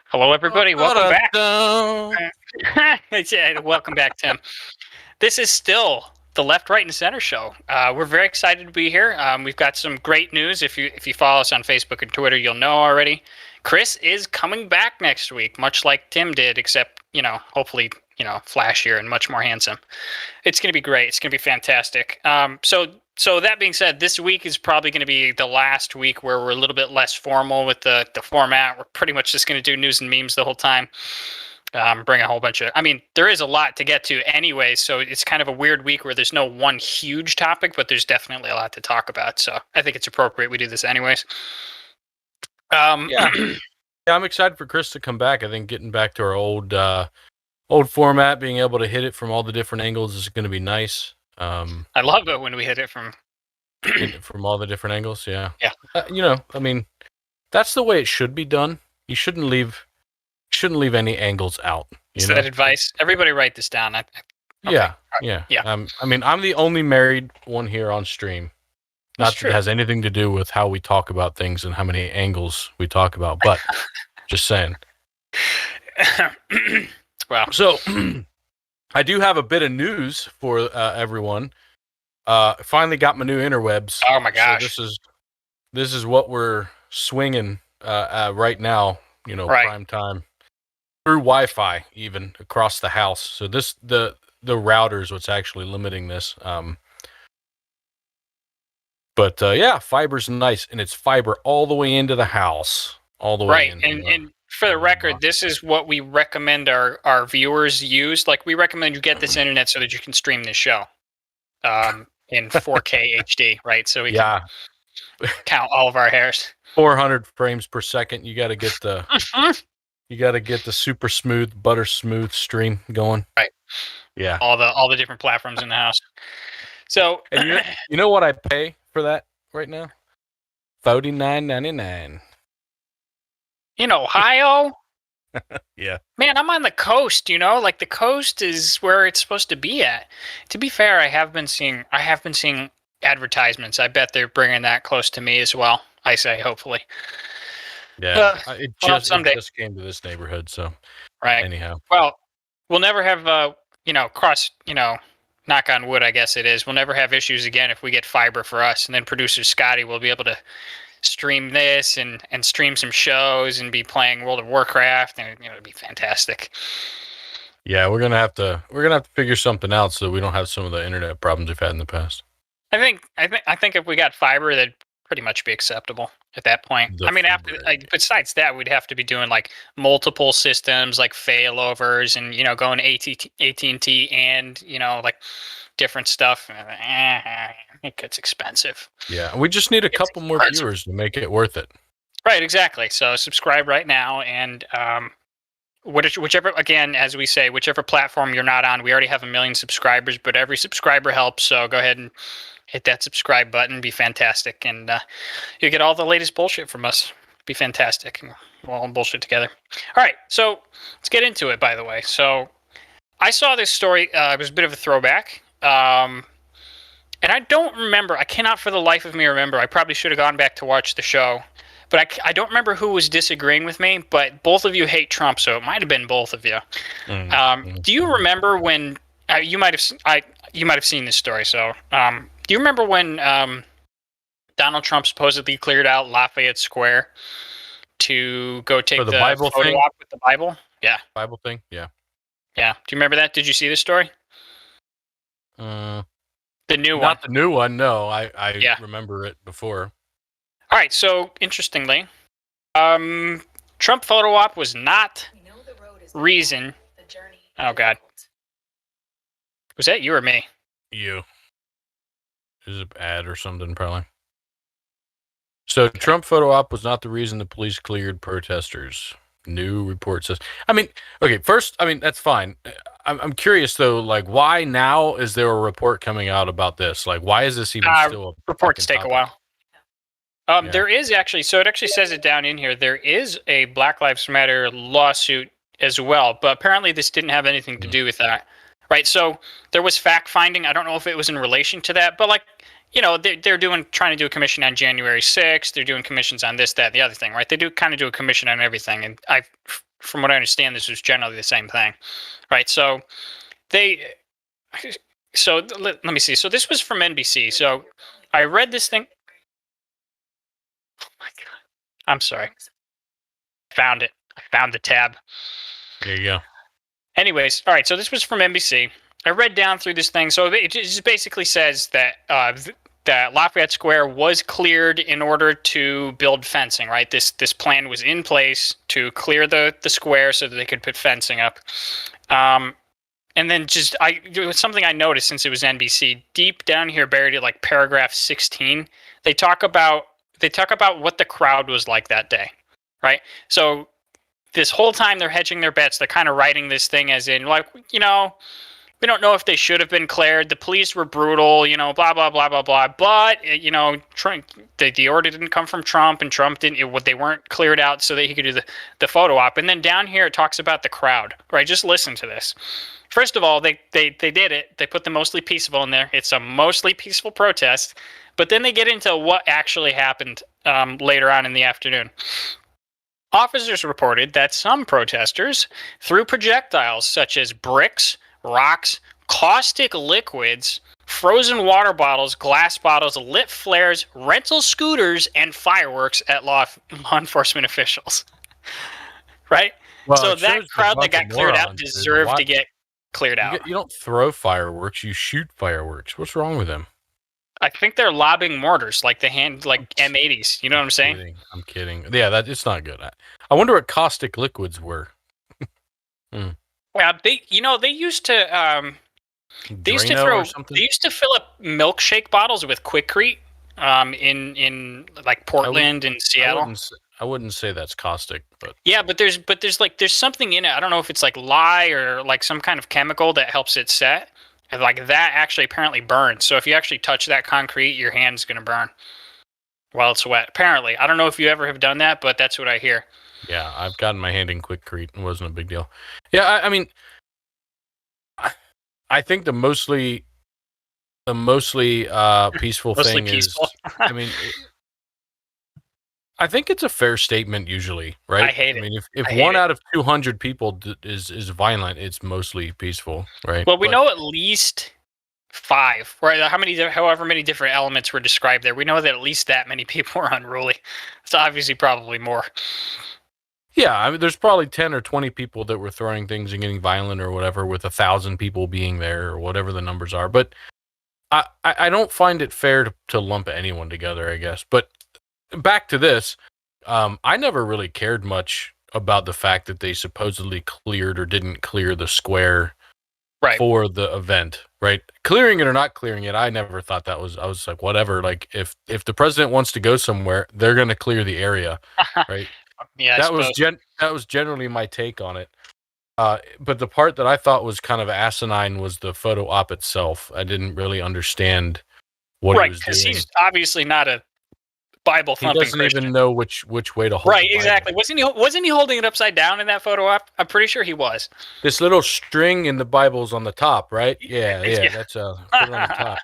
Hello, everybody. Welcome back. Da-da-da. Yeah, welcome back, Tim. This is still the Left, Right, and Center show. We're very excited to be here. We've got some great news. If you follow us on Facebook and Twitter, you'll know already. Chris is coming back next week, much like Tim did, except hopefully flashier and much more handsome. It's going to be great. It's going to be fantastic. So that being said, this week is probably going to be the last week where we're a little bit less formal with the format. We're pretty much just going to do news and memes the whole time. Bring a whole bunch of. I mean, there is a lot to get to anyway, so it's kind of a weird week where there's no one huge topic, but there's definitely a lot to talk about. So I think it's appropriate we do this anyways. Yeah, I'm excited for Chris to come back. I think getting back to our old format, being able to hit it from all the different angles is going to be nice. I love it when we hit it from from all the different angles. Yeah. Yeah. I mean, that's the way it should be done. You shouldn't leave any angles out. Is that advice? Everybody write this down. Okay. Yeah. I mean, I'm the only married one here on stream. Not that it has anything to do with how we talk about things and how many angles we talk about, but just saying. Wow. So I do have a bit of news for everyone. Finally got my new interwebs. Oh my gosh. So this is what we're swinging right now, prime time. Through Wi-Fi even across the house. So the router is what's actually limiting this. But yeah, fiber's nice, and it's fiber all the way into the house, all the way in. Right, and for the record, this is what we recommend our viewers use. Like, we recommend you get this internet so that you can stream this show in 4K HD, right? So we can count all of our hairs. 400 frames per second. You got to get the super smooth, butter smooth stream going. Right. Yeah. All the different platforms in the house. So, and you know what I pay for that right now? $49.99. In Ohio? Yeah. Man, I'm on the coast, like the coast is where it's supposed to be at. To be fair, I have been seeing advertisements. I bet they're bringing that close to me as well. I say, hopefully. Yeah. It just came to this neighborhood, so. Right. Anyhow. Well, we'll never have, knock on wood, I guess it is. We'll never have issues again if we get fiber for us. And then producer Scotty will be able to stream this and stream some shows and be playing World of Warcraft, and it'll be fantastic. Yeah, we're gonna have to figure something out so we don't have some of the internet problems we've had in the past. I think if we got fiber, that'd pretty much be acceptable at that point. I mean, after besides that, we'd have to be doing like multiple systems, like failovers, and going AT&T and like different stuff. It gets expensive. Yeah, we just need a couple more viewers to make it worth it. Right, exactly. So subscribe right now, and whichever, again, as we say, whichever platform you're not on, we already have 1 million subscribers, but every subscriber helps. So go ahead and hit that subscribe button. Be fantastic, and you'll get all the latest bullshit from us. Be fantastic, and we'll all bullshit together. All right, so let's get into it. By the way, so I saw this story. It was a bit of a throwback. And I don't remember. I cannot for the life of me remember. I probably should have gone back to watch the show. But I don't remember who was disagreeing with me. But both of you hate Trump, so it might have been both of you. Do you remember when you might have seen this story? So do you remember when Donald Trump supposedly cleared out Lafayette Square to go take the Bible photo thing? op with the Bible? Yeah. Bible thing? Yeah. Yeah. Do you remember that? Did you see this story? The new one. Not the new one, no. I remember it before. All right, so interestingly, Trump photo op was not reason. Oh, God. Was that you or me? You. It was an ad or something, probably. So Trump photo op was not the reason the police cleared protesters. New report says. I mean, okay, first, that's fine. I'm curious, though, like, why now is there a report coming out about this? Like, why is this even still a reports take a while. There is actually, so it actually says it down in here, there is a Black Lives Matter lawsuit as well, but apparently this didn't have anything to do with that. Right, so there was fact-finding. I don't know if it was in relation to that, but, like, they're trying to do a commission on January 6th. They're doing commissions on this, that, the other thing, right? They do kind of do a commission on everything. And from what I understand, this was generally the same thing, right? So let me see. So this was from NBC. So I read this thing. Oh my God. I'm sorry. Found it. I found the tab. There you go. Anyways, all right. So this was from NBC. I read down through this thing. So it just basically says that that Lafayette Square was cleared in order to build fencing. Right. This plan was in place to clear the square so that they could put fencing up. And then it was something I noticed since it was NBC. Deep down here, buried at like paragraph 16, they talk about what the crowd was like that day. Right. So this whole time they're hedging their bets. They're kind of writing this thing as in like, we don't know if they should have been cleared. The police were brutal, blah, blah, blah, blah, blah. But, Trump, the order didn't come from Trump, and Trump they weren't cleared out so that he could do the photo op. And then down here it talks about the crowd, right? Just listen to this. First of all, they did it. They put the mostly peaceful in there. It's a mostly peaceful protest. But then they get into what actually happened later on in the afternoon. Officers reported that some protesters threw projectiles such as bricks, rocks, caustic liquids, frozen water bottles, glass bottles, lit flares, rental scooters, and fireworks at law enforcement officials. Right? Well, so that crowd that got cleared out deserved to get cleared out. You don't throw fireworks, you shoot fireworks. What's wrong with them? I think they're lobbing mortars like M80s. You know what I'm saying? I'm kidding. Yeah, it's not good. I wonder what caustic liquids were. Yeah, they used to they used to fill up milkshake bottles with Quikrete in like Portland and Seattle. I wouldn't say that's caustic, but yeah, but there's something in it. I don't know if it's like lye or like some kind of chemical that helps it set. And like that actually apparently burns. So if you actually touch that concrete, your hand's gonna burn while it's wet. Apparently, I don't know if you ever have done that, but that's what I hear. Yeah, I've gotten my hand in Quikrete. It wasn't a big deal. Yeah, I mean, I think the mostly peaceful thing is. I mean, I think it's a fair statement usually, right? I hate it. I mean, if one out of 200 people is violent, it's mostly peaceful, right? Well, we know at least 5, right? However many different elements were described there. We know that at least that many people were unruly. It's obviously probably more. Yeah, I mean, there's probably 10 or 20 people that were throwing things and getting violent or whatever, with 1,000 people being there or whatever the numbers are. But I don't find it fair to lump anyone together, I guess. But back to this, I never really cared much about the fact that they supposedly cleared or didn't clear the square for the event, right? Clearing it or not clearing it, I never thought I was like, whatever. Like if the president wants to go somewhere, they're going to clear the area, right? Yeah, that was generally my take on it. But the part that I thought was kind of asinine was the photo op itself. I didn't really understand what he was doing. Right, because he's obviously not a Bible thumping Christian. He doesn't even know which way to hold it. Right, exactly. Wasn't he holding it upside down in that photo op? I'm pretty sure he was. This little string in the Bible's on the top, right? Yeah. That's put it on the top.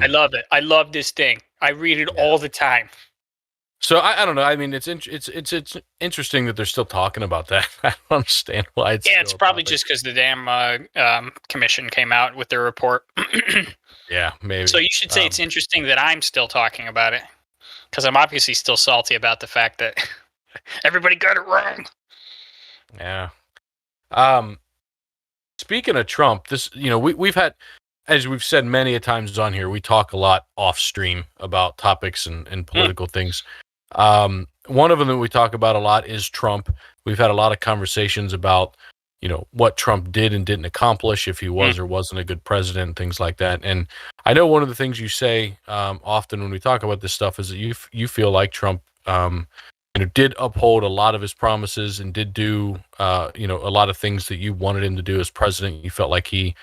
I love it. I love this thing. I read it all the time. So I don't know. I mean, it's interesting that they're still talking about that. I don't understand why it's. Yeah, it's probably just because the damn commission came out with their report. Yeah, maybe. So you should say it's interesting that I'm still talking about it, because I'm obviously still salty about the fact that everybody got it wrong. Yeah. Speaking of Trump, we've had, as we've said many a times on here, we talk a lot off stream about topics and political things. One of them that we talk about a lot is Trump. We've had a lot of conversations about, what Trump did and didn't accomplish, if he was or wasn't a good president, things like that. And I know one of the things you say often when we talk about this stuff is that you feel like Trump, did uphold a lot of his promises and did do, a lot of things that you wanted him to do as president. You felt like he,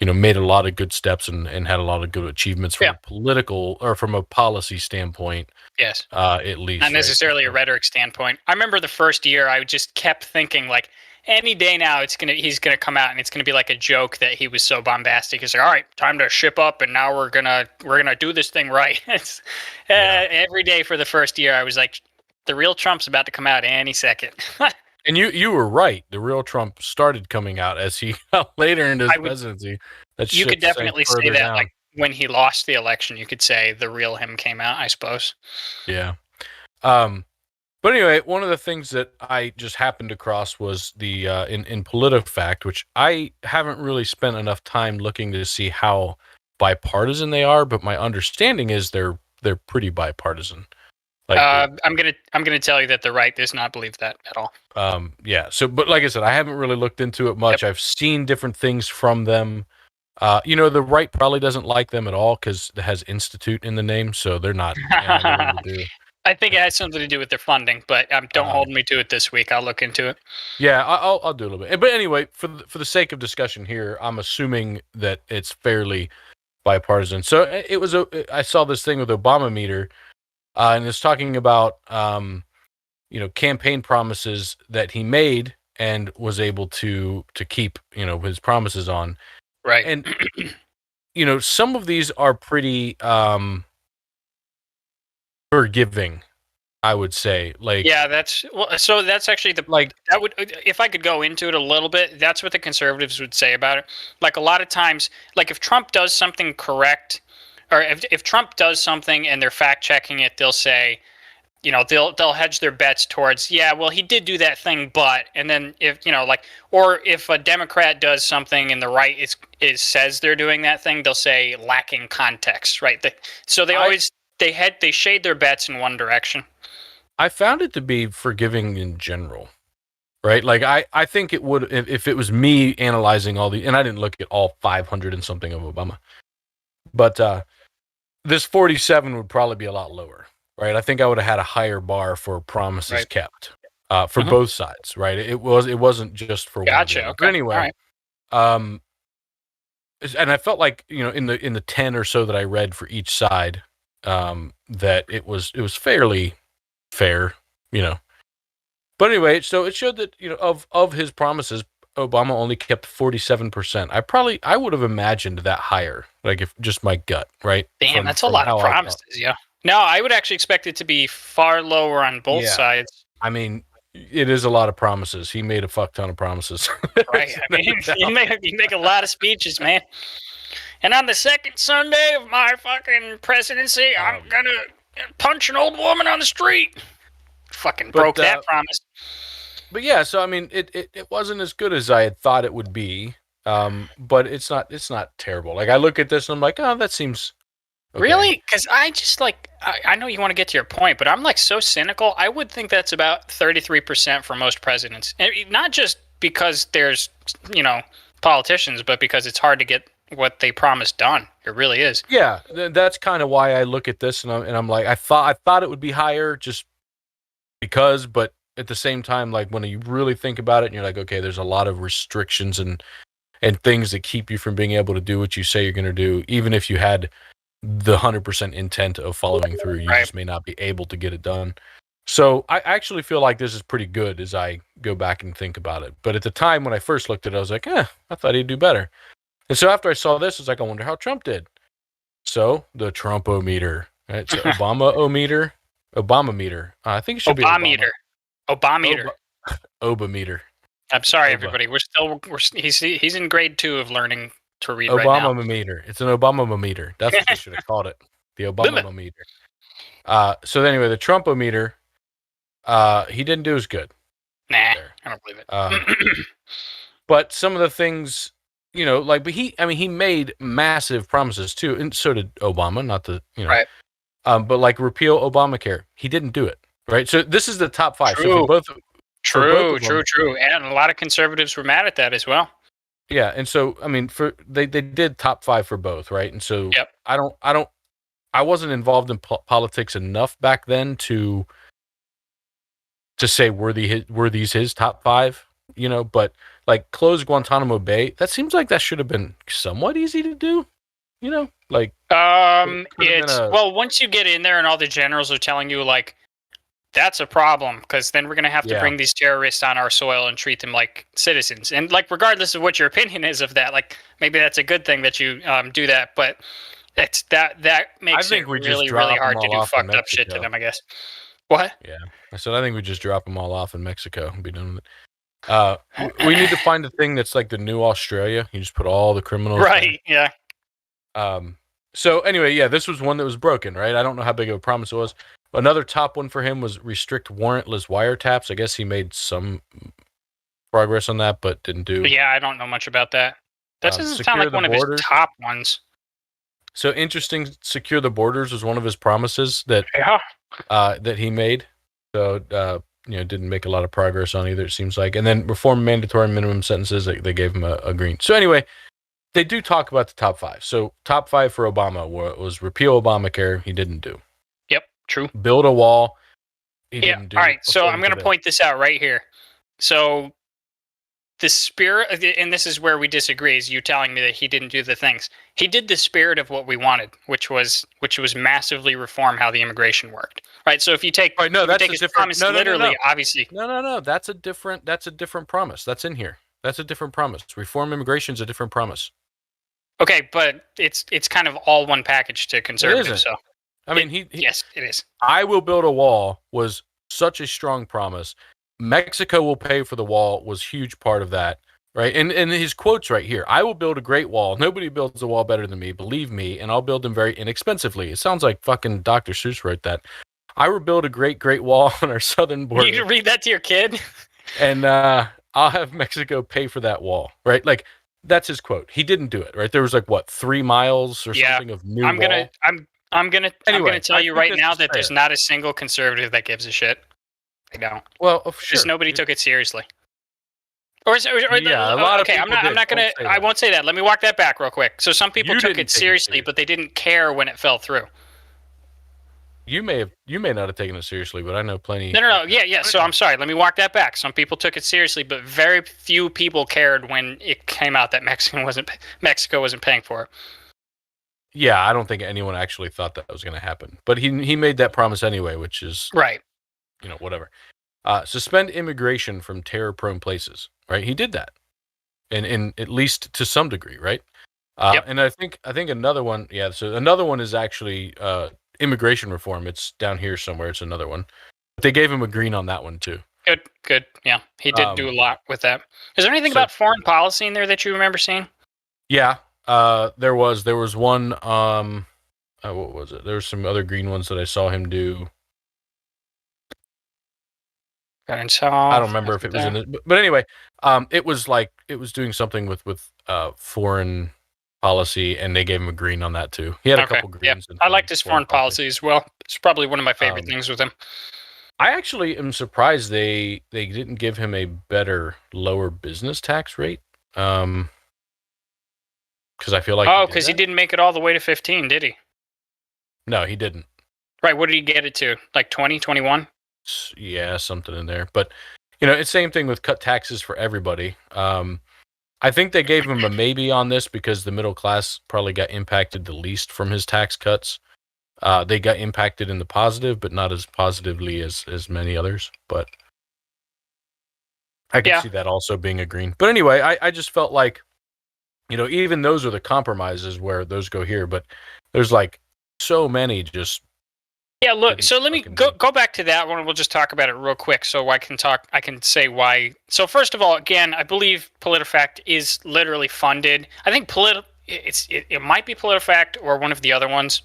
made a lot of good steps and had a lot of good achievements from a political or from a policy standpoint. Yes. At least. Not necessarily a rhetoric standpoint. I remember the first year I just kept thinking like, any day now, he's gonna come out and it's gonna be like a joke that he was so bombastic. He's like, all right, time to ship up, and now we're gonna do this thing right. Every day for the first year, I was like, the real Trump's about to come out any second. And you were right. The real Trump started coming out as he got later into his presidency. You could definitely say that, like when he lost the election, you could say the real him came out, I suppose. Yeah. But anyway, one of the things that I just happened across was the in PolitiFact, which I haven't really spent enough time looking to see how bipartisan they are, but my understanding is they're pretty bipartisan. Like I'm gonna tell you that the right does not believe that at all. Yeah. So, but like I said, I haven't really looked into it much. I've seen different things from them. The right probably doesn't like them at all because it has Institute in the name, so they're not. I think it has something to do with their funding, but don't hold me to it this week. I'll look into it. Yeah, I'll do a little bit. But anyway, for the sake of discussion here, I'm assuming that it's fairly bipartisan. So I saw this thing with Obama-meter. And it's talking about, campaign promises that he made and was able to keep, his promises on. Right. And, some of these are pretty forgiving, I would say. Like, yeah, that's actually if I could go into it a little bit, that's what the conservatives would say about it. Like a lot of times, like if Trump does something correct, or if Trump does something and they're fact checking it, they'll say, they'll hedge their bets towards, yeah, well, he did do that thing, but, and then if or if a Democrat does something and the right says they're doing that thing, they'll say lacking context, right? So they shade their bets in one direction. I found it to be forgiving in general, right? Like I think it would, if it was me analyzing all and I didn't look at all 500 and something of Obama, but this 47 would probably be a lot lower, right? I think I would have had a higher bar for promises kept for both sides, right? It wasn't just for gotcha. one. Okay. But anyway, and I felt like in the 10 or so that I read for each side, that it was fairly fair, But anyway, so it showed that of his promises, Obama only kept 47%. I would have imagined that higher, like if just my gut, right? Damn, that's a lot of promises, yeah. No, I would actually expect it to be far lower on both sides. I mean, it is a lot of promises. He made a fuck ton of promises. Right. I mean, you make a lot of speeches, man. And on the second Sunday of my fucking presidency, I'm gonna punch an old woman on the street. Fucking broke that promise. But yeah, so I mean, it wasn't as good as I had thought it would be. But it's not terrible. Like I look at this and I'm like, oh, that seems okay. Really? Because I just I know you want to get to your point, but I'm so cynical. I would think that's about 33% for most presidents, and not just because there's politicians, but because it's hard to get what they promised done. It really is. Yeah, that's kind of why I look at this and I'm like, I thought it would be higher just because, but at the same time, like when you really think about it and you're like, okay, there's a lot of restrictions and things that keep you from being able to do what you say you're going to do. Even if you had the 100% intent of following through, you just may not be able to get it done. So I actually feel like this is pretty good as I go back and think about it. But at the time when I first looked at it, I was like, I thought he'd do better. And so after I saw this, I was like, I wonder how Trump did. So the Trump-o-meter, right? So Obama-o-meter. Obama-meter. I think it should be Obama-meter. Obama-meter. Oba-meter. I'm sorry, everybody. He's in grade 2 of learning to read Obama right now. Obama-meter. It's an Obama-meter. That's what they should have called it. The Obama-meter. So anyway, the Trump-o-meter, he didn't do as good. Nah, I don't believe it. But some of the things, but he made massive promises too, and so did Obama. Not the, right. But like repeal Obamacare, he didn't do it. Right. So this is the top 5. True. So for both. True. And a lot of conservatives were mad at that as well. Yeah, and so I mean, they did top 5 for both, right? And so I wasn't involved in politics enough back then to say were these his top 5, But like close Guantanamo Bay, that seems like that should have been somewhat easy to do, Like well, once you get in there and all the generals are telling you like, that's a problem because then we're going to have to Yeah. bring these terrorists on our soil and treat them like citizens. And like, regardless of what your opinion is of that, like maybe that's a good thing that you do that, but that makes think it we just really, drop really 'em hard to all do off in fucked up shit to Mexico. them, I guess. What? Yeah. I said I think we just drop them all off in Mexico and be done with it. We need to find a thing that's like the new Australia. You just put all the criminals there. Right? Yeah. So anyway, yeah, this was one that was broken, right? I don't know how big of a promise it was. Another top one for him was restrict warrantless wiretaps. I guess he made some progress on that, but didn't do. But yeah, I don't know much about that. That doesn't sound secure like the one of his borders. top ones. So interesting. Secure the borders was one of his promises that Yeah. that he made. So didn't make a lot of progress on either. It seems like, and then reform mandatory minimum sentences. They gave him a green. So anyway, they do talk about the top 5. So top 5 for Obama was repeal Obamacare. He didn't do. Yep. True. Build a wall. He didn't do. All right. So I'm going to this. point this out right here. So the spirit, and this is where we disagree, is you telling me that he didn't do the things. He did the spirit of what we wanted, which was massively reform how the immigration worked. Right. So if you take, right, no, if that's you take a his different. promise No, literally, no. obviously. No. That's a different promise. That's in here. That's a different promise. Reform immigration is a different promise. Okay, but it's kind of all one package to conservatives. So I mean, yes, it is. I will build a wall was such a strong promise. Mexico will pay for the wall was huge part of that, right? And his quotes right here: "I will build a great wall. Nobody builds a wall better than me. Believe me, and I'll build them very inexpensively." It sounds like fucking Dr. Seuss wrote that. I will build a great wall on our southern border. You can read that to your kid, and I'll have Mexico pay for that wall, right? Like. That's his quote. He didn't do it, right? There was like 3 miles or something of new wall. I'm gonna tell you right now that there's not a single conservative that gives a shit. They don't. Well, sure. Because nobody took it seriously. Or yeah, a lot of people I'm not gonna. I won't say that. Let me walk that back real quick. So some people took it seriously, but they didn't care when it fell through. You may not have taken it seriously, but I know plenty. No. Yeah. So I'm sorry. Let me walk that back. Some people took it seriously, but very few people cared when it came out that Mexico wasn't paying for it. Yeah, I don't think anyone actually thought that was going to happen. But he made that promise anyway, which is right. Whatever. Suspend immigration from terror-prone places. Right? He did that, and at least to some degree, right? Yep. And I think another one. Yeah. So another one is actually. Immigration reform. It's down here somewhere. It's another one. But they gave him a green on that one too. Good. Yeah, he did do a lot with that. Is there anything about foreign policy in there that you remember seeing? Yeah, there was one. What was it? There were some other green ones that I saw him do. I don't remember if it was in it, but anyway, it was doing something with foreign policy, and they gave him a green on that too. He had a couple greens. Yeah. I liked his foreign policy as well. It's probably one of my favorite things with him. I actually am surprised they didn't give him a better lower business tax rate. Because I feel like because he didn't make it all the way to 15, did he? No, he didn't. Right. What did he get it to? Like 20, 21? Yeah, something in there. But it's same thing with cut taxes for everybody. I think they gave him a maybe on this because the middle class probably got impacted the least from his tax cuts. They got impacted in the positive, but not as positively as many others. But I can see that also being a green. But anyway, I just felt like, even those are the compromises where those go here. But there's like so many just. Yeah, look, so let me go back to that one. We'll just talk about it real quick so I can say why. So first of all, again, I believe PolitiFact is literally funded. I think it might be PolitiFact or one of the other ones,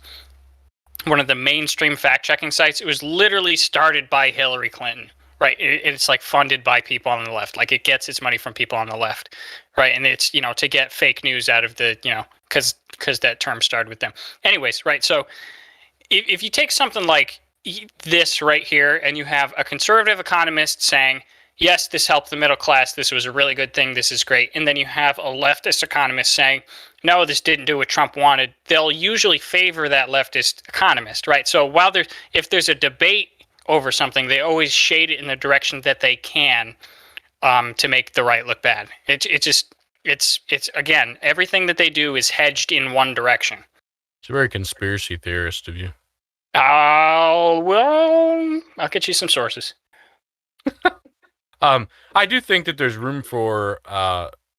one of the mainstream fact-checking sites. It was literally started by Hillary Clinton, right? It's like funded by people on the left. Like it gets its money from people on the left, right? And it's, to get fake news out of the, because that term started with them. Anyways, right, so if you take something like this right here and you have a conservative economist saying, yes, this helped the middle class, this was a really good thing, this is great, and then you have a leftist economist saying, no, this didn't do what Trump wanted, they'll usually favor that leftist economist, right? So if there's a debate over something, they always shade it in the direction that they can to make the right look bad. It's again, everything that they do is hedged in one direction. It's a very conspiracy theorist of you. Well, I'll get you some sources. I do think that there's room for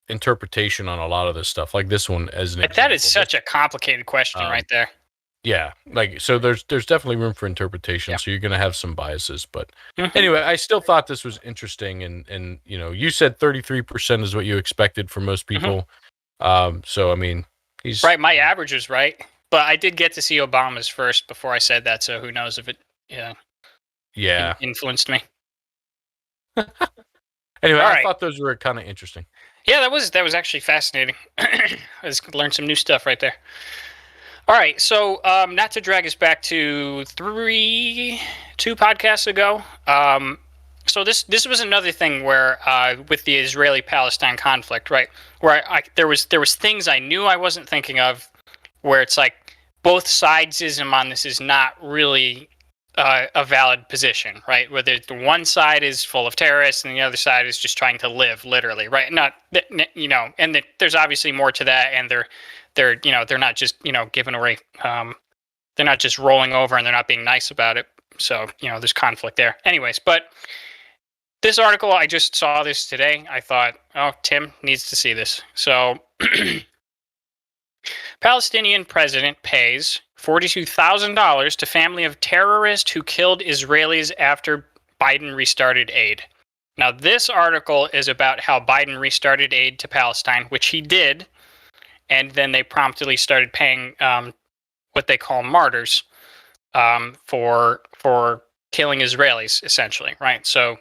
interpretation on a lot of this stuff, like this one as an But example. that is such a complicated question right there. Yeah, like so there's definitely room for interpretation. Yeah. So you're gonna have some biases, but Mhm. anyway, I still thought this was interesting, and you know, you said 33% is what you expected for most people. So I mean, he's Right, my average was right, but I did get to see Obama's first before I said that, so who knows if it yeah. influenced me. Anyway, All I right. thought those were kind of interesting. Yeah, that was actually fascinating. I just learned some new stuff right there. All right, so not to drag us back to two podcasts ago. So this was another thing where with the Israeli-Palestine conflict, right? Where there was things I knew I wasn't thinking of, where it's like both sidesism on this is not really a valid position, right? Where the one side is full of terrorists and the other side is just trying to live, literally, right? Not and there's obviously more to that, and they're they're not just giving away, they're not just rolling over and they're not being nice about it. So there's conflict there. Anyways, but this article, I just saw this today. I thought, oh, Tim needs to see this. So Palestinian president pays $42,000 to family of terrorist who killed Israelis after Biden restarted aid. Now, this article is about how Biden restarted aid to Palestine, which he did, and then they promptly started paying what they call martyrs for killing Israelis, essentially, right? So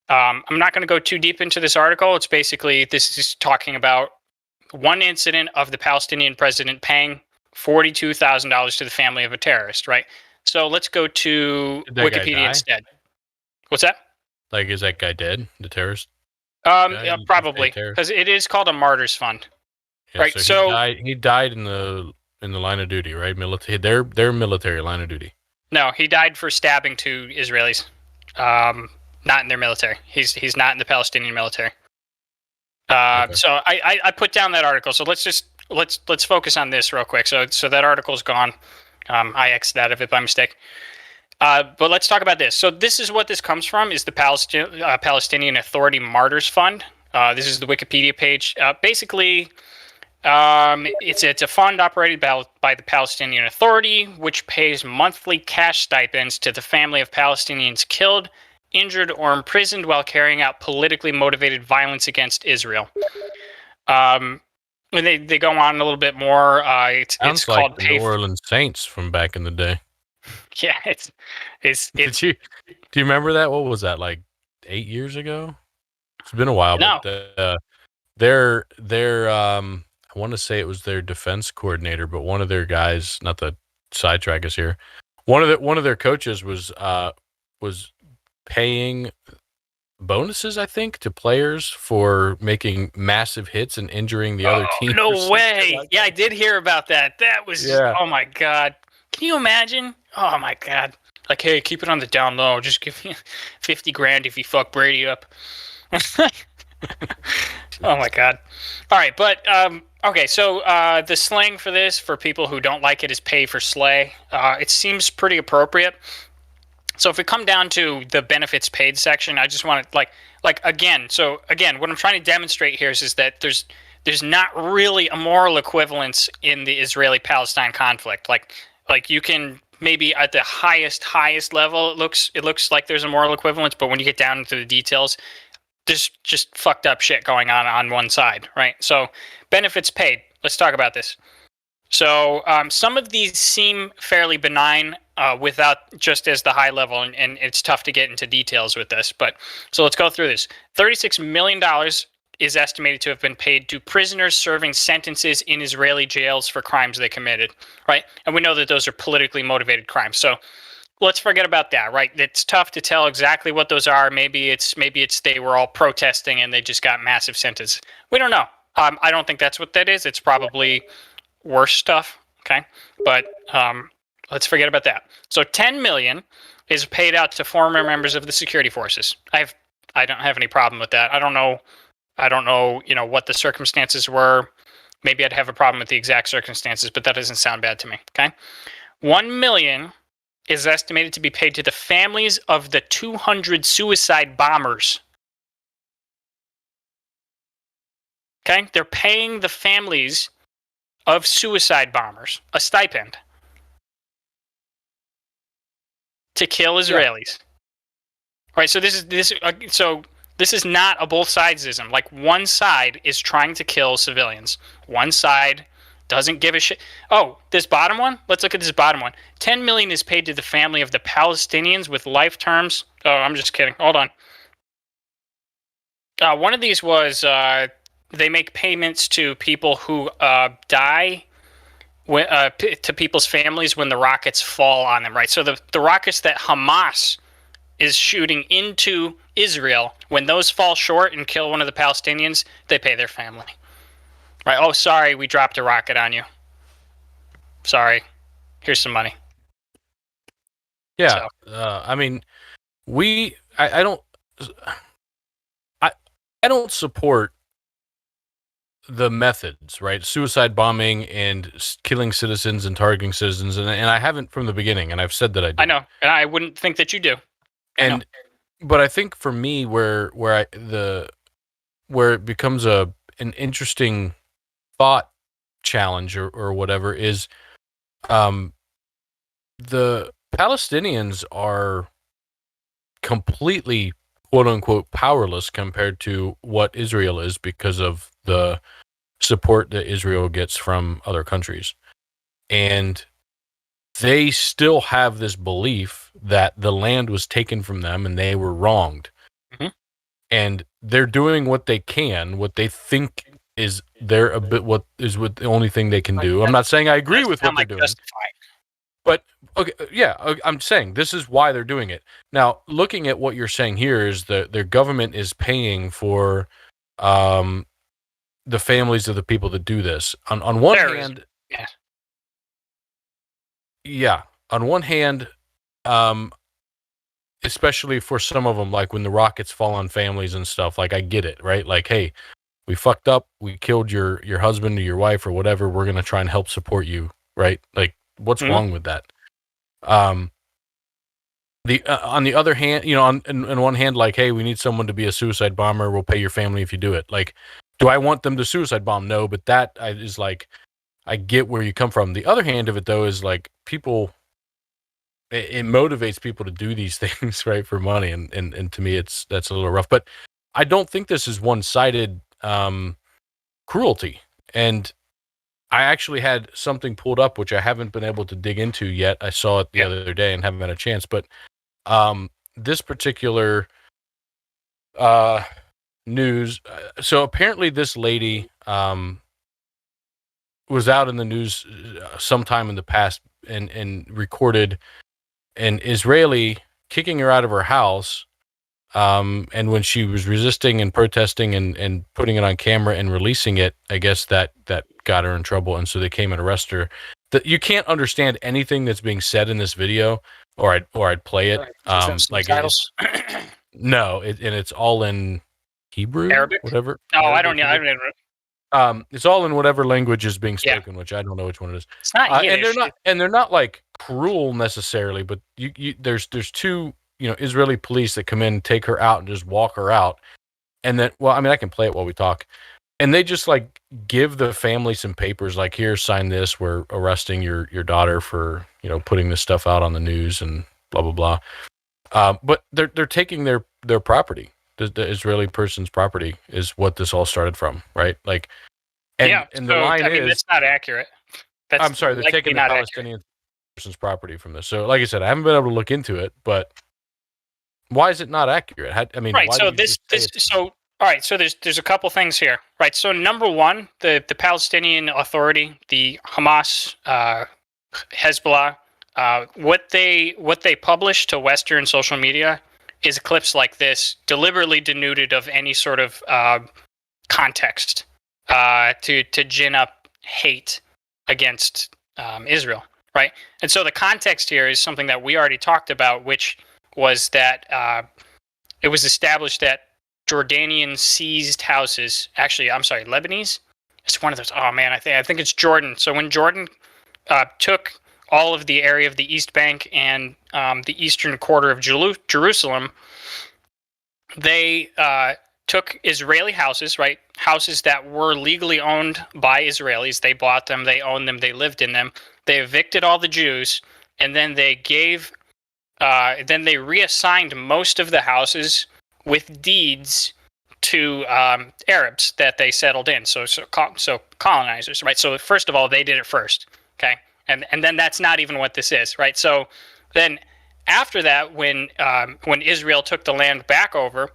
I'm not going to go too deep into this article. It's basically, this is talking about one incident of the Palestinian president paying $42,000 to the family of a terrorist, right? So let's go to Did that guy Wikipedia die? instead. What's that? Like, is that guy dead? The terrorist? Yeah, probably, because it is called a martyrs fund. Yeah, Right, so he died in the line of duty, right? Military, their military line of duty. No, he died for stabbing two Israelis. Not in their military. He's not in the Palestinian military. Okay. So I put down that article. So let's focus on this real quick. So that article's gone. I X'd out of it by mistake. But let's talk about this. So this is what this comes from: is the Palestinian Authority Martyrs Fund. This is the Wikipedia page. Basically, it's a fund operated by the Palestinian Authority, which pays monthly cash stipends to the family of Palestinians killed, injured, or imprisoned while carrying out politically motivated violence against Israel. And they go on a little bit more. It's called the New Orleans Saints from back in the day. Yeah, it's. Do you remember that? What was that, like 8 years ago? It's been a while. No. But their I want to say it was their defense coordinator, but one of their guys, not to sidetrack us here, one of their coaches was paying bonuses, I think, to players for making massive hits and injuring the other team. No way! Yeah, I did hear about that. That was oh my god. Can you imagine? Oh my god. Like, hey, keep it on the down low. Just give me 50 grand if you fuck Brady up. Oh my god. All right, but okay, so the slang for this, for people who don't like it, is pay for slay. It seems pretty appropriate. So if we come down to the benefits paid section, I just want to again, what I'm trying to demonstrate here is that there's not really a moral equivalence in the Israeli-Palestine conflict. Like you can maybe at the highest level, it looks like there's a moral equivalence, but when you get down into the details, there's just fucked up shit going on one side, right? So benefits paid. Let's talk about this. So some of these seem fairly benign without just as the high level, and it's tough to get into details with this. But so let's go through this. $36 million is estimated to have been paid to prisoners serving sentences in Israeli jails for crimes they committed, right? And we know that those are politically motivated crimes. So let's forget about that, right? It's tough to tell exactly what those are. Maybe it's they were all protesting and they just got massive sentences. We don't know. I don't think that's what that is. It's probably worse stuff. Okay, but let's forget about that. So $10 million is paid out to former members of the security forces. I don't have any problem with that. I don't know, what the circumstances were. Maybe I'd have a problem with the exact circumstances, but that doesn't sound bad to me. Okay, $1 million is estimated to be paid to the families of the 200 suicide bombers. Okay? They're paying the families of suicide bombers a stipend to kill Israelis. Right? So this is not a both sidesism. Like, one side is trying to kill civilians. One side doesn't give a shit. Oh, this bottom one? Let's look at this bottom one. 10 million is paid to the family of the Palestinians with life terms. Oh, I'm just kidding. Hold on. One of these was they make payments to people who die, to people's families when the rockets fall on them, right? So the rockets that Hamas is shooting into Israel, when those fall short and kill one of the Palestinians, they pay their family. Right? Oh, sorry, we dropped a rocket on you. Sorry. Here's some money. Yeah. I mean, I don't support the methods, right? Suicide bombing and killing citizens and targeting citizens, and I haven't from the beginning, and I've said that I do. I know, and I wouldn't think that you do. But I think for me, where it becomes an interesting thought challenge or whatever is, the Palestinians are completely, quote unquote, powerless compared to what Israel is because of the support that Israel gets from other countries. And they still have this belief that the land was taken from them and they were wronged. Mm-hmm. And they're doing what they can, what they think is what the only thing they can do. I'm not saying I agree with what they're doing. But okay, yeah, I'm saying this is why they're doing it. Now, looking at what you're saying here is that their government is paying for the families of the people that do this. On one hand, on one hand, especially for some of them, like when the rockets fall on families and stuff, like I get it, right? Like, hey, we fucked up, we killed your husband or your wife or whatever, we're going to try and help support you, right? Like, what's wrong with that? On the other hand, on one hand, like, hey, we need someone to be a suicide bomber, we'll pay your family if you do it. Like, do I want them to suicide bomb? No, but that is like, I get where you come from. The other hand of it, though, is like it motivates people to do these things, right, for money, and to me, that's a little rough. But I don't think this is one-sided cruelty. And I actually had something pulled up, which I haven't been able to dig into yet. I saw it the other day and haven't had a chance. But this particular news, so apparently this lady was out in the news sometime in the past and recorded an Israeli kicking her out of her house. And when she was resisting and protesting and putting it on camera and releasing it, I guess that got her in trouble. And so they came and arrested her. You can't understand anything that's being said in this video, or I'd play it. Like no, and it's all in Hebrew, Arabic, whatever. No, Arabic, I don't know. It's all in whatever language is being spoken, which I don't know which one it is. It's not Yiddish, and they're not like cruel necessarily, but there's two Israeli police that come in, take her out, and just walk her out, and then I can play it while we talk, and they just like give the family some papers, like, here, sign this, we're arresting your daughter for putting this stuff out on the news and blah blah blah. But they're taking their property. The Israeli person's property is what this all started from, right? Like, and the line is, that's not accurate. I'm sorry, they're taking the Palestinian person's property from this. So, like I said, I haven't been able to look into it, but why is it not accurate? Right. So all right. So there's a couple things here, right? So number one, the Palestinian Authority, the Hamas, Hezbollah, what they publish to Western social media is clips like this, deliberately denuded of any sort of context, to gin up hate against Israel, right? And so the context here is something that we already talked about, which was that it was established that Jordanian seized houses. Actually, I'm sorry, Lebanese. It's one of those. Oh man, I think it's Jordan. So when Jordan took all of the area of the East Bank and the eastern quarter of Jerusalem, they took Israeli houses, right? Houses that were legally owned by Israelis. They bought them, they owned them, they lived in them. They evicted all the Jews, and then they reassigned most of the houses with deeds to Arabs that they settled in. So colonizers, right? So first of all, they did it first, okay? And then that's not even what this is, right? So then after that, when Israel took the land back over,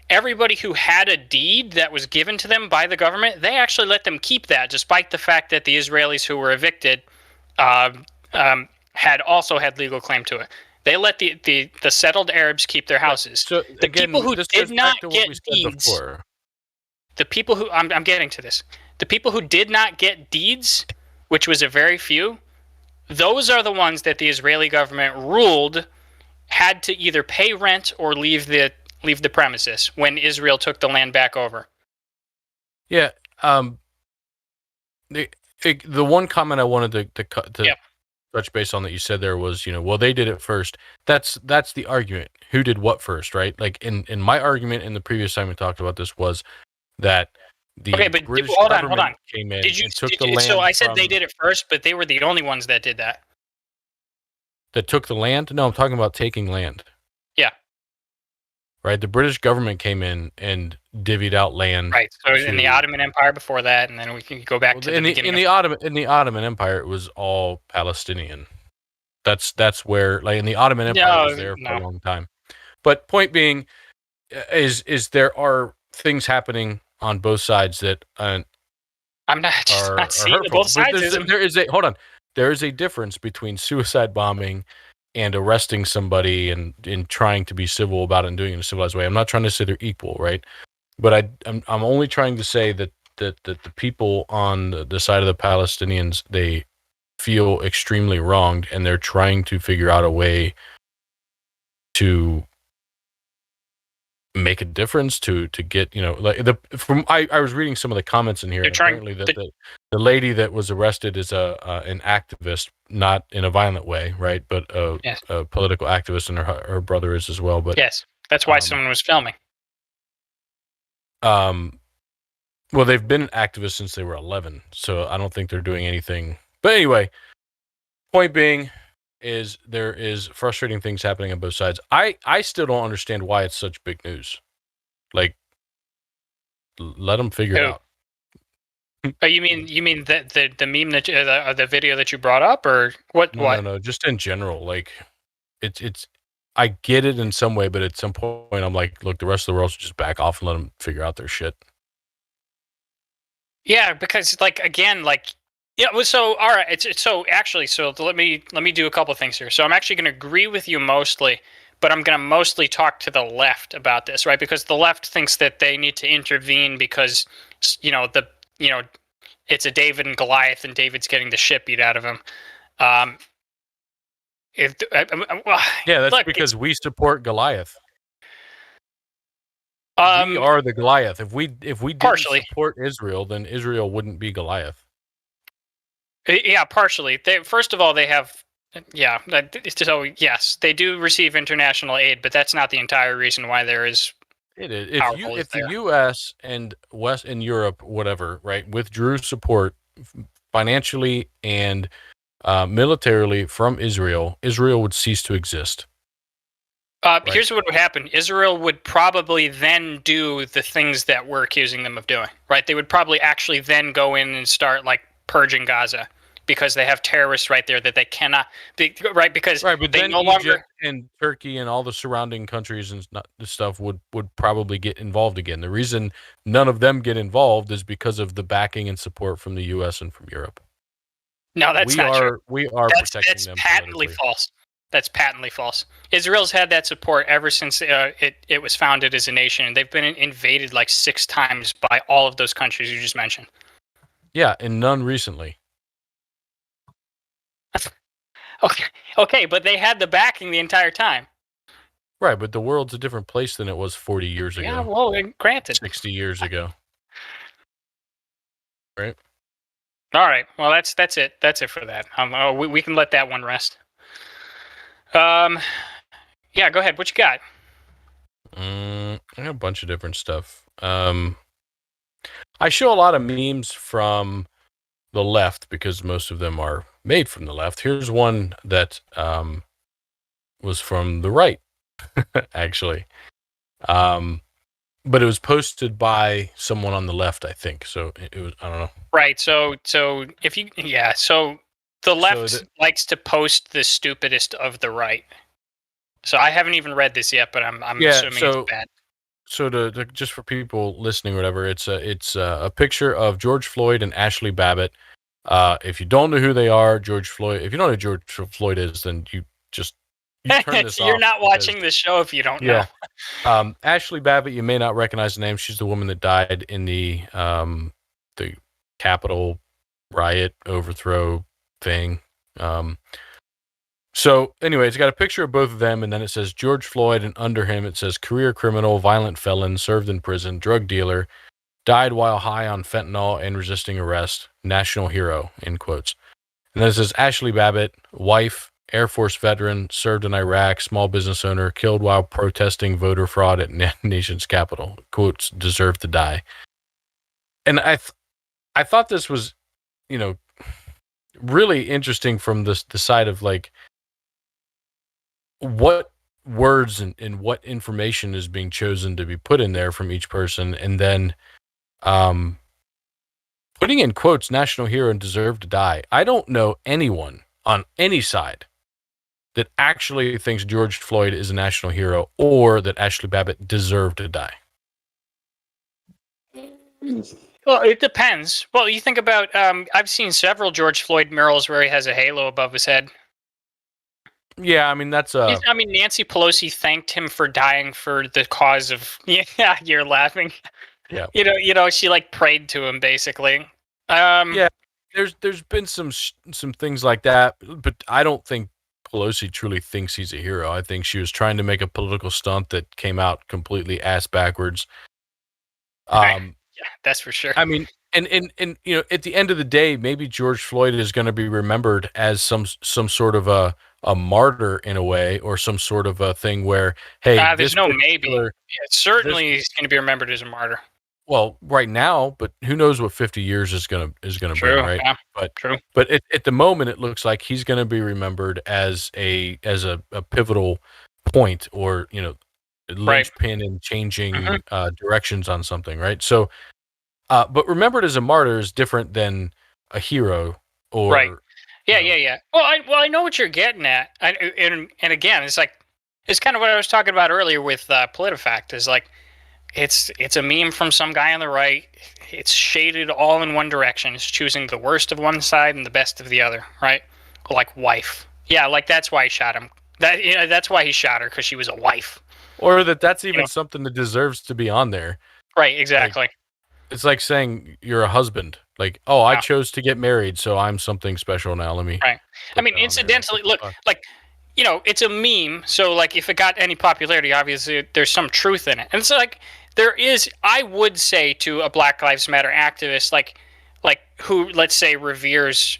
everybody who had a deed that was given to them by the government, they actually let them keep that, despite the fact that the Israelis who were evicted had also had legal claim to it. They let the settled Arabs keep their houses. So The again, people who this did goes back not to what get we said deeds, before. the people who I'm getting to this, the people who did not get deeds, which was a very few, those are the ones that the Israeli government ruled had to either pay rent or leave the premises when Israel took the land back over. Yeah. The one comment I wanted to touch base on that you said there was, well, they did it first. That's the argument. Who did what first, right? Like in my argument in the previous time we talked about this was that the British government came in and took the land. So I said they did it first, but they were the only ones that did that. That took the land? No, I'm talking about taking land. Yeah. Right. The British government came in and divvied out land. Right. So in the Ottoman Empire before that, and then we can go back to the beginning. In the Ottoman Empire, it was all Palestinian. That's where, like, in the Ottoman Empire was there for a long time. But point being, is there are things happening on both sides that I'm not seeing both sides. There is a difference between suicide bombing and arresting somebody and trying to be civil about it and doing it in a civilized way. I'm not trying to say they're equal, right? But I'm only trying to say that the people on the side of the Palestinians, they feel extremely wronged, and they're trying to figure out a way to make a difference, to get, I was reading some of the comments in here. Apparently the lady that was arrested is an activist, not in a violent way, right? But a political activist, and her brother is as well. But yes, that's why someone was filming. Well, they've been activists since they were 11, so I don't think they're doing anything. But anyway, point being is there is frustrating things happening on both sides. I still don't understand why it's such big news. Like, let them figure it out. Oh, you mean the meme that the video that you brought up, or what? No, just in general. Like, it's I get it in some way, but at some point I'm like, look, the rest of the world should just back off and let them figure out their shit. Yeah, because so all right, so let me do a couple of things here. So I'm actually going to agree with you mostly, but I'm going to mostly talk to the left about this, right? Because the left thinks that they need to intervene because it's a David and Goliath, and David's getting the shit beat out of him. Because we support Goliath. We are the Goliath. If we didn't support Israel, then Israel wouldn't be Goliath. Yeah, partially. First of all, they have, so yes, they do receive international aid, but that's not the entire reason why there is. It is. If the U.S. and West and Europe, whatever, right, withdrew support financially and militarily from Israel, Israel would cease to exist. Right. Here's what would happen. Israel would probably then do the things that we're accusing them of doing, right? They would probably actually then go in and start purging Gaza because they have terrorists right there that they cannot be, right? Because but they then no Egypt longer and Turkey and all the surrounding countries and stuff would probably get involved again. The reason none of them get involved is because of the backing and support from the U.S. and from Europe. No, that's not true. We are protecting them. That's patently false. That's patently false. Israel's had that support ever since it was founded as a nation, and they've been invaded 6 times by all of those countries you just mentioned. Yeah, and none recently. Okay, but they had the backing the entire time. Right, but the world's a different place than it was 40 years ago. Yeah, well, granted. 60 years ago. Right? All right. Well, that's it. That's it for that. We can let that one rest. Yeah. Go ahead. What you got? I have a bunch of different stuff. I show a lot of memes from the left because most of them are made from the left. Here's one that was from the right, actually. But it was posted by someone on the left, I think. So it was, I don't know. Right. So if you, yeah. So the left likes to post the stupidest of the right. So I haven't even read this yet, but I'm assuming it's bad. So to just for people listening, or whatever, it's a picture of George Floyd and Ashley Babbitt. If you don't know who they are, George Floyd. If you don't know who George Floyd is, then you turn this off. You're not watching the show if you don't know. Ashley Babbitt, you may not recognize the name. She's the woman that died in the Capitol riot overthrow thing. So anyway, it's got a picture of both of them, and then it says George Floyd, and under him it says career criminal, violent felon, served in prison, drug dealer, died while high on fentanyl and resisting arrest, national hero, in quotes. And then it says Ashley Babbitt, wife, Air Force veteran, served in Iraq, small business owner, killed while protesting voter fraud at nation's capital, quotes, deserve to die. And I thought this was, really interesting from the side of like, what words and what information is being chosen to be put in there from each person, and then putting in quotes national hero and deserve to die. I don't know anyone on any side that actually thinks George Floyd is a national hero or that Ashley Babbitt deserved to die. Well, it depends. Well, you think about I've seen several George Floyd murals where he has a halo above his head. Yeah, I mean, that's Nancy Pelosi thanked him for dying for the cause of. Yeah, you're laughing. Yeah. She like prayed to him basically. Yeah, there's been some things like that, but I don't think Pelosi truly thinks he's a hero. I think she was trying to make a political stunt that came out completely ass backwards. Yeah, that's for sure. I mean, and at the end of the day, maybe George Floyd is going to be remembered as some sort of a martyr in a way, or some sort of a thing where, hey, there's no maybe. Yeah, certainly he's going to be remembered as a martyr. Well, right now, but who knows what 50 years is gonna bring, right? Yeah, but true. But at the moment, it looks like he's going to be remembered as a pivotal point, or linchpin in changing directions on something, right? So, but remembered as a martyr is different than a hero, or right. Yeah. Well, I know what you're getting at, and again, it's like it's kind of what I was talking about earlier with PolitiFact. Is like it's a meme from some guy on the right. It's shaded all in one direction. It's choosing the worst of one side and the best of the other, right? Like wife. Yeah, like that's why he shot him. That's why he shot her, because she was a wife. Or that's even something that deserves to be on there. Right. Exactly. Like, it's like saying you're a husband. Like, oh, I chose to get married, so I'm something special now. Let me. Right. I mean, incidentally, look, like, it's a meme. So, like, if it got any popularity, obviously there's some truth in it. And so, like, there is, I would say to a Black Lives Matter activist, like who, let's say, reveres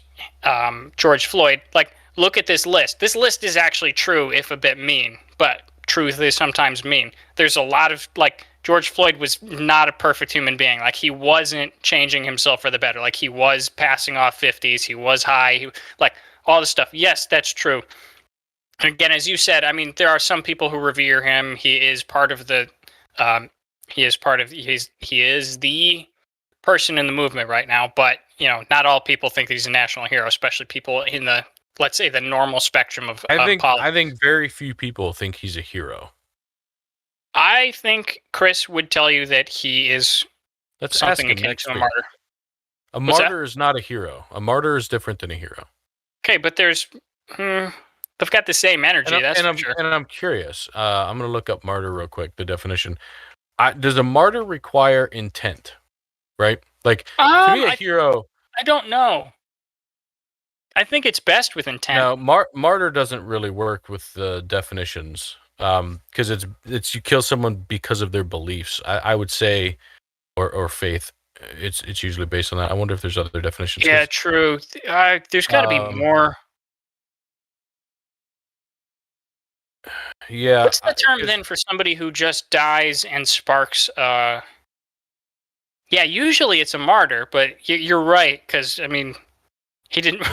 George Floyd, like, look at this list. This list is actually true, if a bit mean, but truth is sometimes mean. There's a lot of, like, George Floyd was not a perfect human being. Like, he wasn't changing himself for the better. Like, he was passing off 50s. He was high. Like, all this stuff. Yes, that's true. And again, as you said, I mean, there are some people who revere him. He is part of the, he is the person in the movement right now. But, not all people think that he's a national hero, especially people in the, let's say, the normal spectrum of politics. I think very few people think he's a hero. I think Chris would tell you that he is something akin to a martyr. A martyr is not a hero. A martyr is different than a hero. Okay, but there's... they've got the same energy, that's for sure. And I'm curious. I'm going to look up martyr real quick, the definition. Does a martyr require intent? Right? Like, to me, a hero... I don't know. I think it's best with intent. No, martyr doesn't really work with the definitions. Because it's you kill someone because of their beliefs, I would say, or faith. it's usually based on that. I wonder if there's other definitions. Yeah, true. There's got to be more. Yeah. What's the term then for somebody who just dies and sparks? Yeah, usually it's a martyr, but you're right, because I mean, he didn't.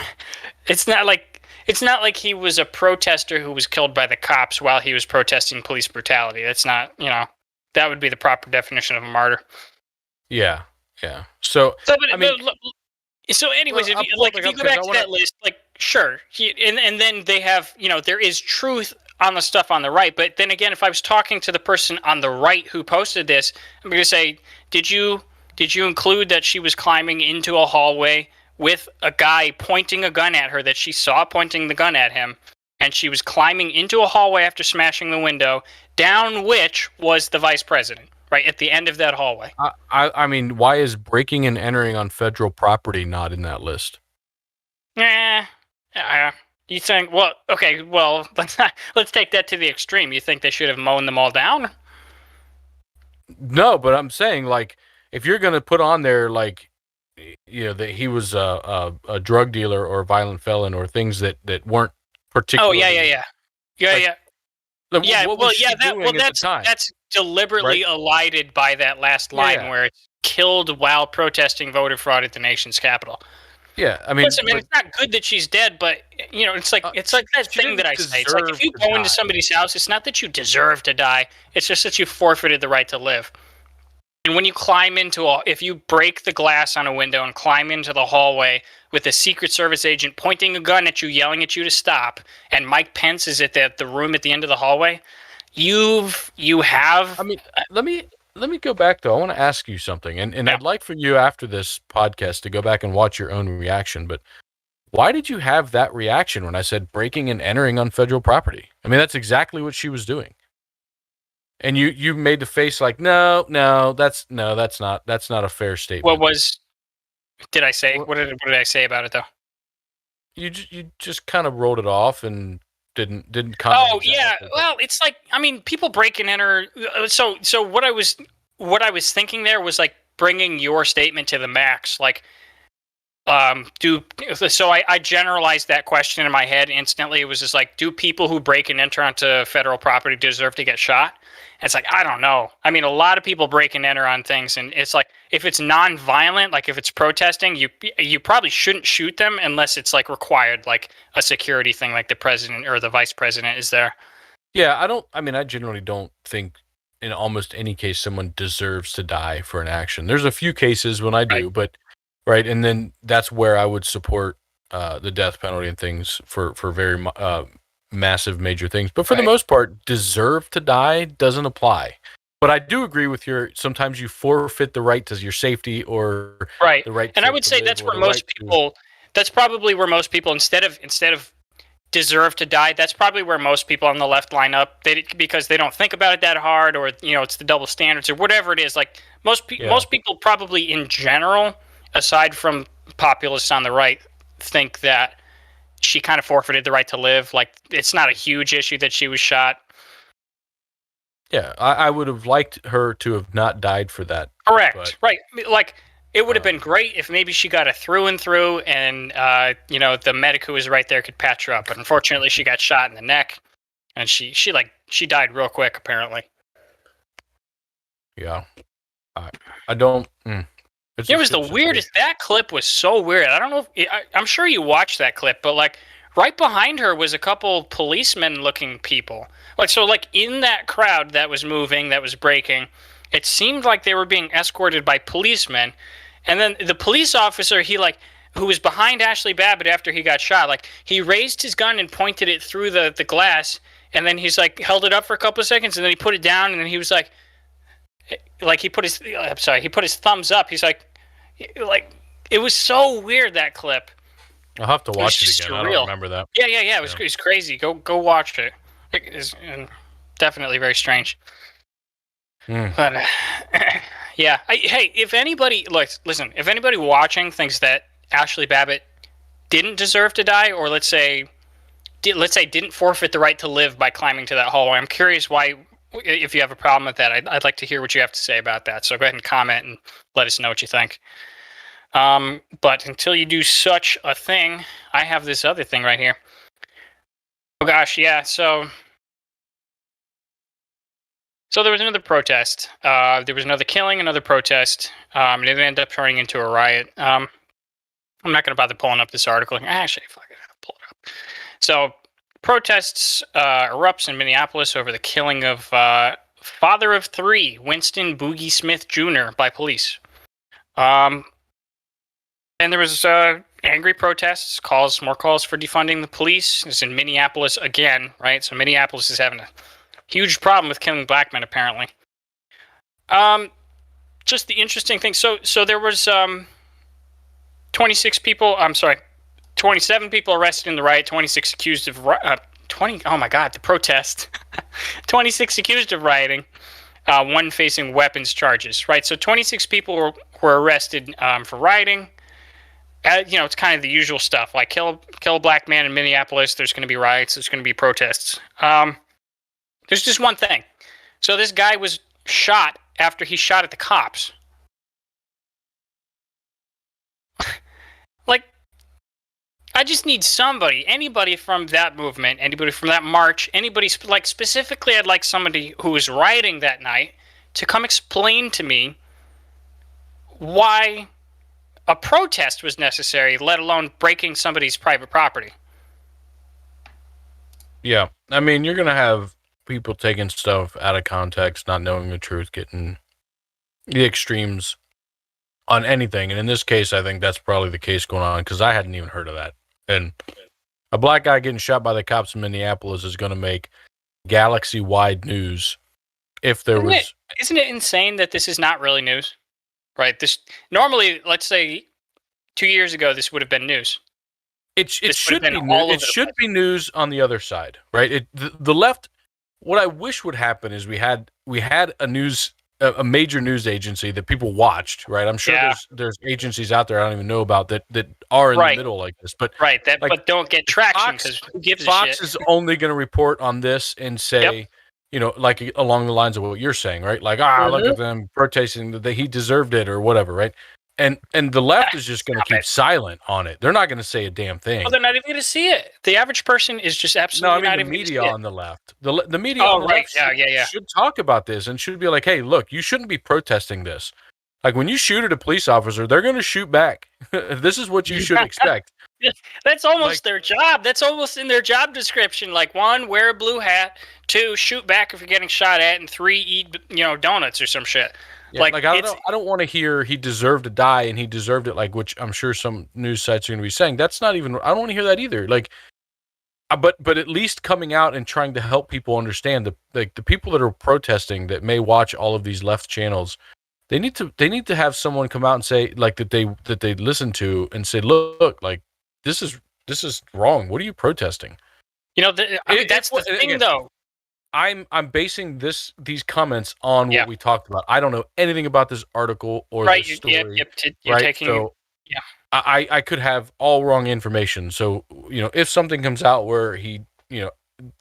It's not like he was a protester who was killed by the cops while he was protesting police brutality. That's not, that would be the proper definition of a martyr. Yeah, yeah. So I mean, so anyways, if you go back to that list, like, sure, and then they have, there is truth on the stuff on the right, but then again, if I was talking to the person on the right who posted this, I'm going to say, did you include that she was climbing into a hallway with a guy pointing a gun at her that she saw pointing the gun at him, and she was climbing into a hallway after smashing the window, down which was the vice president, right at the end of that hallway? I mean, why is breaking and entering on federal property not in that list? You think, let's take that to the extreme. You think they should have mown them all down? No, but I'm saying, like, if you're going to put on there, like, that he was a drug dealer or a violent felon or things that weren't particularly. Oh, yeah. That's deliberately elided by that last line where it's killed while protesting voter fraud at the nation's capital. Yeah, I mean, listen, man, it's not good that she's dead, but it's like that thing that I say. It's like if you go into somebody's house, it's not that you deserve to die; it's just that you forfeited the right to live. And when you climb if you break the glass on a window and climb into the hallway with a Secret Service agent pointing a gun at you, yelling at you to stop, and Mike Pence is at the room at the end of the hallway, you have. I mean, let me go back though. I want to ask you something, and I'd like for you after this podcast to go back and watch your own reaction. But why did you have that reaction when I said breaking and entering on federal property? I mean, that's exactly what she was doing. And you made the face like, no, that's not a fair statement. What did I say? What did I say about it though? You just kind of rolled it off and didn't comment. Oh yeah, well, it's like, I mean, people break and enter. So what I was thinking there was like bringing your statement to the max. Like, I generalized that question in my head instantly. It was just like, do people who break and enter onto federal property deserve to get shot? And it's like, I don't know. I mean, a lot of people break and enter on things, and it's like, if it's non-violent, like if it's protesting, you probably shouldn't shoot them unless it's like required, like a security thing, like the president or the vice president is there. Yeah, I generally don't think in almost any case someone deserves to die for an action. There's a few cases when I do, but right, and then that's where I would support the death penalty and things for very massive major things. But for the most part, deserve to die doesn't apply. But I do agree with sometimes you forfeit the right to your safety or the right. And I would say that's where most people. That's probably where most people instead of deserve to die. That's probably where most people on the left line up. Because they don't think about it that hard, or it's the double standards or whatever it is. Like most people probably in general, aside from populists on the right, think that she kind of forfeited the right to live. Like, it's not a huge issue that she was shot. Yeah, I would have liked her to have not died for that. Correct. Right. Like, it would have been great if maybe she got a through and through, and the medic who was right there could patch her up. But unfortunately, she got shot in the neck, and she died real quick, apparently. Yeah, I don't. It was the weirdest. That clip was so weird. I don't know if I'm sure you watched that clip, but like right behind her was a couple policeman-looking people. Like in that crowd that was moving, that was breaking, it seemed like they were being escorted by policemen. And then the police officer, who was behind Ashley Babbitt after he got shot, like he raised his gun and pointed it through the glass, and then he's like held it up for a couple of seconds, and then he put it down, and then he was like he put his thumbs up. He's like it was so weird, that clip. I'll have to watch it again. Surreal. I don't remember that. Yeah. It was crazy. Go watch it. It is definitely very strange. But yeah. Hey, if anybody if anybody watching thinks that Ashley Babbitt didn't deserve to die, or let's say didn't forfeit the right to live by climbing to that hallway, I'm curious why if you have a problem with that, I'd like to hear what you have to say about that. So go ahead and comment and let us know what you think. But until you do such a thing, I have this other thing right here. Oh gosh, yeah. So there was another protest. There was another killing, another protest. It ended up turning into a riot. I'm not going to bother pulling up this article. Actually, fuck it, I'll pull it up. So protests erupts in Minneapolis over the killing of father of three, Winston Boogie Smith Jr. by police. And there was angry protests, more calls for defunding the police. It's in Minneapolis again, right? So Minneapolis is having a huge problem with killing black men, apparently. Just the interesting thing. So there was 27 people arrested in the riot, 26 accused of the protest. 26 accused of rioting, one facing weapons charges, right? So 26 people were arrested for rioting. It's kind of the usual stuff, like kill a black man in Minneapolis, there's going to be riots, there's going to be protests. There's just one thing. So this guy was shot after he shot at the cops. Like, I just need anybody from that movement, anybody from that march, anybody, like, specifically I'd like somebody who was rioting that night to come explain to me why a protest was necessary, let alone breaking somebody's private property. Yeah. I mean, you're going to have people taking stuff out of context, not knowing the truth, getting the extremes on anything. And in this case, I think that's probably the case going on, because I hadn't even heard of that. And a black guy getting shot by the cops in Minneapolis is going to make galaxy-wide news if there was... Isn't it insane that this is not really news? Right? This normally, let's say 2 years ago, this would have been news. It should be news. It should be news on the other side, right? The left. What I wish would happen is we had a major news agency that people watched, right? I'm sure there's agencies out there I don't even know about that are in the middle like this, but but don't get traction because who gives a shit? Fox is only going to report on this and say, like along the lines of what you're saying, right? Like, look at them protesting that he deserved it or whatever, right? And the left is just going to keep silent on it. They're not going to say a damn thing. Oh, they're not even going to see it. The average person is just absolutely not even going to see it. The media on the left. The media on the left should talk about this and should be like, hey, look, you shouldn't be protesting this. Like, when you shoot at a police officer, they're going to shoot back. This is what you should expect. That's almost their job. That's almost in their job description. Like, 1, wear a blue hat. 2, shoot back if you're getting shot at. And 3, eat donuts or some shit. Yeah, I don't want to hear he deserved to die and he deserved it, like, which I'm sure some news sites are going to be saying. That's not even. I don't want to hear that either. Like, but at least coming out and trying to help people understand the people that are protesting that may watch all of these left channels. They need to have someone come out and say, like, that they listen to and say, look, like, this is wrong. What are you protesting? That's the thing, again, though. I'm basing these comments on what we talked about. I don't know anything about this article or the story. You're taking, so I could have all wrong information. So if something comes out where he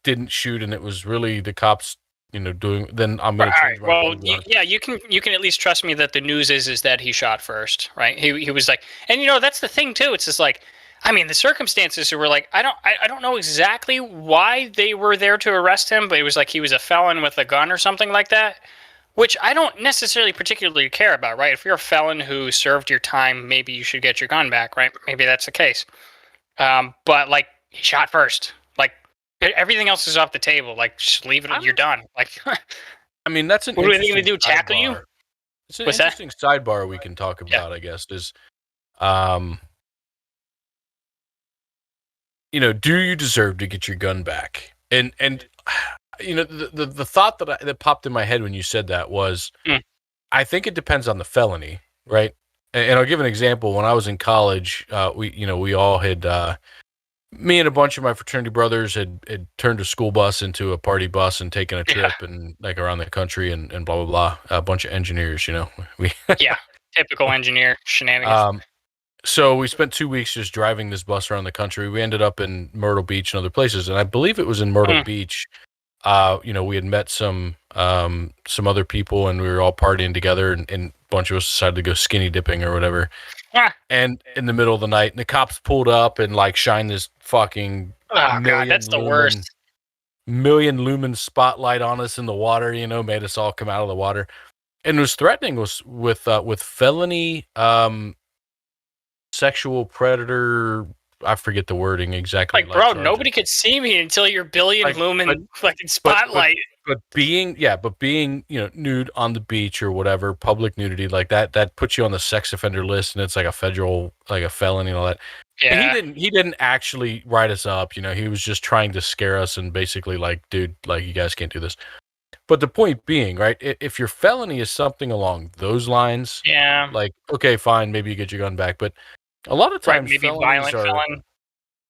didn't shoot and it was really the cops doing, then I'm going to change my mind. Well, you can at least trust me that the news is that he shot first, right? He was like, and that's the thing too. It's just like, I mean, the circumstances were like, I don't know exactly why they were there to arrest him, but it was like he was a felon with a gun or something like that, which I don't necessarily particularly care about, right? If you're a felon who served your time, maybe you should get your gun back, right? Maybe that's the case. But like, he shot first. Like, everything else is off the table. Like, just leave it. You're done. Like, I mean, that's an. What are they going to do? Tackle you? It's an interesting sidebar we can talk about. I guess is, do you deserve to get your gun back? And the thought that popped in my head when you said that was, I think it depends on the felony, right? And I'll give an example. When I was in college, we all had, me and a bunch of my fraternity brothers had turned a school bus into a party bus and taken a trip and like around the country and blah, blah, blah. A bunch of engineers, typical engineer shenanigans. So we spent 2 weeks just driving this bus around the country. We ended up in Myrtle Beach and other places. And I believe it was in Myrtle Beach. We had met some some other people, and we were all partying together, and a bunch of us decided to go skinny dipping or whatever. Ah. And in the middle of the night, and the cops pulled up and like shined this fucking God, that's the worst. million lumen spotlight on us in the water, made us all come out of the water, and was threatening us with felony sexual predator. I forget the wording exactly. Like, bro, nobody could see me until your billion lumen fucking spotlight. But being nude on the beach or whatever, public nudity like that puts you on the sex offender list, and it's like a federal, like a felony and all that. Yeah. And he didn't actually write us up. He was just trying to scare us and basically like, dude, like, you guys can't do this. But the point being, right, if your felony is something along those lines, yeah, like, okay, fine, maybe you get your gun back, but a lot of times maybe violent felon.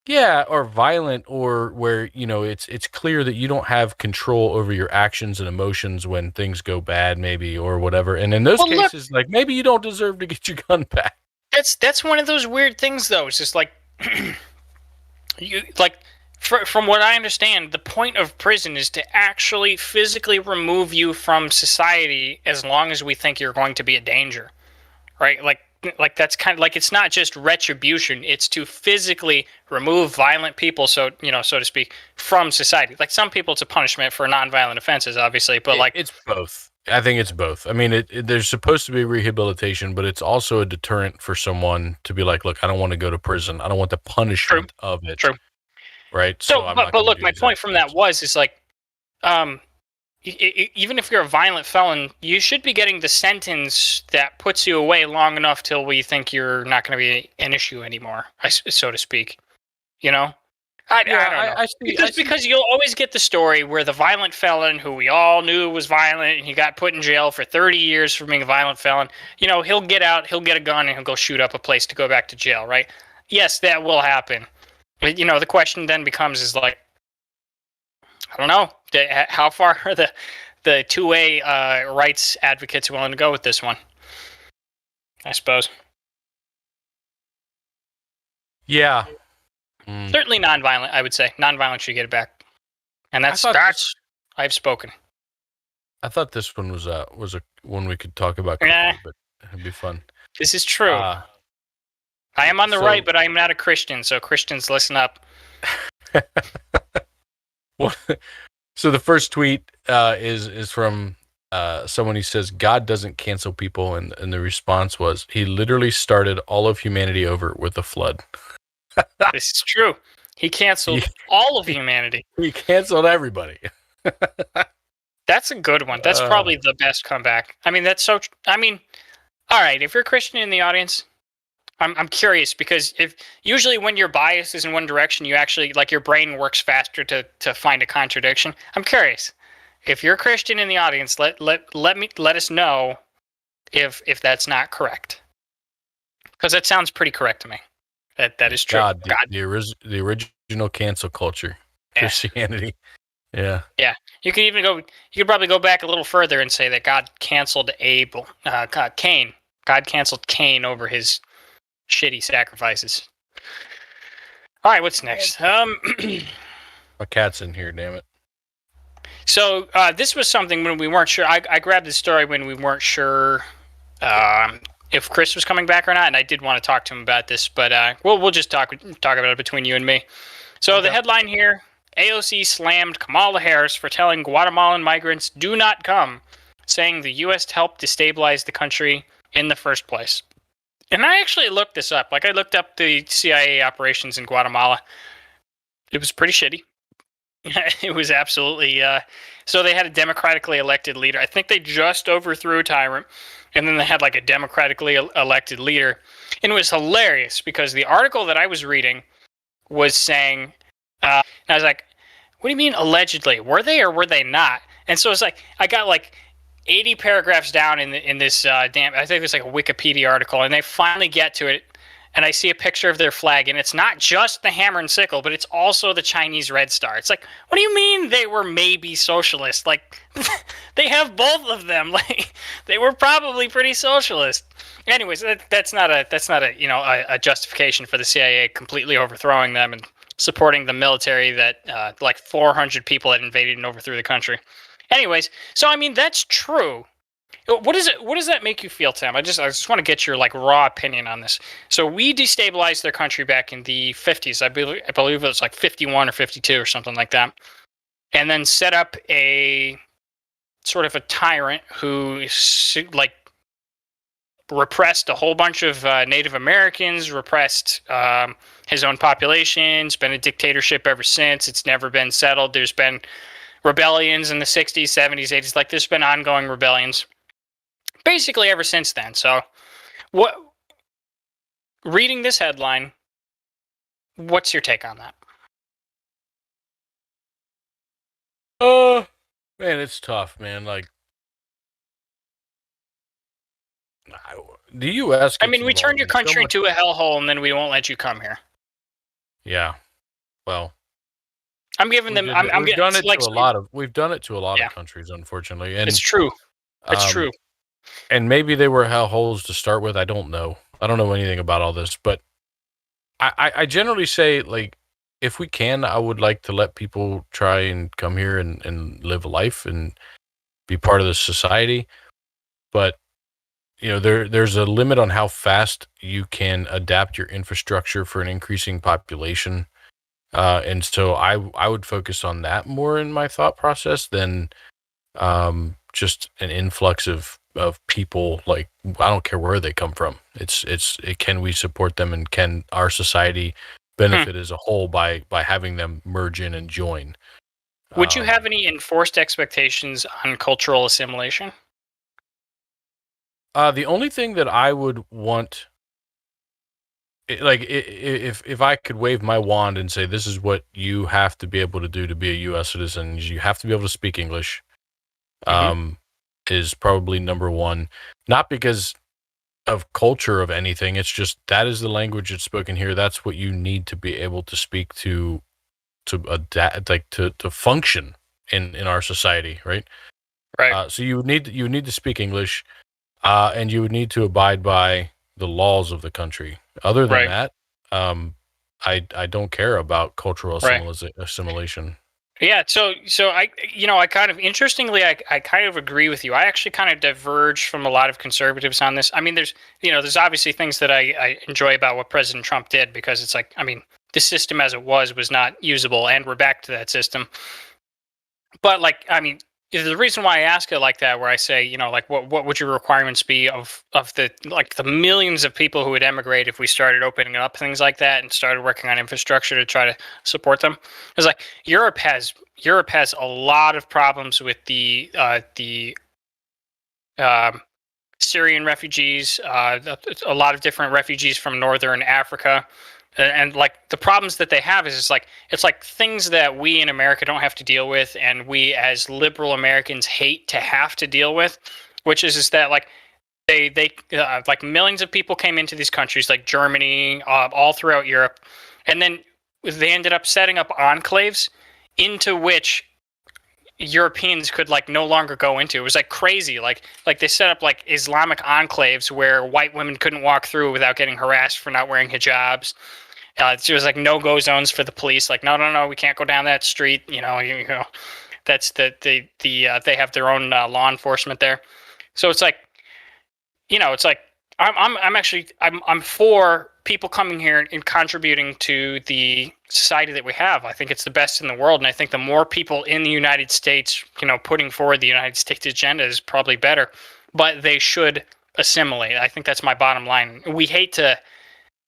Yeah, or violent, or where it's clear that you don't have control over your actions and emotions when things go bad, maybe, or whatever. And in those cases, like, maybe you don't deserve to get your gun back. That's one of those weird things, though. It's just like from what I understand, the point of prison is to actually physically remove you from society as long as we think you're going to be a danger, right? Like that's kind of like, it's not just retribution, it's to physically remove violent people, so to speak, from society. Like, some people it's a punishment for nonviolent offenses, obviously, but it's both. I think it's both. I mean, there's supposed to be rehabilitation, but it's also a deterrent for someone to be like, look, I don't want to go to prison. I don't want the punishment of it. True. Right. So but look, my point from that is like, even if you're a violent felon, you should be getting the sentence that puts you away long enough till we think you're not going to be an issue anymore, so to speak. I don't know. Because you'll always get the story where the violent felon, who we all knew was violent, and he got put in jail for 30 years for being a violent felon, he'll get out, he'll get a gun, and he'll go shoot up a place to go back to jail, right? Yes, that will happen. But, the question then becomes is like, I don't know. How far are the two-way rights advocates willing to go with this one? I suppose. Yeah. Certainly nonviolent, I would say. Nonviolent should get it back. And that's I've spoken. I thought this one was a one we could talk about quickly, but it'd be fun. This is true. I am on the right, but I'm not a Christian, so Christians, listen up. Well, so the first tweet is from someone who says, God doesn't cancel people, and the response was, he literally started all of humanity over with a flood. This is true. He canceled all of humanity. He canceled everybody. That's a good one. That's probably the best comeback. I mean, that's so... all right, if you're a Christian in the audience, I'm curious, because usually when your bias is in one direction, you actually, like, your brain works faster to find a contradiction. I'm curious. If you're a Christian in the audience, let us know if that's not correct. Because that sounds pretty correct to me. That is true. God. The original cancel culture. Christianity. Yeah. Yeah. You could probably go back a little further and say that God canceled Cain. God canceled Cain over his shitty sacrifices. All right, what's next? My cat's in here, damn it. So this was something when we weren't sure. I grabbed this story when we weren't sure if Chris was coming back or not, and I did want to talk to him about this, but we'll just talk about it between you and me. So the headline here: AOC slammed Kamala Harris for telling Guatemalan migrants do not come, saying the U.S. helped destabilize the country in the first place. And I actually looked this up. Like, I looked up the CIA operations in Guatemala. It was pretty shitty. It was absolutely... so they had a democratically elected leader. I think they just overthrew a tyrant, and then they had like a democratically elected leader. And it was hilarious because the article that I was reading was saying... and I was like, what do you mean allegedly? Were they or were they not? And so it's like, I got like 80 paragraphs down in this I think it was like a Wikipedia article, and they finally get to it, and I see a picture of their flag, and it's not just the hammer and sickle, but it's also the Chinese Red Star. It's like, what do you mean they were maybe socialist? Like, they have both of them. Like, they were probably pretty socialist. Anyways, that's not a justification for the CIA completely overthrowing them and supporting the military that like 400 people had invaded and overthrew the country. Anyways, so I mean that's true. What is it? What does that make you feel, Tim? I just want to get your like raw opinion on this. So we destabilized their country back in the 50s. I believe it was like 51 or 52 or something like that, and then set up a sort of a tyrant who like repressed a whole bunch of Native Americans, repressed his own population. It's been a dictatorship ever since. It's never been settled. There's been rebellions in the 60s, 70s, 80s. Like there's been ongoing rebellions basically ever since then. So what reading this headline, what's your take on that? Man, it's tough, man. Like the U.S. I mean, we turned your country into a hellhole, and then we won't let you come here. Yeah. Well, I'm giving them. We've done it to a lot of countries, unfortunately, and it's true. It's true. And maybe they were hellholes to start with. I don't know. I don't know anything about all this, but I generally say, like, if we can, I would like to let people try and come here and live a life and be part of the society. But there's a limit on how fast you can adapt your infrastructure for an increasing population. And so I would focus on that more in my thought process than just an influx of people. Like, I don't care where they come from. Can we support them, and can our society benefit as a whole by having them merge in and join? Would you have any enforced expectations on cultural assimilation? The only thing that I would want, if I could wave my wand and say, this is what you have to be able to do to be a U.S. citizen, is you have to be able to speak English, is probably number one. Not because of culture of anything. It's just that is the language that's spoken here. That's what you need to be able to speak to adapt, like to function in our society, right? Right. So you would need to speak English, and you would need to abide by the laws of the country. Other than that, I don't care about cultural assimilation. Yeah, so I kind of interestingly I kind of agree with you. I actually kind of diverge from a lot of conservatives on this. I mean, there's obviously things that I enjoy about what President Trump did, because it's like, I mean, the system as it was not usable, and we're back to that system. But like, I mean, the reason why I ask it like that, where I say, like, what would your requirements be of the like the millions of people who would emigrate if we started opening up things like that and started working on infrastructure to try to support them? It's like Europe has a lot of problems with the Syrian refugees, a lot of different refugees from northern Africa. And like the problems that they have is it's like things that we in America don't have to deal with, and we as liberal Americans hate to have to deal with, which is that like they like millions of people came into these countries like Germany, all throughout Europe, and then they ended up setting up enclaves into which Europeans could like no longer go into. It was like crazy. Like they set up like Islamic enclaves where white women couldn't walk through without getting harassed for not wearing hijabs. It was like no-go zones for the police. Like, no, we can't go down that street. That's they have their own law enforcement there. So it's like, it's like I'm for people coming here and contributing to the society that we have. I think it's the best in the world, and I think the more people in the United States, putting forward the United States agenda is probably better. But they should assimilate. I think that's my bottom line.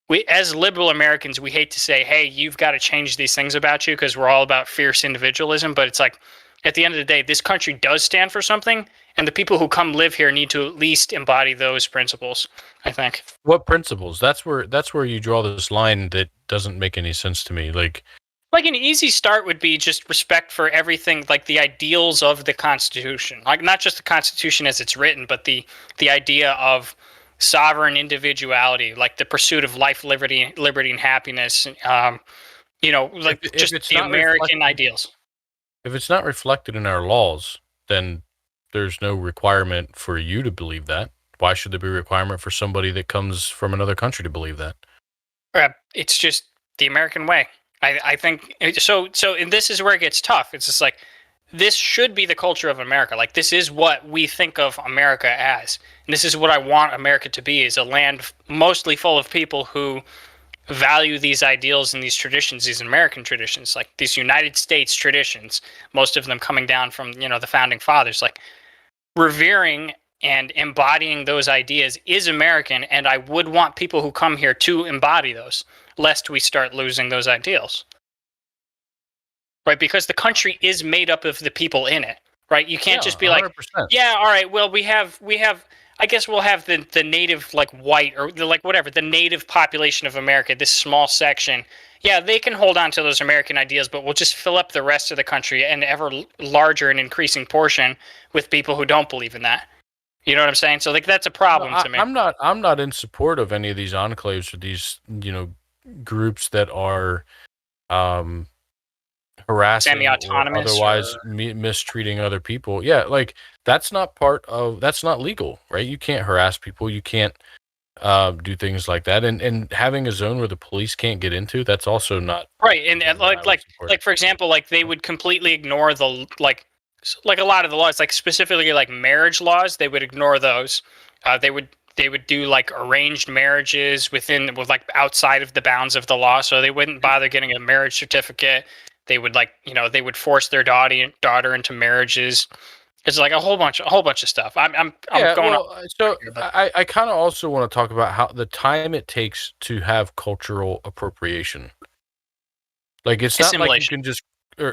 We, as liberal Americans, we hate to say, hey, you've got to change these things about you because we're all about fierce individualism. But it's like, at the end of the day, this country does stand for something, and the people who come live here need to at least embody those principles, I think. What principles? That's where you draw this line that doesn't make any sense to me. Like an easy start would be just respect for everything, like the ideals of the Constitution. Like not just the Constitution as it's written, but the idea of sovereign individuality, like the pursuit of life, liberty, and happiness. Like just the American ideals. If it's not reflected in our laws, then there's no requirement for you to believe that. Why should there be a requirement for somebody that comes from another country to believe that? It's just the American way. I think so. And this is where it gets tough. It's just like this should be the culture of America. Like, this is what we think of America as. And this is what I want America to be, is a land mostly full of people who value these ideals and these traditions, these American traditions, like these United States traditions, most of them coming down from, the founding fathers. Like, revering and embodying those ideas is American, and I would want people who come here to embody those, lest we start losing those ideals. Right? Because the country is made up of the people in it. Right? You can't just be 100%. like, yeah, all right, well, we have I guess we'll have the native, like, white, or the native population of America, this small section. Yeah, they can hold on to those American ideas, but we'll just fill up the rest of the country, an ever larger and increasing portion, with people who don't believe in that. You know what I'm saying? So, like, that's a problem to me. I'm not in support of any of these enclaves or these, groups that are harassing or Semi-autonomous otherwise mistreating other people. Yeah, like, that's not legal, right? You can't harass people. You can't do things like that. And having a zone where the police can't get into, that's also not right. And like for example, like, they would completely ignore the like a lot of the laws, like specifically like marriage laws. They would ignore those. They would do like arranged marriages with like outside of the bounds of the law, so they wouldn't bother getting a marriage certificate. They would they would force their daughter into marriages. It's like a whole bunch of stuff. I'm going on. So I kind of also want to talk about how the time it takes to have cultural appropriation. Like, it's not like you can just, yeah,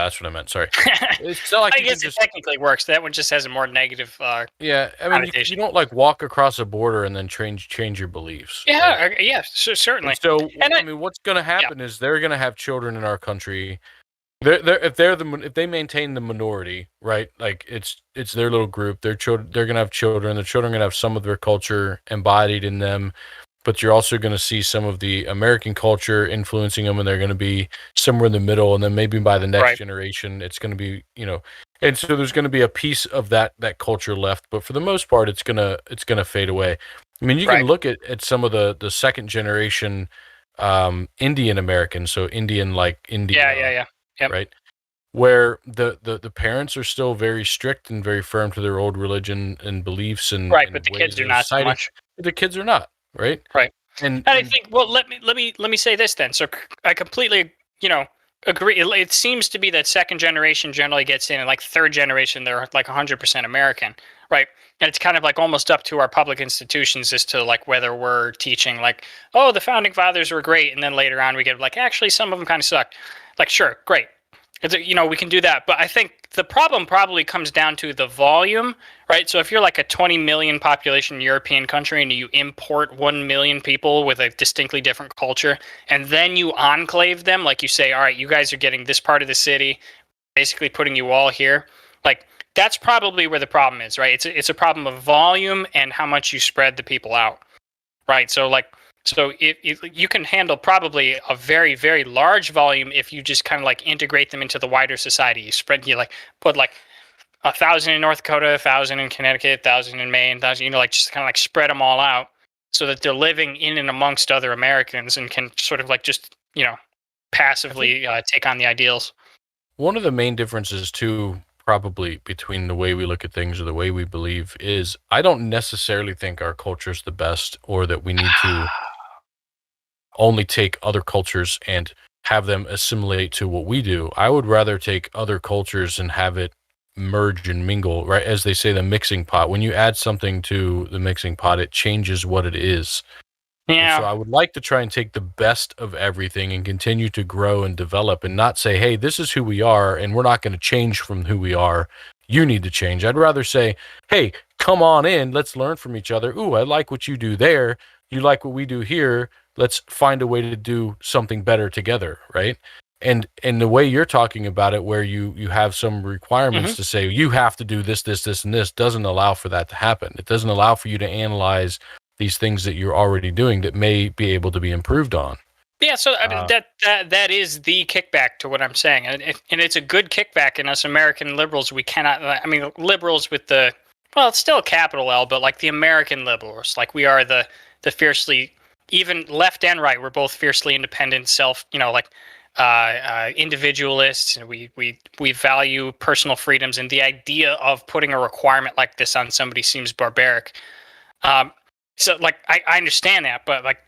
that's what I meant. Sorry. It's not like I guess it technically works. That one just has a more negative. Yeah, I mean, you don't like walk across a border and then change your beliefs. Yeah, right? Yeah, certainly. And so, I mean, what's going to happen is they're going to have children in our country. If they maintain the minority, right? Like, it's their little group. They're gonna have children. The children are gonna have some of their culture embodied in them, but you're also gonna see some of the American culture influencing them, and they're gonna be somewhere in the middle. And then maybe by the next generation, it's gonna be, and so there's gonna be a piece of that culture left. But for the most part, it's gonna fade away. I mean, you can look at some of the second generation Indian Americans, so Indian, like India. Yeah. Yep. Right, where the parents are still very strict and very firm to their old religion and beliefs, and but the kids are not so much. The kids are not, right? And I think, well, let me say this then. So I completely agree. It seems to be that second generation generally gets in, and like third generation, they're like 100% American, right? And it's kind of like almost up to our public institutions as to like whether we're teaching like, oh, the founding fathers were great, and then later on we get like, actually some of them kind of sucked. Like, sure, great. We can do that. But I think the problem probably comes down to the volume, right? So if you're like a 20 million population European country and you import 1 million people with a distinctly different culture, and then you enclave them, like you say, all right, you guys are getting this part of the city, basically putting you all here. Like, that's probably where the problem is, right? It's a problem of volume and how much you spread the people out, right? So you can handle probably a very, very large volume if you just kind of like integrate them into the wider society. You put like 1,000 in North Dakota, 1,000 in Connecticut, 1,000 in Maine, 1,000, just kind of like spread them all out so that they're living in and amongst other Americans and can sort of like just, passively take on the ideals. One of the main differences too, probably between the way we look at things or the way we believe, is I don't necessarily think our culture is the best, or that we need to only take other cultures and have them assimilate to what we do. I would rather take other cultures and have it merge and mingle, right? As they say, the mixing pot. When you add something to the mixing pot, it changes what it is. Yeah. And so I would like to try and take the best of everything and continue to grow and develop, and not say, hey, this is who we are and we're not going to change from who we are. You need to change. I'd rather say, hey, come on in. Let's learn from each other. Ooh, I like what you do there. You like what we do here. Let's find a way to do something better together, right? And the way you're talking about it, where you have some requirements to say, you have to do this, and this, doesn't allow for that to happen. It doesn't allow for you to analyze these things that you're already doing that may be able to be improved on. Yeah, so I mean, that is the kickback to what I'm saying. And it's a good kickback in us American liberals. We cannot, I mean, liberals with it's still a capital L, but like the American liberals, like we are the fiercely, even left and right, we're both fiercely independent, individualists, and we value personal freedoms, and the idea of putting a requirement like this on somebody seems barbaric. So like I understand that, but like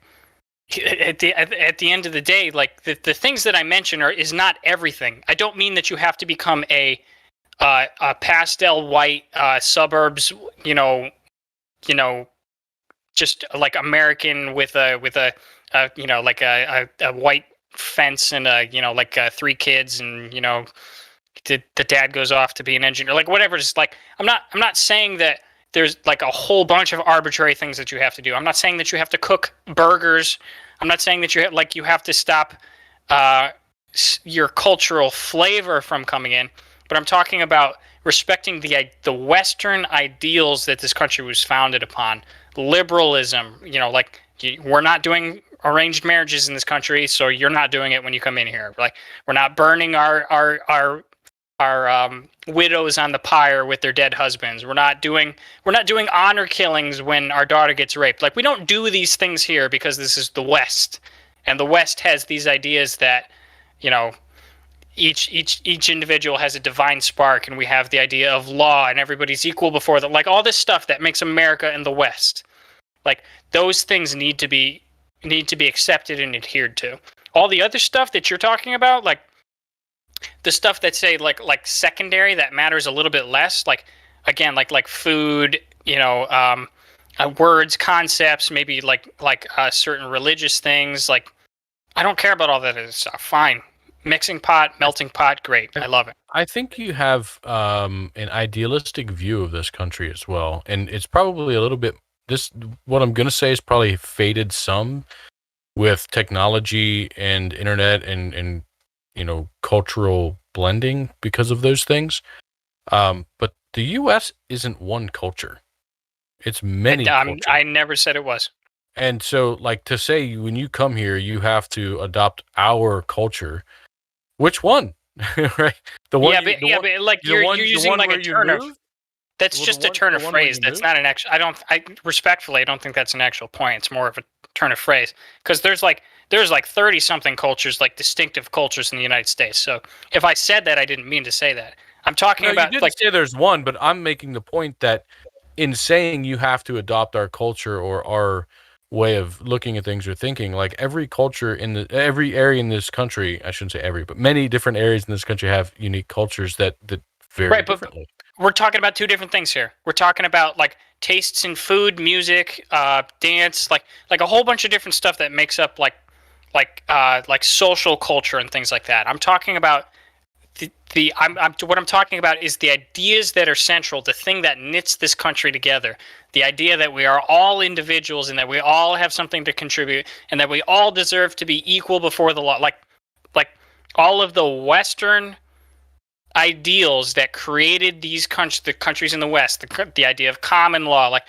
at the end of the day, like the things that I mention is not everything. I don't mean that you have to become a pastel white suburbs, just like American with a like a white fence and like 3 kids, and the dad goes off to be an engineer, like whatever. Just like I'm not saying that there's like a whole bunch of arbitrary things that you have to do. I'm not saying that you have to cook burgers. I'm not saying that you have to stop your cultural flavor from coming in. But I'm talking about respecting the Western ideals that this country was founded upon. Liberalism, like we're not doing arranged marriages in this country, so you're not doing it when you come in here. Like we're not burning our widows on the pyre with their dead husbands. We're not doing honor killings when our daughter gets raped. Like we don't do these things here because this is the West, and the West has these ideas that each individual has a divine spark, and we have the idea of law and everybody's equal before the, like all this stuff that makes America and the West. Like those things need to be accepted and adhered to. All the other stuff that you're talking about, like the stuff that say like secondary, that matters a little bit less. Like again, like food, words, concepts, maybe like certain religious things. Like I don't care about all that other stuff. Fine. Mixing pot, melting pot, great. I love it. I think you have an idealistic view of this country as well, and it's probably a little bit. What I'm going to say is probably faded some with technology and internet and cultural blending because of those things. But the U.S. isn't one culture; it's many. I never said it was. And so, like to say when you come here, you have to adopt our culture. Which one? Right? The one. But like you're using like a turn of. That's just a turn of phrase. That's not an actual. I respectfully, I don't think that's an actual point. It's more of a turn of phrase because there's like 30 something cultures, like distinctive cultures in the United States. So if I said that, I didn't mean to say that. I'm talking about you didn't say there's one, but I'm making the point that in saying you have to adopt our culture or our way of looking at things or thinking, like every culture every area in this country, I shouldn't say every, but many different areas in this country have unique cultures that vary differently. But we're talking about two different things here. We're talking about like tastes in food, music, dance, like a whole bunch of different stuff that makes up like social culture and things like that. I'm talking about what I'm talking about is the ideas that are central, the thing that knits this country together, the idea that we are all individuals and that we all have something to contribute and that we all deserve to be equal before the law. Like all of the Western ideals that created the countries in the West, the idea of common law, like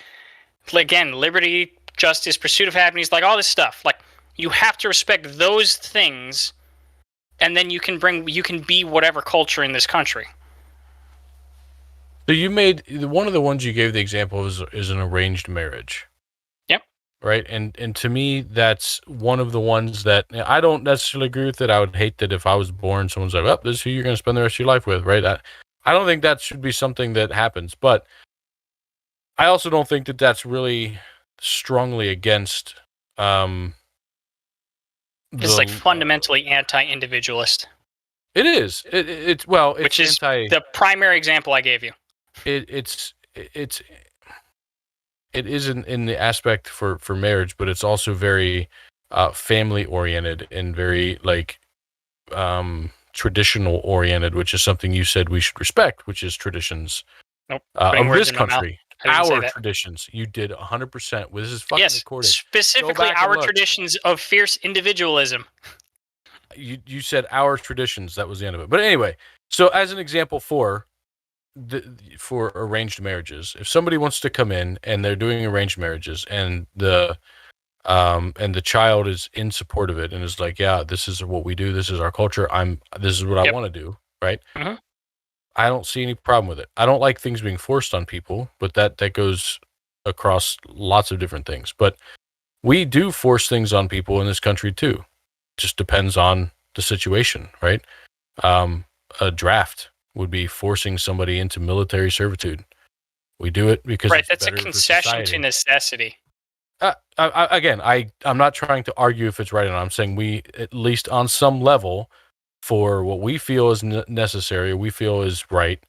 again, liberty, justice, pursuit of happiness, like all this stuff. Like you have to respect those things. And then you can be whatever culture in this country. So you made one of the ones you gave the example is an arranged marriage. Yep. Right. And to me, that's one of the ones that I don't necessarily agree with. It. I would hate that if I was born, someone's like, "Oh, this is who you're going to spend the rest of your life with." Right. I don't think that should be something that happens. But I also don't think that that's really strongly against. It's like fundamentally anti-individualist. It is. It's which is the primary example I gave you. It isn't in the aspect for marriage, but it's also very family oriented and very like traditional oriented, which is something you said we should respect, which is traditions of this country. Our traditions. You did 100%. This is fucking recorded. Specifically our traditions of fierce individualism. You said our traditions. That was the end of it. But anyway, so as an example for arranged marriages, if somebody wants to come in and they're doing arranged marriages and the child is in support of it and is like, yeah, this is what we do. This is our culture. This is what I want to do. Right. Mm-hmm. I don't see any problem with it. I don't like things being forced on people, but that goes across lots of different things. But we do force things on people in this country too. Just depends on the situation, right? A draft would be forcing somebody into military servitude. We do it because Right, it's that's a better for concession to society. necessity. Again, I'm not trying to argue if it's right or not. I'm saying we, at least on some level, for what we feel is necessary, we feel is right,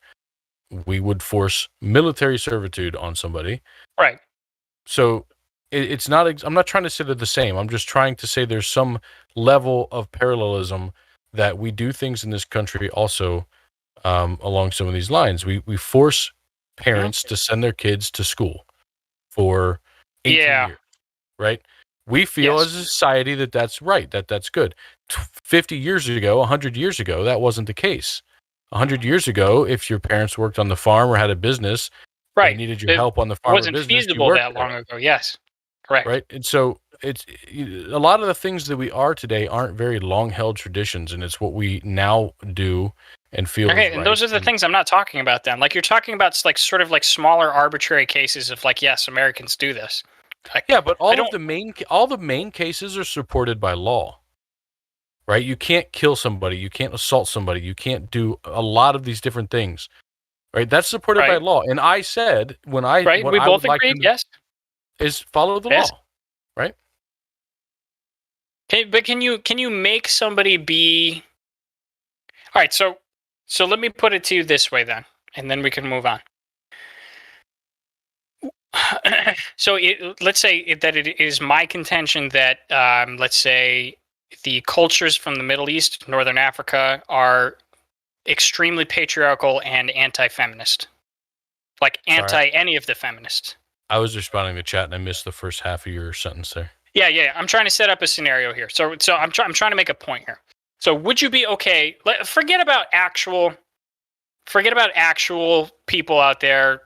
we would force military servitude on somebody. Right. So it's not. I'm not trying to say they're the same. I'm just trying to say there's some level of parallelism that we do things in this country also along some of these lines. We force parents to send their kids to school for 18 years, right? We feel as a society that that's right, that's good. 50 years ago, 100 years ago, that wasn't the case. 100 years ago, if your parents worked on the farm or had a business, they needed your help on the farm or business. It wasn't feasible that long ago. Yes, correct. Right, and so it's a lot of the things that we are today aren't very long-held traditions, and it's what we now do and feel. Okay, and those are the things I'm not talking about. Then, like you're talking about, like sort of like smaller arbitrary cases of like, yes, Americans do this. Like, yeah, but all the main cases are supported by law. Right? You can't kill somebody, you can't assault somebody, you can't do a lot of these different things. Right? That's supported by law. And I said we both agreed, yes, is follow the law. Right? But can you make somebody be? All right, so let me put it to you this way then, and then we can move on. So let's say that it is my contention that let's say the cultures from the Middle East, Northern Africa, are extremely patriarchal and anti-feminist, like any of the feminists. I was responding to chat and I missed the first half of your sentence there. Yeah. I'm trying to set up a scenario here. So I'm trying to make a point here. So would you be okay? Forget about actual people out there,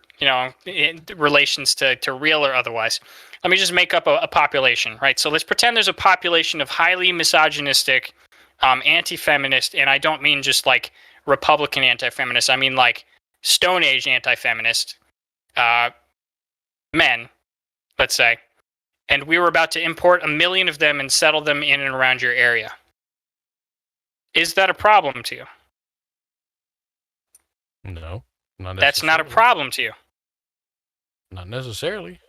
in relations to real or otherwise. Let me just make up a population, right? So let's pretend there's a population of highly misogynistic, anti-feminist, and I don't mean just like Republican anti-feminist. I mean like Stone Age anti-feminist men, let's say, and we were about to import 1 million of them and settle them in and around your area. Is that a problem to you? No, not necessarily. That's not a problem to you. Not necessarily.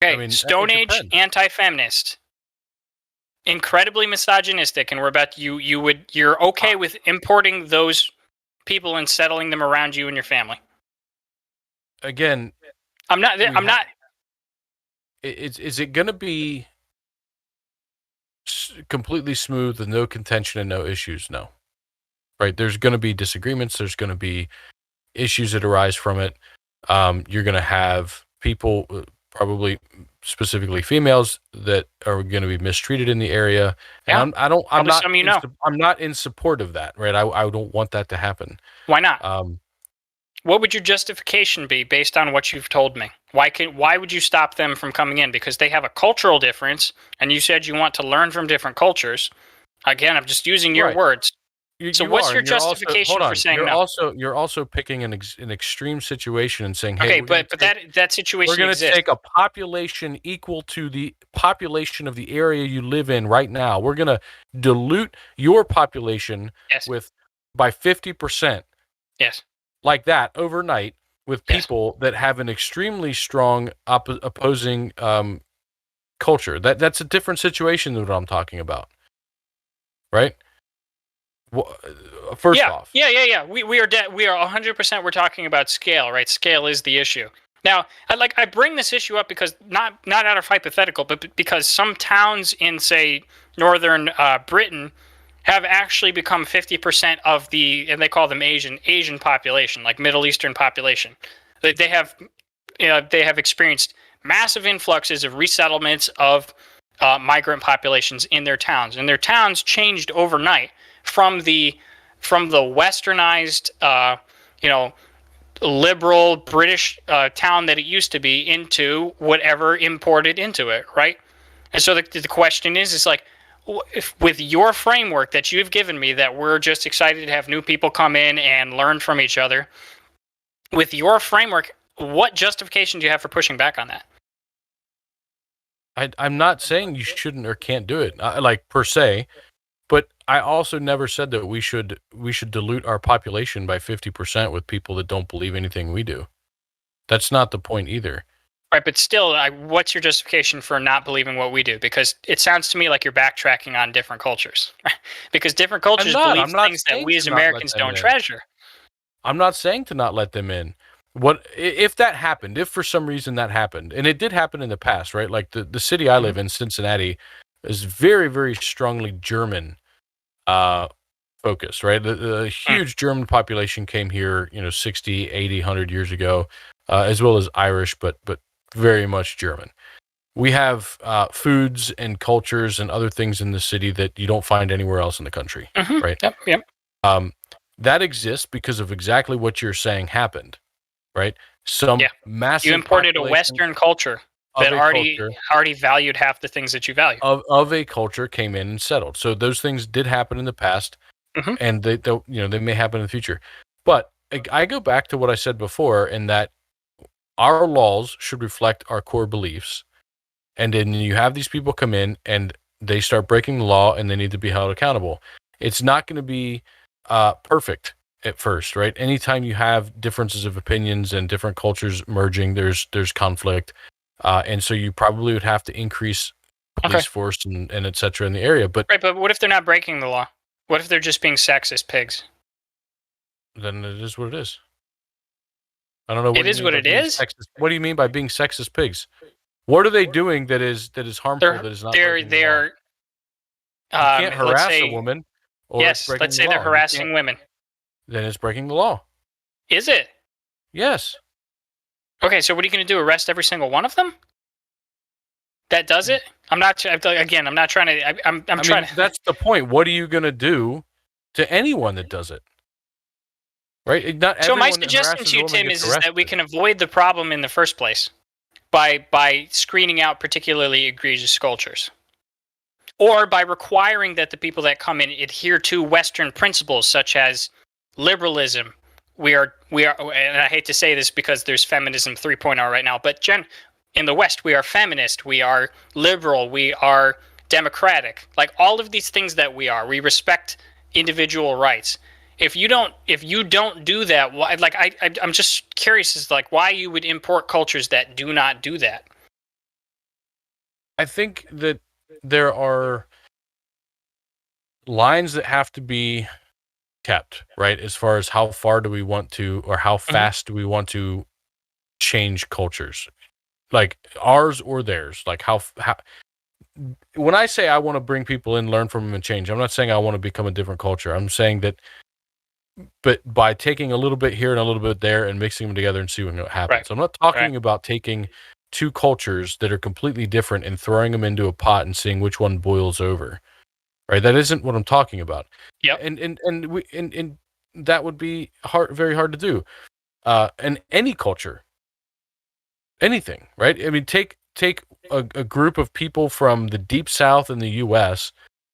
Okay, I mean, Stone Age anti-feminist, incredibly misogynistic, and we're about you're okay with importing those people and settling them around you and your family. Again, I'm not. Is it going to be completely smooth with no contention and no issues? No. Right? There's going to be disagreements. There's going to be issues that arise from it. You're going to have people, probably specifically females, that are going to be mistreated in the area. And I'm not in support of that. Right? I don't want that to happen. Why not? What would your justification be based on what you've told me? Why would you stop them from coming in? Because they have a cultural difference, and you said you want to learn from different cultures. Again, I'm just using your words. What's your justification for saying no? You're also picking an extreme situation and saying, "Hey, okay, but that situation we're going to take a population equal to the population of the area you live in right now. We're going to dilute your population by 50%." Yes. Like that overnight with people that have an extremely strong opposing culture. That's a different situation than what I'm talking about, right? First off, yeah. We are 100%. We're talking about scale, right? Scale is the issue. Now, I bring this issue up because not out of hypothetical, but because some towns in, say, northern Britain have actually become 50% of the, and they call them Asian population, like Middle Eastern population. They have experienced massive influxes of resettlements of migrant populations in their towns, and their towns changed overnight from the westernized, liberal British town that it used to be into whatever imported into it, right? And so the question is like, if with your framework that you've given me, that we're just excited to have new people come in and learn from each other, with your framework, what justification do you have for pushing back on that? I'm not saying you shouldn't or can't do it, like per se, but I also never said that we should dilute our population by 50% with people that don't believe anything we do. That's not the point either. Right, but still, what's your justification for not believing what we do? Because it sounds to me like you're backtracking on different cultures. Because different cultures believe things that we as Americans don't treasure. I'm not saying to not let them in. What if that happened? If for some reason that happened, and it did happen in the past, right? Like the city I live in, Cincinnati, is very, very strongly German focused, right? The huge German population came here, 60, 80, 100 years ago, as well as Irish, but very much German. We have foods and cultures and other things in the city that you don't find anywhere else in the country, right? Yep. That exists because of exactly what you're saying happened, right? Massive. You imported a Western culture that already valued half the things that you value. Of a culture came in and settled. So those things did happen in the past, and they may happen in the future. But I go back to what I said before, in that our laws should reflect our core beliefs. And then you have these people come in and they start breaking the law, and they need to be held accountable. It's not going to be perfect at first, right? Anytime you have differences of opinions and different cultures merging, there's conflict. And so you probably would have to increase police force and et cetera in the area. But what if they're not breaking the law? What if they're just being sexist pigs? Then it is what it is. I don't know. It is what it is? Sexist. What do you mean by being sexist pigs? What are they doing that is harmful? That is not. They're. You can't harass a woman. Yes, let's say they're harassing women. Then it's breaking the law. Is it? Yes. Okay, so what are you going to do? Arrest every single one of them? That does it? I'm not trying to. I'm trying to. That's the point. What are you going to do to anyone that does it? Right. So my suggestion to you, Tim, is that we can avoid the problem in the first place by screening out particularly egregious cultures, or by requiring that the people that come in adhere to Western principles such as liberalism. We are, and I hate to say this because there's feminism 3.0 right now, but in the West, we are feminist, we are liberal, we are democratic. Like all of these things that we respect individual rights. If you don't do that, why? Like I'm just curious as to like why you would import cultures that do not do that. I think that there are lines that have to be kept, right? As far as how far do we want to, or how fast do we want to change cultures, like ours or theirs? Like how when I say I want to bring people in, learn from them, and change, I'm not saying I want to become a different culture. I'm saying that, but by taking a little bit here and a little bit there and mixing them together and seeing what happens. Right. So I'm not talking about taking two cultures that are completely different and throwing them into a pot and seeing which one boils over. Right? That isn't what I'm talking about. Yeah. And that would be very hard to do. And any culture, anything, right? I mean, take a group of people from the deep South in the U.S.,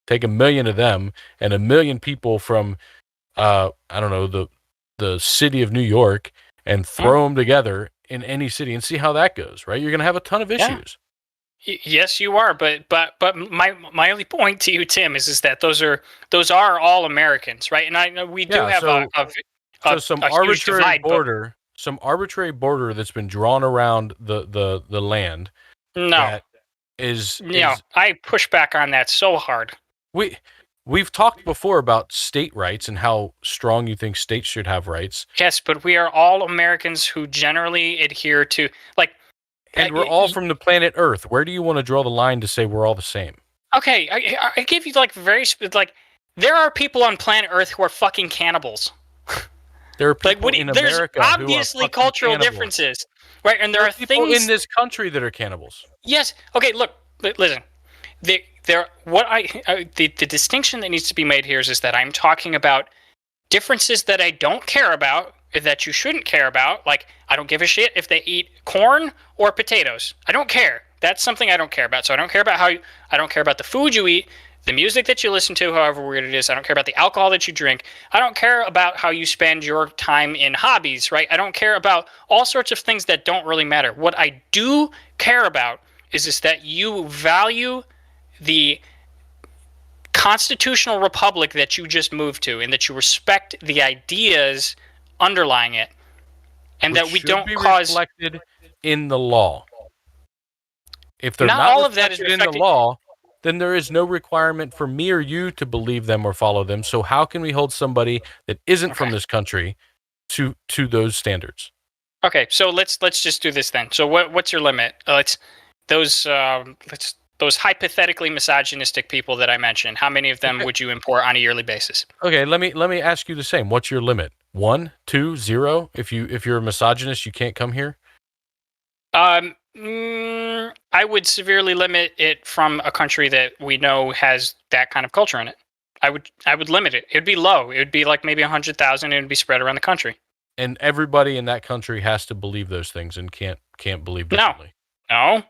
take 1 million of them, and 1 million people from I don't know, the city of New York, and throw them together in any city and see how that goes, right? You're going to have a ton of issues. Yes, you are, but my only point to you, Tim, is that those are all Americans, right? And I know we do have some arbitrary border, that's been drawn around the land. No, I push back on that so hard. We've talked before about state rights and how strong you think states should have rights. Yes, but we are all Americans who generally adhere to, like... And we're all from the planet Earth. Where do you want to draw the line to say we're all the same? Okay, I give you, like, there are people on planet Earth who are fucking cannibals. There are people in America there's obviously cultural differences, right? And there are people in this country that are cannibals. Yes. Okay, look, listen. The distinction that needs to be made here is that I'm talking about differences that I don't care about, that you shouldn't care about. Like, I don't give a shit if they eat corn or potatoes. I don't care. That's something I don't care about. So I don't care about I don't care about the food you eat, the music that you listen to, however weird it is. I don't care about the alcohol that you drink. I don't care about how you spend your time in hobbies, right? I don't care about all sorts of things that don't really matter. What I do care about is that you value the constitutional republic that you just moved to, and that you respect the ideas underlying it, and Which that we should don't be cause reflected in the law. If they're Not not, all of that is reflected in the reflected- law, then there is no requirement for me or you to believe them or follow them. So how can we hold somebody that isn't from this country to those standards? Okay, so let's just do this then. So what's your limit? Those hypothetically misogynistic people that I mentioned. How many of them would you import on a yearly basis? Okay, let me ask you the same. What's your limit? 1, 2, 0? If you're a misogynist, you can't come here? I would severely limit it from a country that we know has that kind of culture in it. I would limit it. It would be low. It would be like maybe 100,000. It would be spread around the country. And everybody in that country has to believe those things and can't believe differently. No,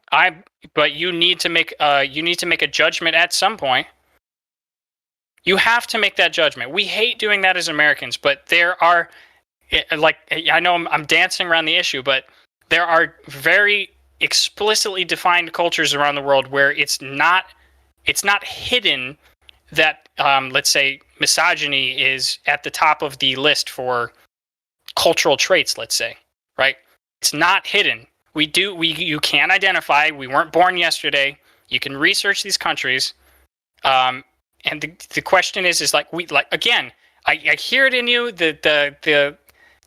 but you need to make a judgment at some point. You have to make that judgment. We hate doing that as Americans, but there are, like, I know I'm dancing around the issue, but there are very explicitly defined cultures around the world where it's not hidden that, let's say, misogyny is at the top of the list for cultural traits, let's say, right? It's not hidden. You can identify. We weren't born yesterday. You can research these countries, and the question is again, I hear it in you, the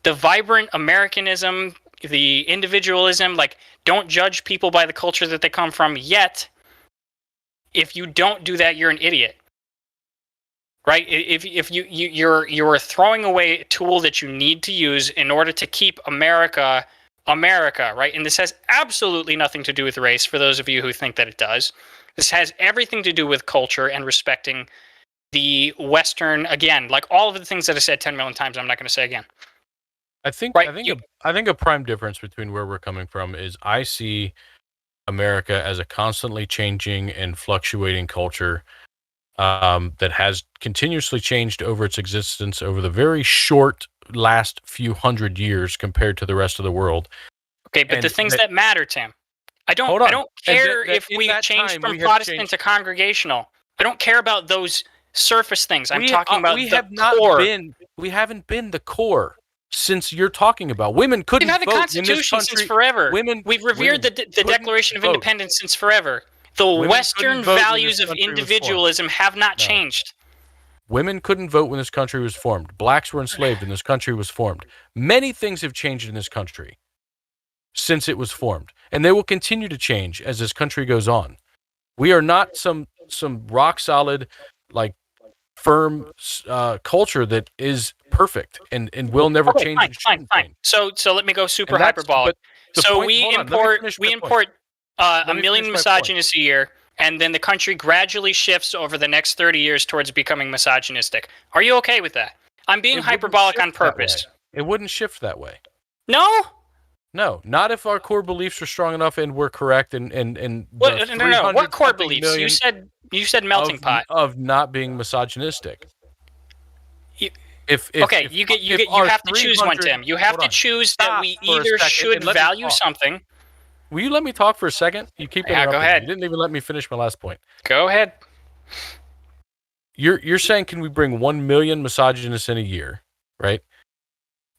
vibrant Americanism, the individualism. Like, don't judge people by the culture that they come from. Yet, if you don't do that, you're an idiot, right? If you're throwing away a tool that you need to use in order to keep America, right? And this has absolutely nothing to do with race, for those of you who think that it does. This has everything to do with culture and respecting the Western, again, like all of the things that I said 10 million times, I'm not going to say again. I think Right, I think a prime difference between where we're coming from is I see America as a constantly changing and fluctuating culture that has continuously changed over its existence over the very short last few hundred years compared to the rest of the world. Okay, but the things that matter, Tim, I don't care if we change from Protestant to Congregational. I don't care about those surface things. I'm talking about the core. We haven't been the core since you're talking about. Women couldn't vote. We've had the Constitution since forever. We've revered the Declaration of Independence since forever. The Western values of individualism have not changed. Women couldn't vote when this country was formed. Blacks were enslaved when this country was formed. Many things have changed in this country since it was formed, and they will continue to change as this country goes on. We are not some rock solid, like, firm culture that is perfect and will never change. Fine. So let me go super hyperbolic. So we import a million misogynists a year, and then the country gradually shifts over the next 30 years towards becoming misogynistic. Are you okay with that? I'm being hyperbolic on purpose. It wouldn't shift that way. No, not if our core beliefs are strong enough and we're correct. And no. What core beliefs? You said melting pot of not being misogynistic. You have to choose one, Tim. You have to choose that we either should value something. Will you let me talk for a second? You keep interrupting. Go ahead. You didn't even let me finish my last point. Go ahead. You're saying, can we bring 1 million misogynists in a year, right?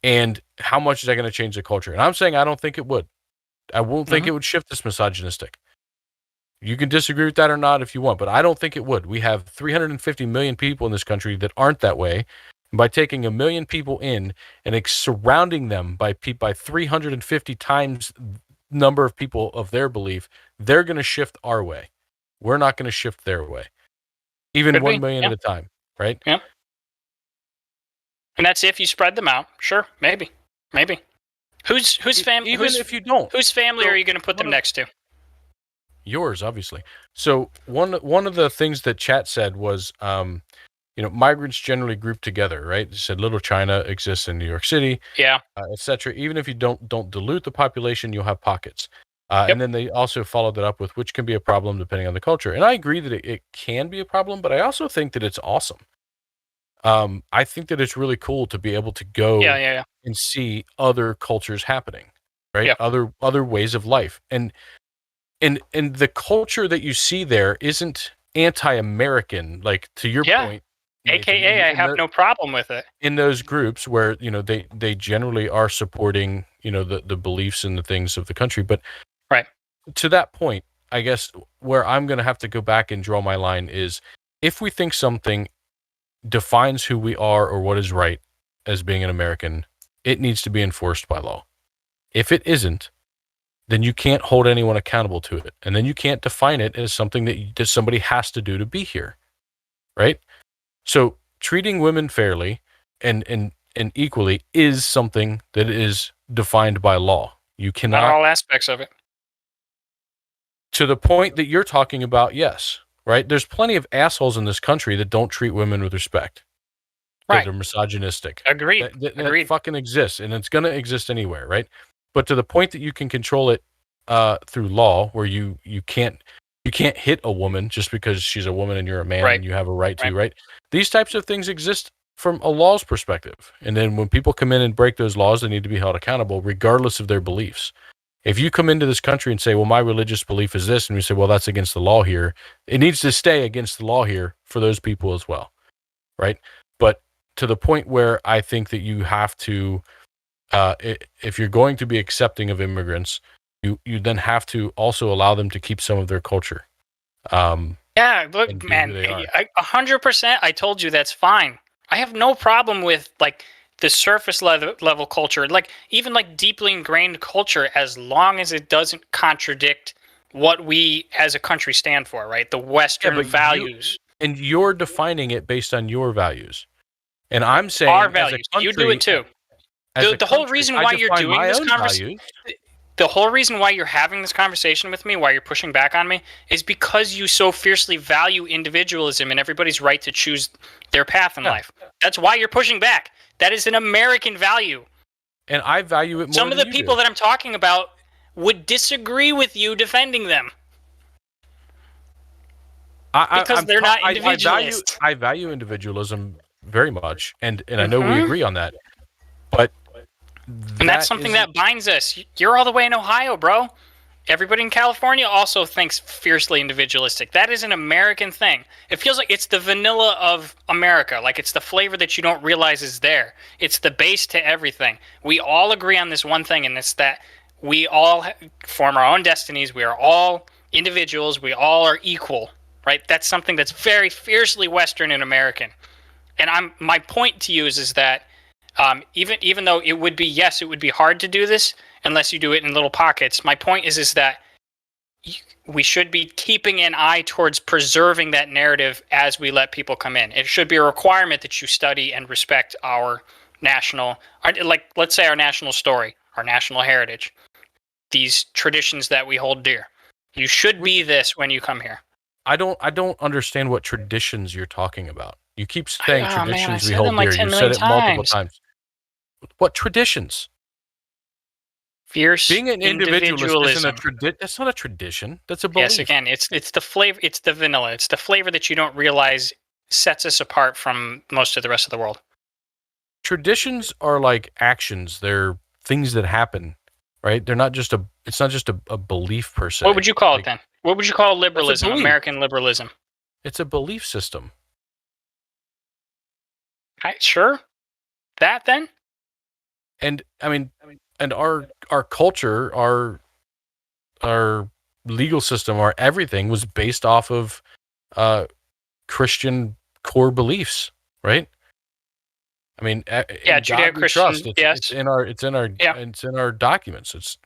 And how much is that going to change the culture? And I'm saying I don't think it would. I won't think it would shift this misogynistic. You can disagree with that or not if you want, but I don't think it would. We have 350 million people in this country that aren't that way. And by taking 1 million people in and surrounding them by 350 times number of people of their belief, they're going to shift our way. We're not going to shift their way. Even 1 million at a time, right? Yeah. And that's if you spread them out. Sure, maybe. Whose family? Even if you don't, whose family are you going to put them next to? Yours, obviously. So one of the things that chat said was, migrants generally group together, right? It said Little China exists in New York City, etc. Even if you don't dilute the population, you'll have pockets. And then they also followed that up with, which can be a problem depending on the culture. And I agree that it can be a problem, but I also think that it's awesome. I think that it's really cool to be able to go and see other cultures happening, right? Yeah. Other ways of life. And the culture that you see there isn't anti-American, like to your Yeah. point, Nathan, AKA, I have no problem with it. in those groups where they generally are supporting the beliefs and the things of the country. But Right. to that point, I guess where I'm going to have to go back and draw my line is if we think something defines who we are or what is right as being an American, it needs to be enforced by law. If it isn't, then you can't hold anyone accountable to it, and then you can't define it as something that somebody has to do to be here, right? So treating women fairly and equally is something that is defined by law. You cannot, Not all aspects of it. to the point that you're talking about, yes, right? There's plenty of assholes in this country that don't treat women with respect. Right. That are misogynistic. Agreed. That fucking exists, and it's going to exist anywhere, right? But to the point that you can control it through law, where you can't hit a woman just because she's a woman and you're a man and you have a right to, right? These types of things exist from a law's perspective. And then when people come in and break those laws, they need to be held accountable regardless of their beliefs. If you come into this country and say, well, my religious belief is this, and we say, well, that's against the law here, it needs to stay against the law here for those people as well, right? But to the point where I think that you have to, if you're going to be accepting of immigrants, you then have to also allow them to keep some of their culture. Yeah, look, man, 100%. I told you that's fine. I have no problem with like the surface level culture, like even like deeply ingrained culture, as long as it doesn't contradict what we as a country stand for, right? The Western values. And you're defining it based on your values. And I'm saying our values. You do it too. The whole reason why you're doing this conversation, the whole reason why you're having this conversation with me, why you're pushing back on me, is because you so fiercely value individualism and everybody's right to choose their path in life. That's why you're pushing back. That is an American value. And I value it more. Some of the people that I'm talking about would disagree with you defending them. Because they're not individualists. I value individualism very much, and I know we agree on that. But and that's something that binds us. You're all the way in Ohio, bro. Everybody in California also thinks fiercely individualistic. That is an American thing. It feels like it's the vanilla of America. Like it's the flavor that you don't realize is there. It's the base to everything. We all agree on this one thing, and it's that we all form our own destinies. We are all individuals. We all are equal, right? That's something that's very fiercely Western and American. And my point to you is that even though it would be hard to do this unless you do it in little pockets. My point is that we should be keeping an eye towards preserving that narrative as we let people come in. It should be a requirement that you study and respect our national, like let's say our national story, our national heritage, these traditions that we hold dear. You should be this when you come here. I don't understand what traditions you're talking about. You keep saying traditions we hold dear. You said it multiple times. What traditions? Fierce being an individualist isn't that's not a tradition. That's a belief. Yes, again, it's the flavor. It's the vanilla. It's the flavor that you don't realize sets us apart from most of the rest of the world. Traditions are like actions. They're things that happen, right? They're not just it's not just a belief per se. What would you call it then? What would you call liberalism? American liberalism. It's a belief system. Sure. That then? And I mean, and our culture, our legal system, our everything was based off of Christian core beliefs, right? I mean, Judeo-Christian. Yes, it's in our documents.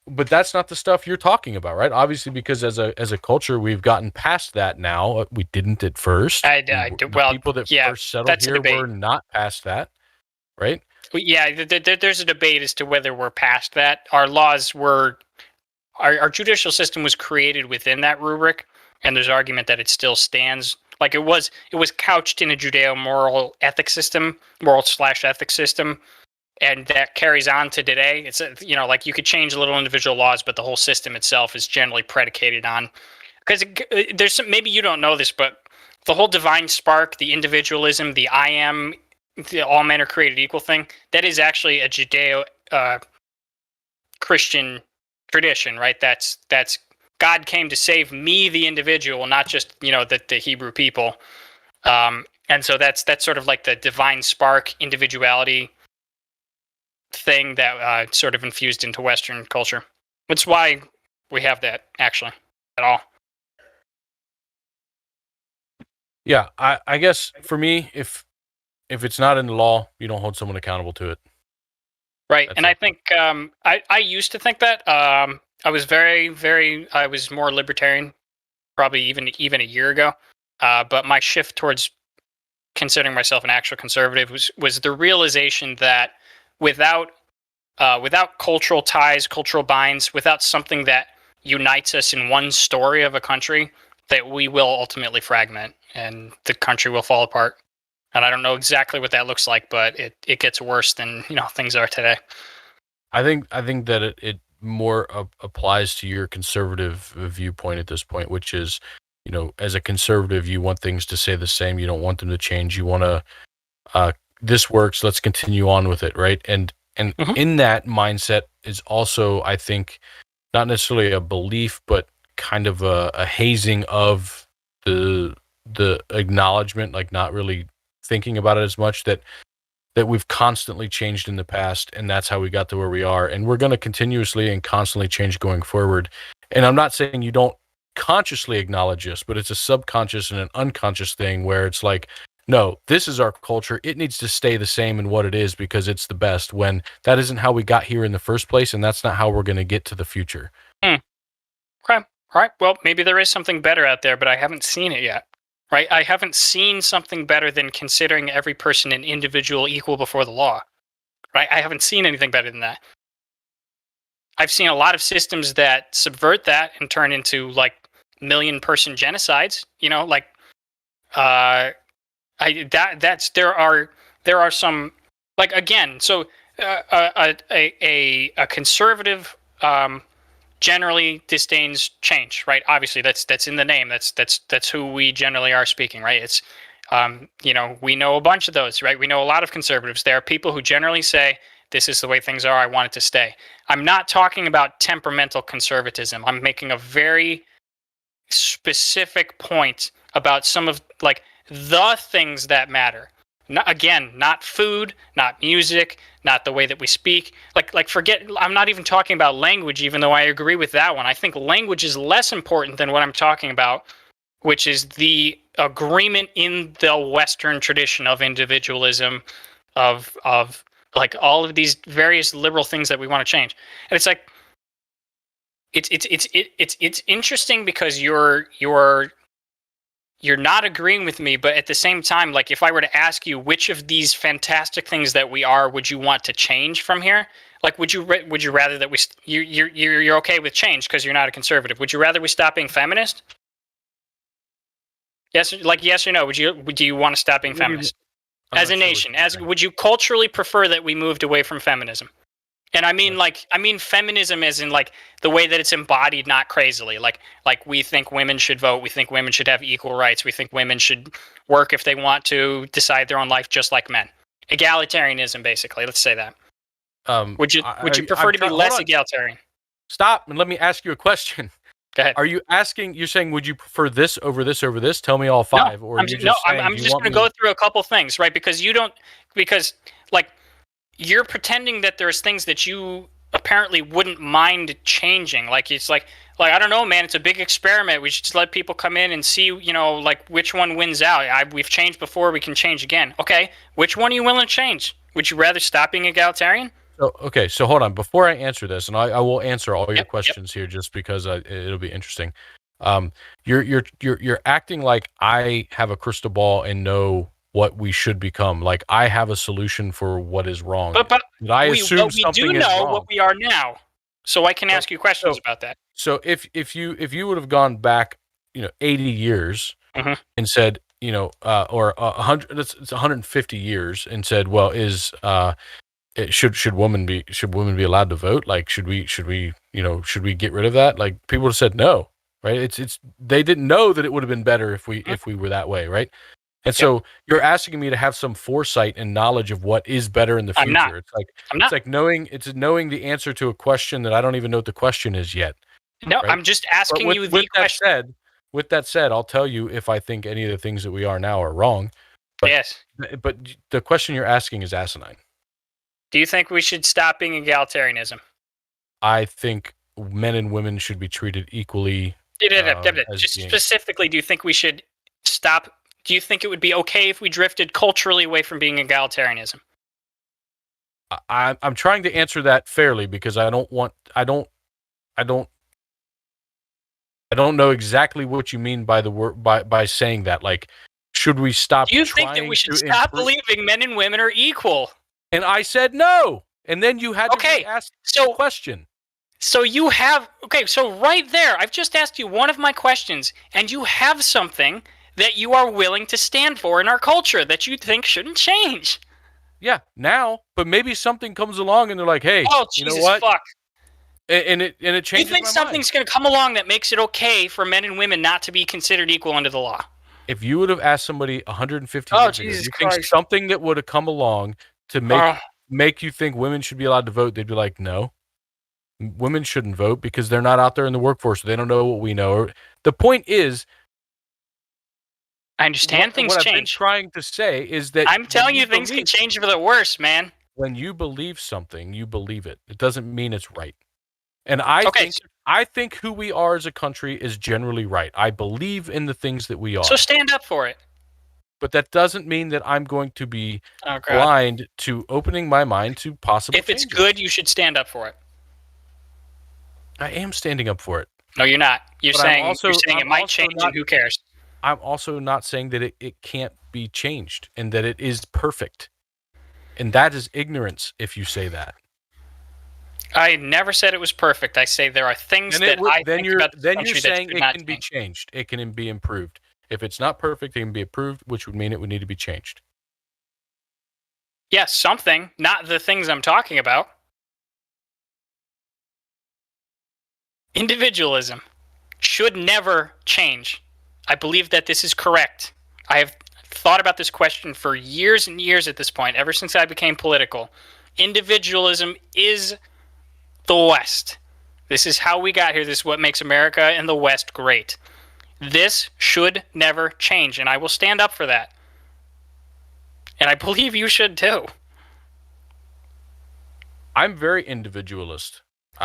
But that's not the stuff you're talking about, right? Obviously, because as a culture, we've gotten past that now. We didn't at first. People that first settled here were not past that, right? Yeah, there's a debate as to whether we're past that. Our laws were, our judicial system was created within that rubric, and there's argument that it still stands. Like it was couched in a Judeo-moral ethics system, moral/ethics system. And that carries on to today. It's like you could change little individual laws, but the whole system itself is generally predicated on. Because there's maybe you don't know this, but the whole divine spark, the individualism, the I am, the all men are created equal thing, that is actually a Judeo Christian tradition, right? That's God came to save me, the individual, not just the Hebrew people. And so that's sort of like the divine spark individuality thing that sort of infused into Western culture. That's why we have that actually at all. Yeah, I guess for me, if it's not in the law, you don't hold someone accountable to it. Right, That's and it. I think I used to think that I was I was more libertarian, probably even a year ago. But my shift towards considering myself an actual conservative was the realization that without cultural ties, cultural binds, without something that unites us in one story of a country, that we will ultimately fragment and the country will fall apart. And I don't know exactly what that looks like, but it gets worse than things are today. I think that it more applies to your conservative viewpoint at this point, which is, as a conservative, you want things to stay the same. You don't want them to change. You want to, this works. Let's continue on with it, right? And Mhm. in that mindset is also, I think, not necessarily a belief, but kind of a hazing of the acknowledgement, like not really thinking about it as much, that we've constantly changed in the past, and that's how we got to where we are, and we're going to continuously and constantly change going forward. And I'm not saying you don't consciously acknowledge this, but it's a subconscious and an unconscious thing where it's like, no, this is our culture. It needs to stay the same in what it is because it's the best, when that isn't how we got here in the first place, and that's not how we're going to get to the future. Okay. All right. Well, maybe there is something better out there, but I haven't seen it yet. Right? I haven't seen something better than considering every person an individual equal before the law. Right? I haven't seen anything better than that. I've seen a lot of systems that subvert that and turn into like million-person genocides. There are some, like, again. So a conservative generally disdains change, right? Obviously, that's in the name. That's who we generally are speaking, right? It's we know a bunch of those, right? We know a lot of conservatives. There are people who generally say, this is the way things are, I want it to stay. I'm not talking about temperamental conservatism. I'm making a very specific point about some of like the things that matter. Not food, not music, not the way that we speak. Like forget, I'm not even talking about language, even though I agree with that one. I think language is less important than what I'm talking about, which is the agreement in the Western tradition of individualism, of like all of these various liberal things that we want to change. And it's like it's interesting because you're not agreeing with me, but at the same time, like if I were to ask you which of these fantastic things that we are would you want to change from here? Like would you rather that you're okay with change because you're not a conservative? Would you rather we stop being feminist? Yes, yes or no? Do you want to stop being feminist as a nation? Would you culturally prefer that we moved away from feminism? And I mean feminism as in like the way that it's embodied, not crazily. Like we think women should vote, we think women should have equal rights, we think women should work if they want to, decide their own life just like men. Egalitarianism, basically. Let's say that. Would you prefer to be less egalitarian? Stop and let me ask you a question. Go ahead. Are you asking? You're saying, would you prefer this over this over this? Tell me all five. No, or I'm just going to go through a couple things, right? Because like you're pretending that there's things that you apparently wouldn't mind changing. Like it's like I don't know, man. It's a big experiment. We should just let people come in and see, like which one wins out. We've changed before. We can change again. Okay, which one are you willing to change? Would you rather stop being egalitarian? Okay, so hold on. Before I answer this, and I will answer all your questions here, just because it'll be interesting. You're acting like I have a crystal ball and know what we should become. Like I have a solution for what is wrong. But I assume we something do is know wrong. what we are now, so I can ask you questions about that. So if you would have gone back, 80 years and said, or 100, it's 150 years and said, well, should women be allowed to vote? Like, should we get rid of that? Like, people have said no, right? It's they didn't know that it would have been better if we were that way, right? And so you're asking me to have some foresight and knowledge of what is better in the future. I'm not. It's like knowing the answer to a question that I don't even know what the question is yet. No, Right? I'm just asking you the with that question. said, with that said, I'll tell you if I think any of the things that we are now are wrong. But, Yes. But the question you're asking is asinine. Do you think we should stop being egalitarianism? I think men and women should be treated equally. Just specifically, do you think we should stop? Do you think it would be okay if we drifted culturally away from being egalitarianism? I'm trying to answer that fairly because I don't know exactly what you mean by the word by saying that. Like, should we stop? Do you think that we should stop believing men and women are equal? And I said no. And then you had to ask the question. So you have so right there, I've just asked you one of my questions, and you have something that you are willing to stand for in our culture that you think shouldn't change. Yeah, now, but maybe something comes along and they're like, "Hey, you know what? Fuck. And it changes. You think something's going to come along that makes it okay for men and women not to be considered equal under the law? If you would have asked somebody 150 years ago, Jesus you Christ. think something that would have come along to make you think women should be allowed to vote, they'd be like, "No, women shouldn't vote because they're not out there in the workforce. They don't know what we know." The point is, I understand things change. What I've been trying to say is that I'm telling you things can change for the worse, man. When you believe something, you believe it. It doesn't mean it's right. And I think who we are as a country is generally right. I believe in the things that we are. So stand up for it. But that doesn't mean that I'm going to be blind to opening my mind to possible If it's good, you should stand up for it. I am standing up for it. No, you're not. You're saying it might change and who cares? I'm also not saying that it can't be changed and that it is perfect. And that is ignorance if you say that. I never said it was perfect. I say there are things that I think about the country that should not change. Then you're saying it can be changed. It can be improved. If it's not perfect, it can be improved, which would mean it would need to be changed. Yes, something, not the things I'm talking about. Individualism should never change. I believe that this is correct. I have thought about this question for years and years at this point, ever since I became political. Individualism is the West. This is how we got here. This is what makes America and the West great. This should never change, and I will stand up for that. And I believe you should too. I'm very individualist.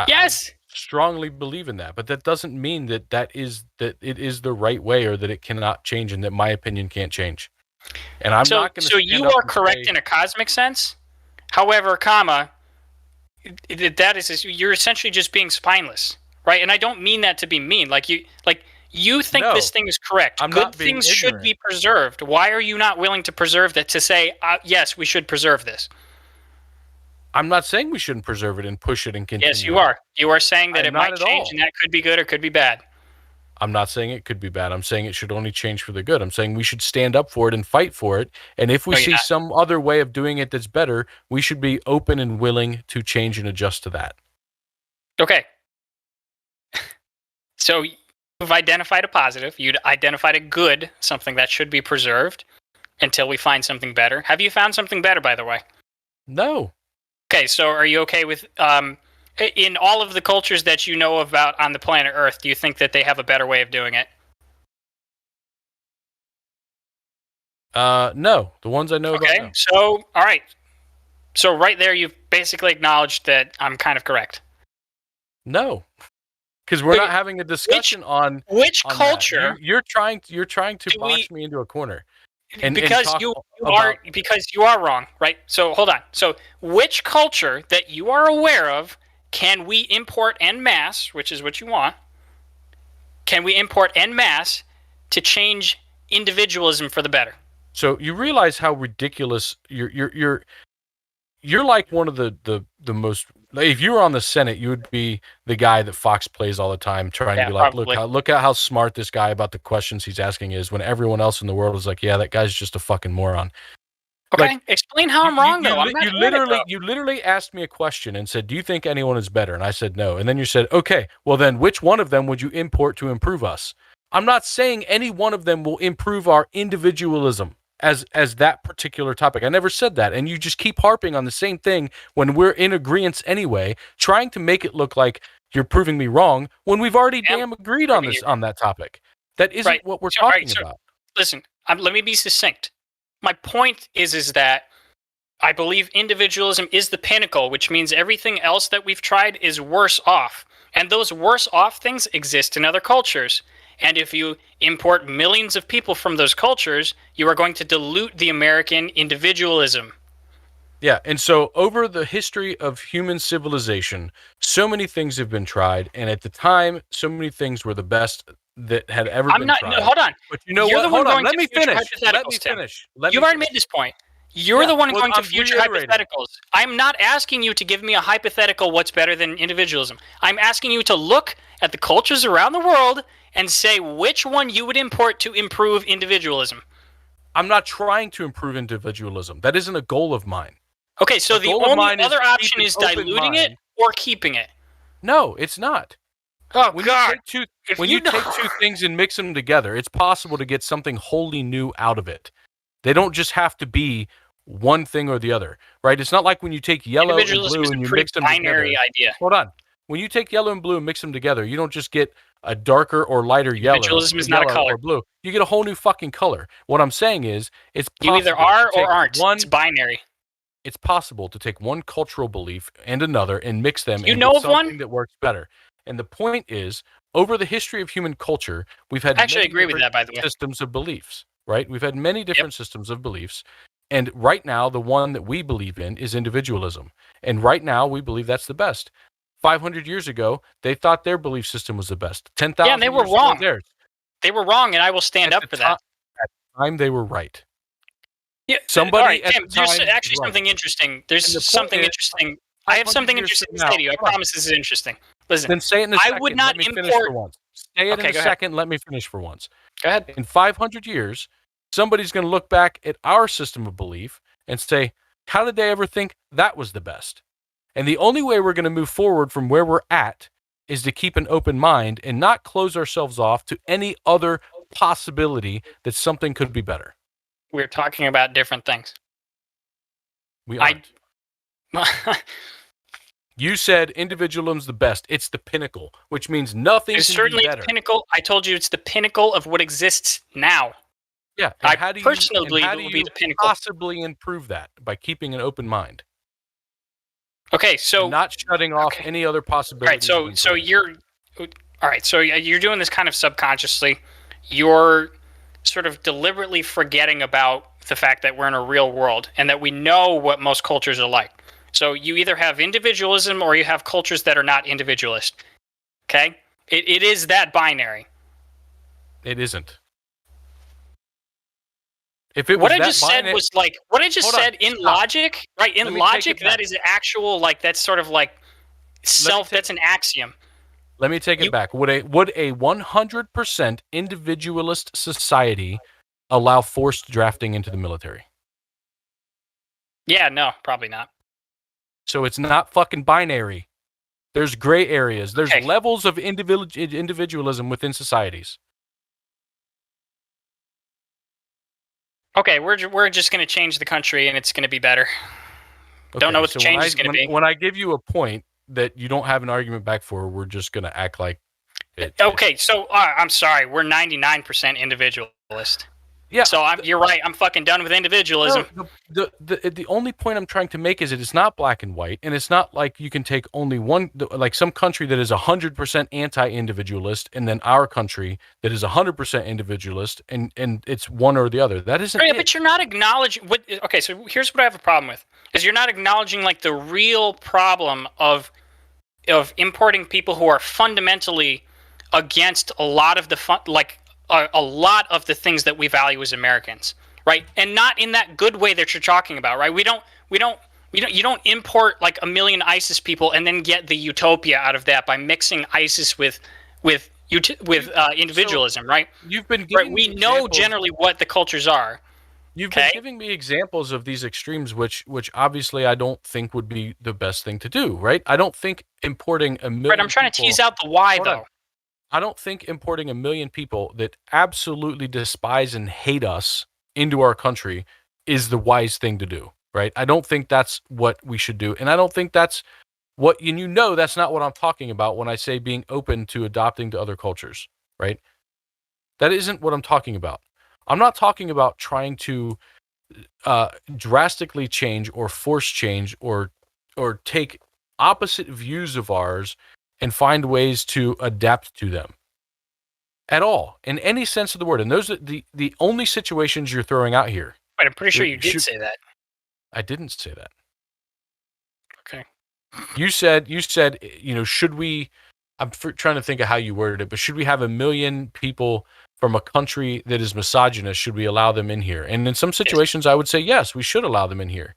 Yes. I strongly believe in that, but that doesn't mean that it is the right way or that it cannot change and that my opinion can't change. And I'm not going to. So you are correct in a cosmic sense. However, you're essentially just being spineless, right? And I don't mean that to be mean. You think this thing is correct. Good things should be preserved. Why are you not willing to preserve that? To say yes, we should preserve this. I'm not saying we shouldn't preserve it and push it and continue. Yes, you are. You are saying that it might change and that could be good or could be bad. I'm not saying it could be bad. I'm saying it should only change for the good. I'm saying we should stand up for it and fight for it. And if we see some other way of doing it that's better, we should be open and willing to change and adjust to that. Okay. So you've identified a positive. You'd identified a good, something that should be preserved until we find something better. Have you found something better, by the way? No. Okay, so are you okay with, in all of the cultures that you know about on the planet Earth, do you think that they have a better way of doing it? No. The ones I know about. Okay, so, all right. So right there, you've basically acknowledged that I'm kind of correct. No. Because we're not having a discussion on which culture. You're trying to box me into a corner. Because you are wrong, right? So hold on. So which culture that you are aware of can we import en masse, which is what you want? Can we import en masse to change individualism for the better? So you realize how ridiculous you're like one of the most. If you were on the Senate, you would be the guy that Fox plays all the time, trying to be like, look at how smart this guy about the questions he's asking is, when everyone else in the world is like, yeah, that guy's just a fucking moron. Okay, explain how I'm wrong, though. You literally asked me a question and said, do you think anyone is better? And I said no. And then you said, okay, well then which one of them would you import to improve us? I'm not saying any one of them will improve our individualism as that particular topic. I never said that. And you just keep harping on the same thing when we're in agreement anyway, trying to make it look like You're proving me wrong when we've already I'm damn agreed on proving this you on that topic. That isn't Right. what we're So, all right, talking so about. listen, let me be succinct. My point is that I believe individualism is the pinnacle, which means everything else that we've tried is worse off. And those worse off things exist in other cultures. And if you import millions of people from those cultures, you are going to dilute the American individualism. Yeah, and so over the history of human civilization, so many things have been tried, and at the time, so many things were the best that had ever I'm been not. tried. No, hold on. But you know You're what? the one Hold on. going Let to me future finish. Let me hypotheticals, Tim. finish. You've already made this point. You're the one going to I'm future reiterating. hypotheticals. I'm not asking you to give me a hypothetical what's better than individualism. I'm asking you to look at the cultures around the world and say which one you would import to improve individualism. I'm not trying to improve individualism. That isn't a goal of mine. Okay, so A the goal of only mine is other to keep option an is open diluting it mind. or keeping it. No, it's not. Oh, When God. you take two things and mix them together, it's possible to get something wholly new out of it. They don't just have to be one thing or the other, right? It's not like when you take yellow and Individualism blue is and a you pretty mix them together. binary idea. Hold on. When you take yellow and blue and mix them together, you don't just get a darker or lighter yellow. Individualism is not a yellow color. or blue. You get a whole new fucking color. What I'm saying is, it's possible You either are to take or aren't. one. It's binary. It's possible to take one cultural belief and another and mix them You and know get of something one? that works better. And the point is, over the history of human culture, we've had I actually many agree with different that, by the way. systems of beliefs, right? We've had many different systems of beliefs. And right now, the one that we believe in is individualism. And right now, we believe that's the best. 500 years ago, they thought their belief system was the best. 10,000 Yeah, and they were years ago, wrong. theirs. They were wrong, and I will stand At up the for that. At the time, they were right. Yeah, Somebody all right, at Tim, the there's time actually was right. something interesting. And the There's point something is, interesting. I have 500 something years interesting from to say now- to you. I hold on. promise this is interesting. Listen, Then say it in a I second. would not Let me finish import. for once. Say it Okay, in go a ahead. second. Let me finish for once. Go ahead. In 500 years, somebody's going to look back at our system of belief and say, how did they ever think that was the best? And the only way we're going to move forward from where we're at is to keep an open mind and not close ourselves off to any other possibility that something could be better. We're talking about different things. We aren't. You said individualism's the best. It's the pinnacle, which means nothing It's can certainly be the better. pinnacle. I told you it's the pinnacle of what exists now. Yeah. I how do personally you, believe how it do will be you the pinnacle. possibly improve that? By keeping an open mind. Okay, so And not shutting off okay. any other all possibilities. right, so you're all right. So you're doing this kind of subconsciously. You're sort of deliberately forgetting about the fact that we're in a real world and that we know what most cultures are like. So you either have individualism or you have cultures that are not individualist. Okay, it is that binary. It isn't. If it What was I that just said binary- was like what I just Hold on, said in stop. logic, right? In Let me take logic, it back. that is actual like that's sort of like self. take- That's an axiom. Let me take it back. Would a 100% individualist society allow forced drafting into the military? Yeah, no, probably not. So it's not fucking binary. There's gray areas. There's Okay. levels of individualism within societies. Okay, we're just going to change the country and it's going to be better. Don't know what the so change when is gonna be. When I give you a point that you don't have an argument back for, we're just going to act like it. Okay, so I'm sorry, we're 99% individualist. Yeah. So you're right. I'm fucking done with individualism. No, the only point I'm trying to make is that it's not black and white, and it's not like you can take only one, like some country that is 100% anti-individualist, and then our country that is 100% individualist, and it's one or the other. That isn't Right, it. but you're not acknowledging what. Okay, so here's what I have a problem with: is you're not acknowledging like the real problem of importing people who are fundamentally against a lot of the a lot of the things that we value as Americans, right? And not in that good way that you're talking about, right? You don't import like 1 million ISIS people and then get the utopia out of that by mixing ISIS with individualism, right? You've been Right. giving We me know examples- generally what the cultures are. You've Okay. been giving me examples of these extremes, which obviously I don't think would be the best thing to do, right? I don't think importing 1 million. Right. I'm trying to people- tease out the why, Hold on. though. I don't think importing 1 million people that absolutely despise and hate us into our country is the wise thing to do, right? I don't think that's what we should do. And I don't think that's That's not what I'm talking about when I say being open to adopting to other cultures, right? That isn't what I'm talking about. I'm not talking about trying to drastically change or force change or take opposite views of ours and find ways to adapt to them at all, in any sense of the word. And those are the only situations you're throwing out here. But I'm pretty sure you did say that. I didn't say that. Okay. You said, should we, trying to think of how you worded it, but should we have 1 million people from a country that is misogynist? Should we allow them in here? And in some situations, yes. I would say, yes, we should allow them in here.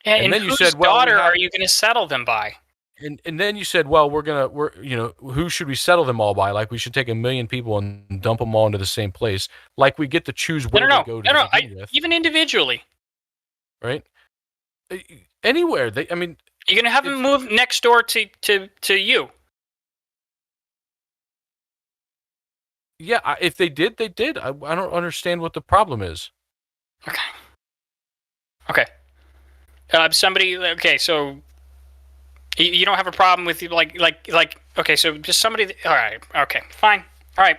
Yeah, and then you said, well, daughter are you going to settle them by? And then you said, well, who should we settle them all by? Like we should take 1 million people and dump them all into the same place. Like we get to choose where they go to begin with. Even individually. Right? Anywhere. You're going to have them move next door to you. Yeah, if they did, they did. I don't understand what the problem is. Okay. So you don't have a problem with okay, so just somebody. All right. Okay. Fine. All right.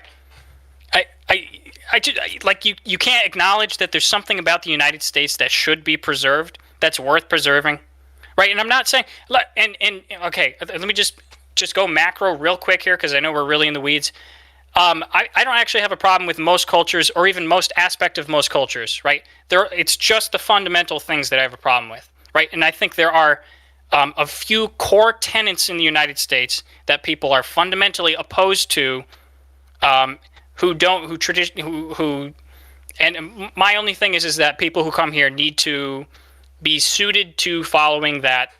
You can't acknowledge that there's something about the United States that should be preserved, that's worth preserving, right? And I'm not saying. Okay. Let me just go macro real quick here because I know we're really in the weeds. I don't actually have a problem with most cultures or even most aspect of most cultures, right? It's just the fundamental things that I have a problem with, right? And I think there are a few core tenets in the United States that people are fundamentally opposed to, and my only thing is that people who come here need to be suited to following that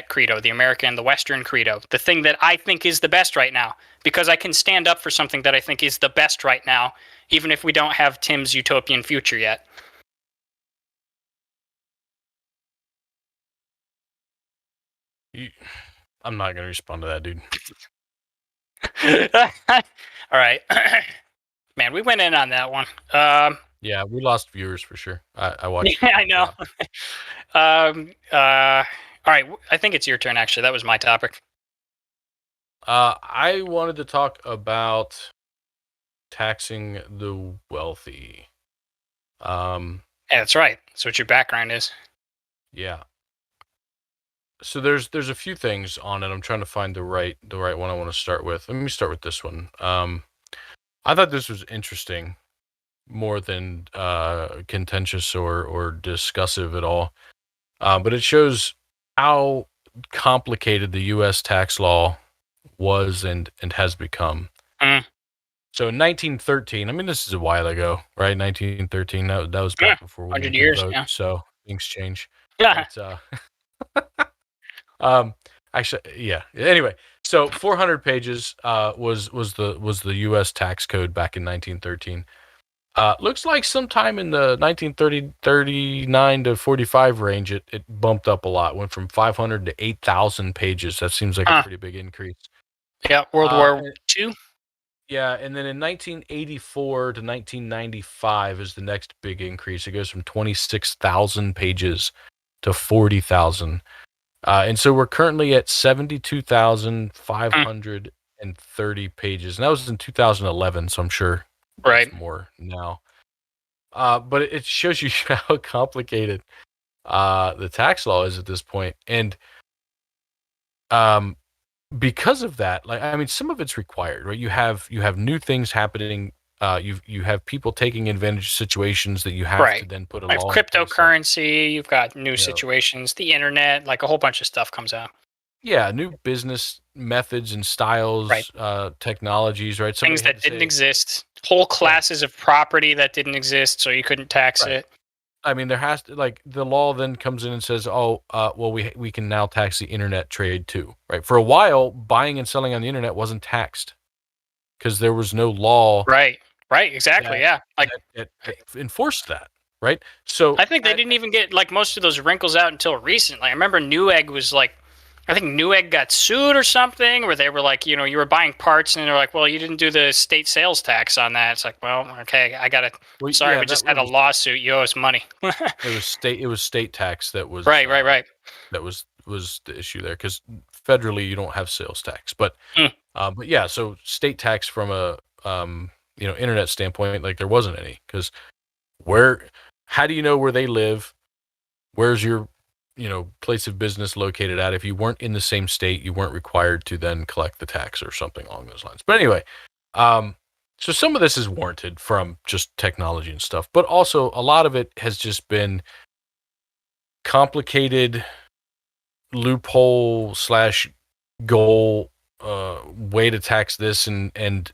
credo, the American, the Western credo, the thing that I think is the best right now, because I can stand up for something that I think is the best right now, even if we don't have Tim's utopian future yet. I'm not going to respond to that, dude. All right. Man, we went in on that one. Yeah, we lost viewers for sure. I watched. Yeah, I know. All right, I think it's your turn, actually. That was my topic. I wanted to talk about taxing the wealthy. Yeah, that's right. That's what your background is. Yeah. So there's a few things on it. I'm trying to find the right one I want to start with. Let me start with this one. I thought this was interesting, more than contentious or discussive at all. But it shows how complicated the U.S. tax law was and has become. So in 1913, this is a while ago, right? 1913, that was back before we 100 years, vote, yeah. So things change. Yeah. Actually, yeah. Anyway, so 400 pages was the U.S. tax code back in 1913. Looks like sometime in the 1939 to 45 range, it bumped up a lot. Went from 500 to 8,000 pages. That seems like a pretty big increase. Yeah, World War II. Yeah, and then in 1984 to 1995 is the next big increase. It goes from 26,000 pages to 40,000. And so we're currently at 72,530 pages. And that was in 2011, so I'm sure it's more now. But it shows you how complicated the tax law is at this point. And because of that, some of it's required, right? You have new things happening. You have people taking advantage of situations that you have to then put a law. Cryptocurrency, you've got new situations, the internet, like a whole bunch of stuff comes out. Yeah, new business methods and styles, technologies, right? Things that didn't exist, whole classes of property that didn't exist, so you couldn't tax it. There has to, the law then comes in and says, we can now tax the internet trade too, right? For a while, buying and selling on the internet wasn't taxed because there was no law. Right, exactly, that enforced that, right? So I think they didn't even get most of those wrinkles out until recently. I remember Newegg was I think Newegg got sued or something, where they were you were buying parts, and they're like, well, you didn't do the state sales tax on that. It's like, well, okay, I got to. We just had a lawsuit. You owe us money. It was state tax that was right. That was the issue there, because federally you don't have sales tax, but yeah, so state tax from a internet standpoint, like there wasn't any, because how do you know where they live? Where's your place of business located at? If you weren't in the same state, you weren't required to then collect the tax or something along those lines. But anyway, so some of this is warranted from just technology and stuff, but also a lot of it has just been complicated loophole / goal way to tax this and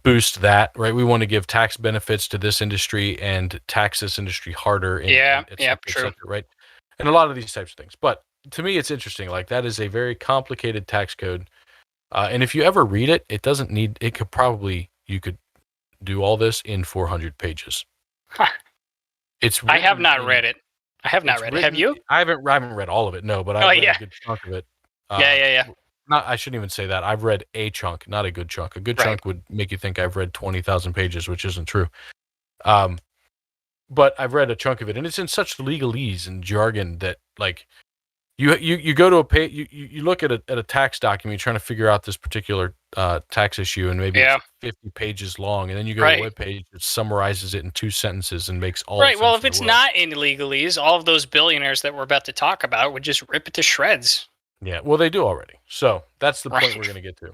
boost that, right? We want to give tax benefits to this industry and tax this industry harder. True. Right? And a lot of these types of things. But to me, it's interesting. Like, that is a very complicated tax code. And if you ever read it, it doesn't need, you could do all this in 400 pages. Huh. I have not read it. I have not read it. Have you? I haven't read all of it, no, but I've read a good chunk of it. Yeah. I shouldn't even say that. I've read a chunk, not a good chunk. A good chunk would make you think I've read 20,000 pages, which isn't true. But I've read a chunk of it, and it's in such legalese and jargon that, like, you go to a page, you look at a tax document, trying to figure out this particular tax issue, and maybe it's 50 pages long, and then you go to a web page that summarizes it in 2 sentences and makes all right. Well, if it's not in legalese, all of those billionaires that we're about to talk about would just rip it to shreds. Yeah, well, they do already. So that's the point we're going to get to.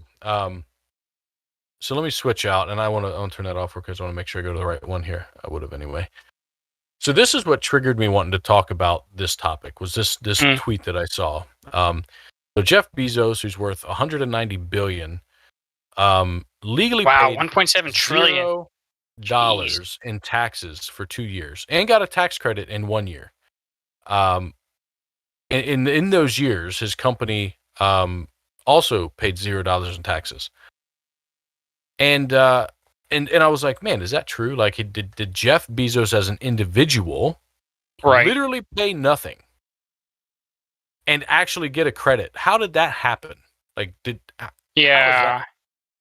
So let me switch out, and I want to turn that off because I want to make sure I go to the right one here. I would have anyway. So this is what triggered me wanting to talk about this topic, was this tweet that I saw. So Jeff Bezos, who's worth $190 billion, legally paid $1.7 trillion $0 in taxes for 2 years and got a tax credit in 1 year. In those years, his company also paid $0 in taxes. And I was like, man, is that true? Like, did Jeff Bezos as an individual literally pay nothing and actually get a credit? How did that happen? Like,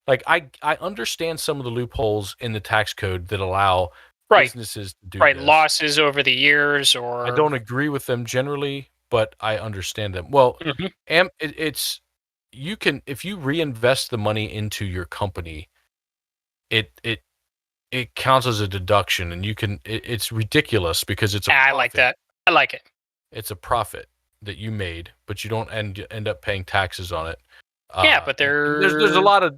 like, I understand some of the loopholes in the tax code that allow businesses to do this. Losses over the years, or I don't agree with them generally, but I understand them. Well, it's you can, if you reinvest the money into your company, it counts as a deduction, and you can. It's ridiculous because it's a profit. I like that. I like it. It's a profit that you made, but you don't end up paying taxes on it. But there's a lot of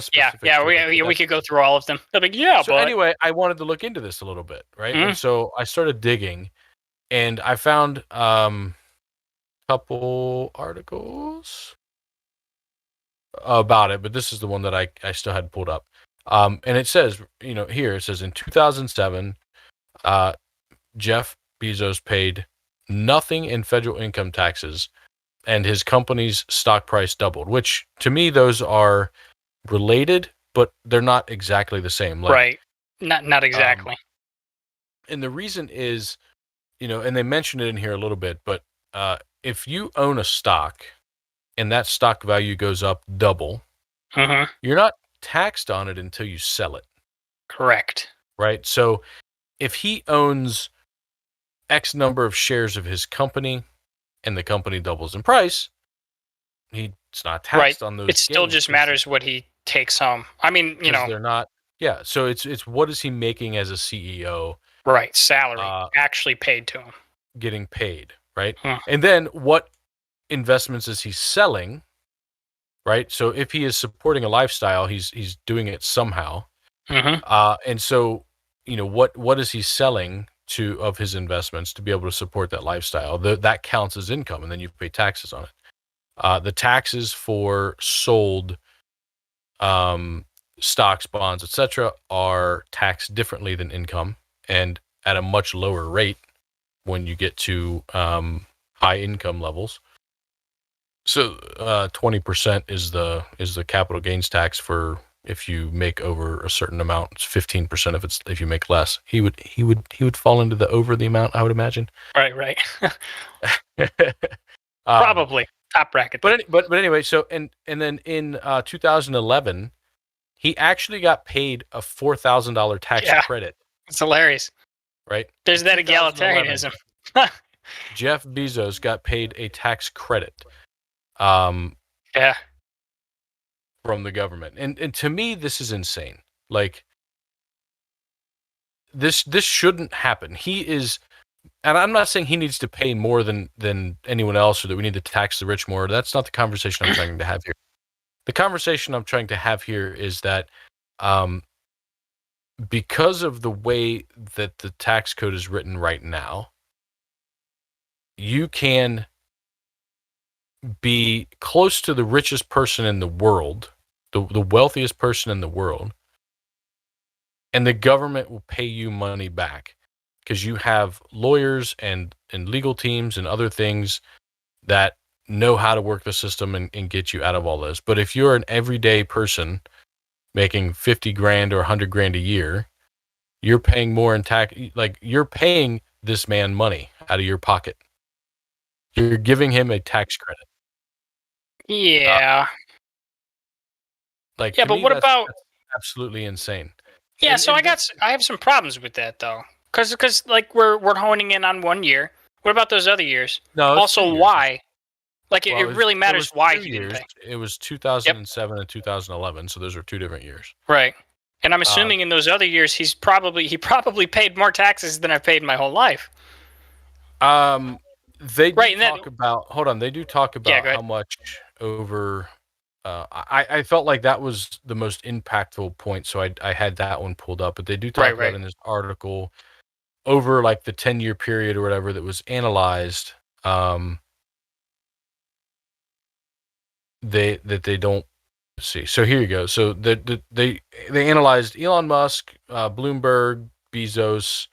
specifics. We could go through all of them. Anyway, I wanted to look into this a little bit, right? And so I started digging, and I found couple articles about it, but this is the one that I still had pulled up. And it says, here it says in 2007, Jeff Bezos paid nothing in federal income taxes, and his company's stock price doubled, which to me, those are related, but they're not exactly the same. Not exactly. And the reason is, and they mentioned it in here a little bit, but if you own a stock and that stock value goes up double, you're not taxed on it until you sell it. Correct. Right? So if he owns X number of shares of his company and the company doubles in price, he's not taxed on those. It still just matters what he takes home. I mean, they're not. Yeah. So it's what is he making as a CEO? Right. Salary actually paid to him. Getting paid. Right. And then what investments is he selling? Right. So if he is supporting a lifestyle, he's doing it somehow. And so, what is he selling of his investments to be able to support that lifestyle? That counts as income, and then you pay taxes on it. The taxes for sold stocks, bonds, etc., are taxed differently than income, and at a much lower rate when you get to high income levels. So 20% is the capital gains tax for if you make over a certain amount. It's 15% if you make less. He would fall into the over the amount, I would imagine. Right. Probably top bracket. But anyway, so and then in 2011, he actually got paid a $4,000 tax credit. It's hilarious. Right? There's that egalitarianism. Jeff Bezos got paid a tax credit. Yeah. from the government. And to me, this is insane. Like, this shouldn't happen. He is, and I'm not saying he needs to pay more than anyone else, or that we need to tax the rich more. That's not the conversation I'm trying to have here. The conversation I'm trying to have here is that because of the way that the tax code is written right now, you can be close to the richest person in the world, the wealthiest person in the world, and the government will pay you money back because you have lawyers and legal teams and other things that know how to work the system and get you out of all this. But if you're an everyday person making 50 grand or 100 grand a year, you're paying more in tax. Like, you're paying this man money out of your pocket. You're giving him a tax credit. Yeah. Like, Yeah, to but me, what that's about? absolutely insane. Yeah, And- so and I have some problems with that though, because like we're honing in on 1 year. What about those other years? No, it's Also, 2 years. why? Like Well, it really matters was why 2 he didn't years. pay. It was 2007 and 2011, so those are 2 different years. Right. And I'm assuming in those other years he probably paid more taxes than I've paid my whole life. They do Right, and then- talk about. Hold on, they do talk Yeah, about go ahead. how much over. I felt like that was the most impactful point, so I had that one pulled up. But they do talk Right, about right. in this article over like the 10-year period or whatever that was analyzed. They don't see. So here you go. So they analyzed Elon Musk, Bloomberg, Bezos,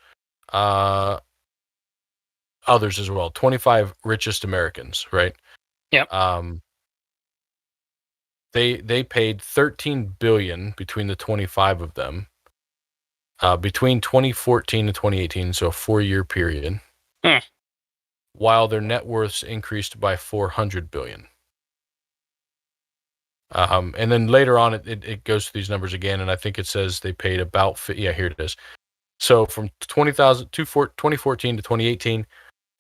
others as well. 25 richest Americans, right? Yep. They paid $13 billion between the 25 of them, between 2014 and 2018, so a 4-year period. While their net worths increased by $400 billion. And then later on, it goes through these numbers again, and I think it says they paid about here it is. So from 2014 to 2018,